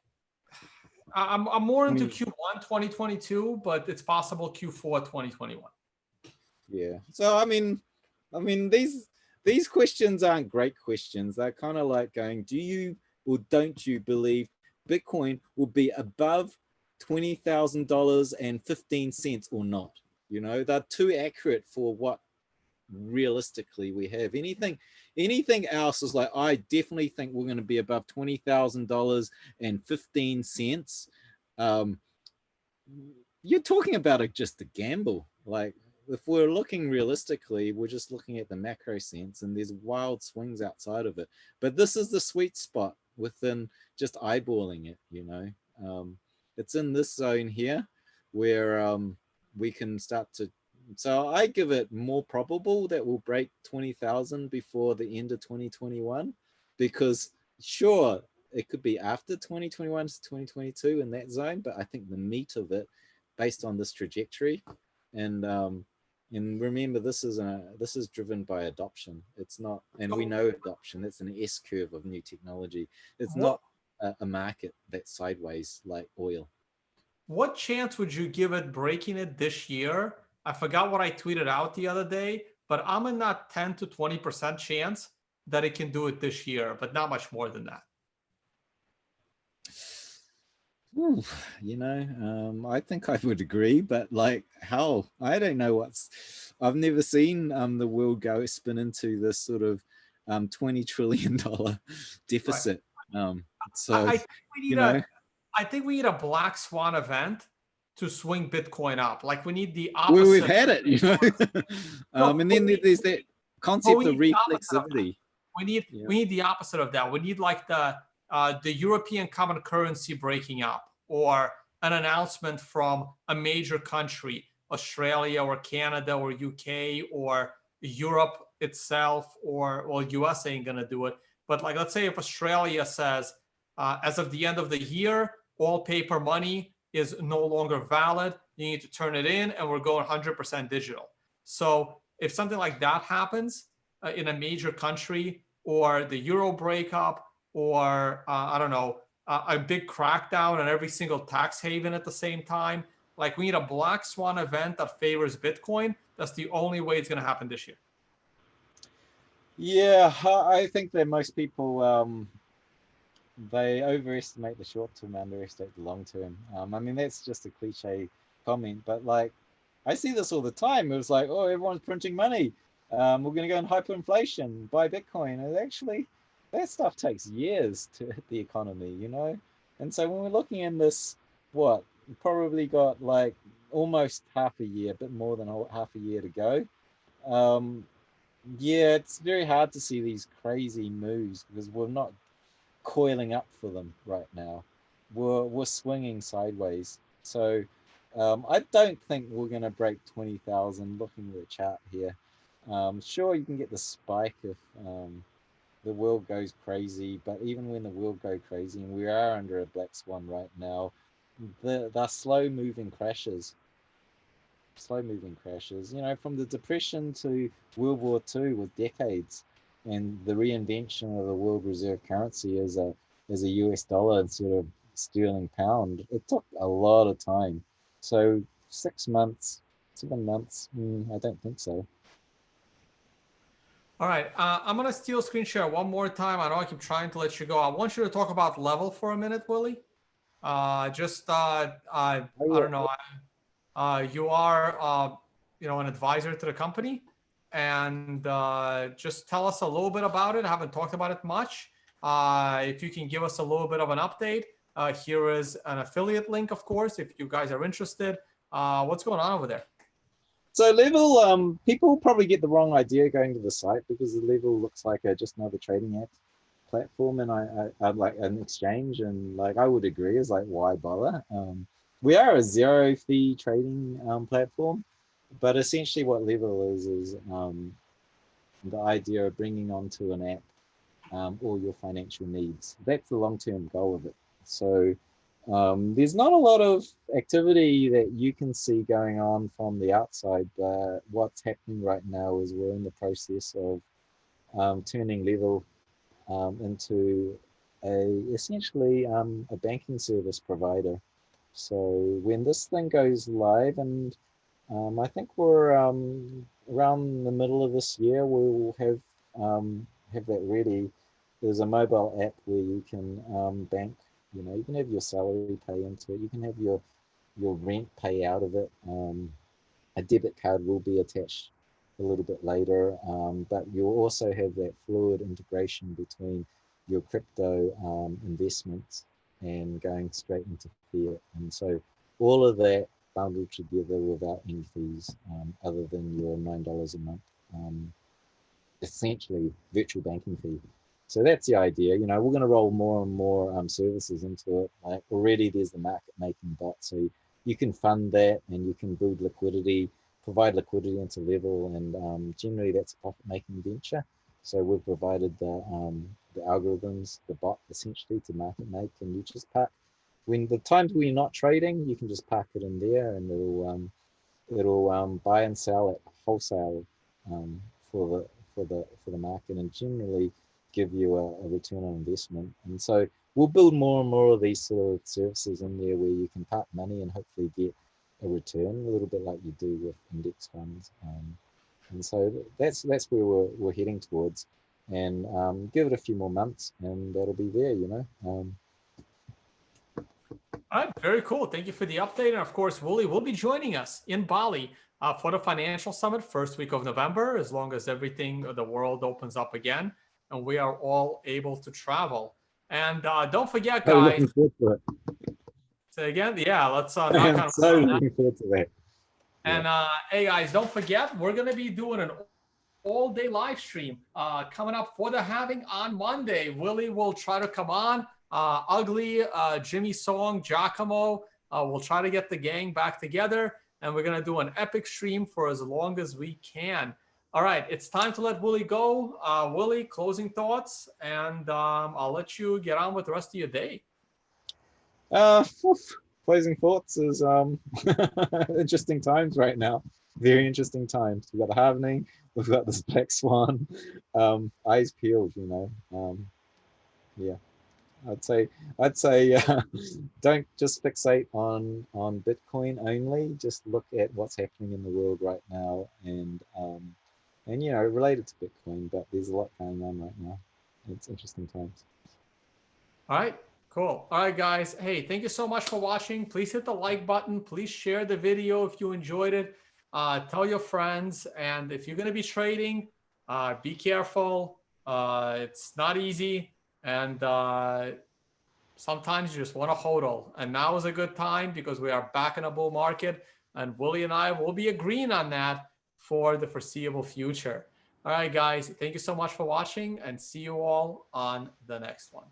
I'm more into Q1 2022, but it's possible Q4 2021. Yeah. So I mean these questions aren't great questions. They're kind of like going, do you or don't you believe Bitcoin will be above $20,000 and 15 cents or not? You know, they're too accurate for what realistically we have. Anything else is like, I definitely think we're going to be above $20,000 and 15 cents. You're talking about just a gamble. Like, if we're looking realistically, we're just looking at the macro sense, and there's wild swings outside of it. But this is the sweet spot within just eyeballing it, you know. It's in this zone here where we can start to, so I give it more probable that we'll break 20,000 before the end of 2021, because sure, it could be after 2021 to 2022 in that zone, but I think the meat of it, based on this trajectory, and remember, this is driven by adoption. It's not, and we know adoption. It's an S curve of new technology. It's not a market that's sideways like oil. What chance would you give it breaking it this year? I forgot what I tweeted out the other day, but I'm in that 10 to 20% chance that it can do it this year, but not much more than that. Ooh, you know, I think I would agree, but like how? I don't know I've never seen the world go spin into this sort of $20 trillion deficit. Right. So I think we need I think we need a black swan event to swing Bitcoin up. Like we need the opposite. We've had it, you know. And then there's that concept of reflexivity. We need the opposite of that. We need like the European common currency breaking up, or an announcement from a major country, Australia or Canada or UK or Europe itself, or well, US ain't gonna do it. But like, let's say if Australia says, as of the end of the year, all paper money is no longer valid. You need to turn it in, and we're going 100% digital. So if something like that happens in a major country, or the euro breakup, or I don't know, a big crackdown on every single tax haven at the same time, like we need a black swan event that favors Bitcoin. That's the only way it's going to happen this year. Yeah, I think that most people they overestimate the short term, underestimate the long term. I mean, that's just a cliche comment, but like I see this all the time. It was like, oh, everyone's printing money. We're going to go in hyperinflation, buy Bitcoin. And actually, that stuff takes years to hit the economy, you know? And so when we're looking in this, what, probably got like almost half a year, a bit more than half a year to go. Yeah, it's very hard to see these crazy moves because we're not coiling up for them right now. We're swinging sideways. So I don't think we're going to break 20,000 looking at the chart here. Sure, you can get the spike if the world goes crazy, but even when the world goes crazy, and we are under a black swan right now, they're slow moving crashes. You know, from the Depression to World War II with decades, and the reinvention of the world reserve currency as a US dollar instead of sterling pound. It took a lot of time. So 6 months, 7 months, I don't think so. All right, I'm going to steal screen share one more time. I know I keep trying to let you go. I want you to talk about level for a minute, Willy. I don't know. You are, you know, an advisor to the company, and just tell us a little bit about it. I haven't talked about it much. If you can give us a little bit of an update, here is an affiliate link, of course, if you guys are interested. What's going on over there? So Level, people probably get the wrong idea going to the site because the Level looks like just another trading app platform, and I'd like an exchange, and like I would agree, is like, why bother? We are a zero fee trading platform, but essentially what Level is the idea of bringing onto an app all your financial needs. That's the long-term goal of it. So there's not a lot of activity that you can see going on from the outside, but what's happening right now is we're in the process of turning Level into essentially a banking service provider. So when this thing goes live, and I think we're around the middle of this year, we'll have that ready. There's a mobile app where you can bank. You know, you can have your salary pay into it. You can have your rent pay out of it. A debit card will be attached a little bit later, but you'll also have that fluid integration between your crypto investments and going straight into fiat. And so all of that bundled together without any fees other than your $9 a month, essentially virtual banking fee. So that's the idea. You know, we're going to roll more and more services into it. Like already there's the market making bot, so you can fund that and you can build liquidity, provide liquidity into level, and generally that's a profit making venture. So we've provided the algorithms, the bot essentially to market make, and you just park when the times when you're not trading, you can just park it in there, and it'll buy and sell at wholesale for the market, and generally give you a return on investment. And so we'll build more and more of these sort of services in there where you can park money and hopefully get a return, a little bit like you do with index funds. And so that's where we're heading towards. And give it a few more months, and that'll be there. You know. All right, very cool. Thank you for the update. And of course, Willy will be joining us in Bali for the Financial Summit, first week of November, as long as everything, the world opens up again and we are all able to travel. And don't forget, Oh, guys. looking forward to it. Say again, yeah, let's knock I'm on so wood. looking forward to that. And hey, guys, don't forget, we're going to be doing an all-day live stream coming up for the halving on Monday. Willy will try to come on. Ugly, Jimmy Song, Giacomo. We'll try to get the gang back together, and we're going to do an epic stream for as long as we can. All right, it's time to let Willy go. Willy, closing thoughts, and I'll let you get on with the rest of your day. Closing thoughts is interesting times right now. Very interesting times. We've got the halvening, we've got this black swan. Eyes peeled, you know. Yeah. I'd say don't just fixate on Bitcoin only. Just look at what's happening in the world right now, and you know, related to Bitcoin. But there's a lot going on right now. It's interesting times. All right, cool. All right, guys. Hey, thank you so much for watching. Please hit the like button. Please share the video if you enjoyed it. Tell your friends, and if you're going to be trading, be careful. It's not easy. And sometimes you just want to hodl. And now is a good time because we are back in a bull market. And Willy and I will be agreeing on that for the foreseeable future. All right, guys. Thank you so much for watching, and see you all on the next one.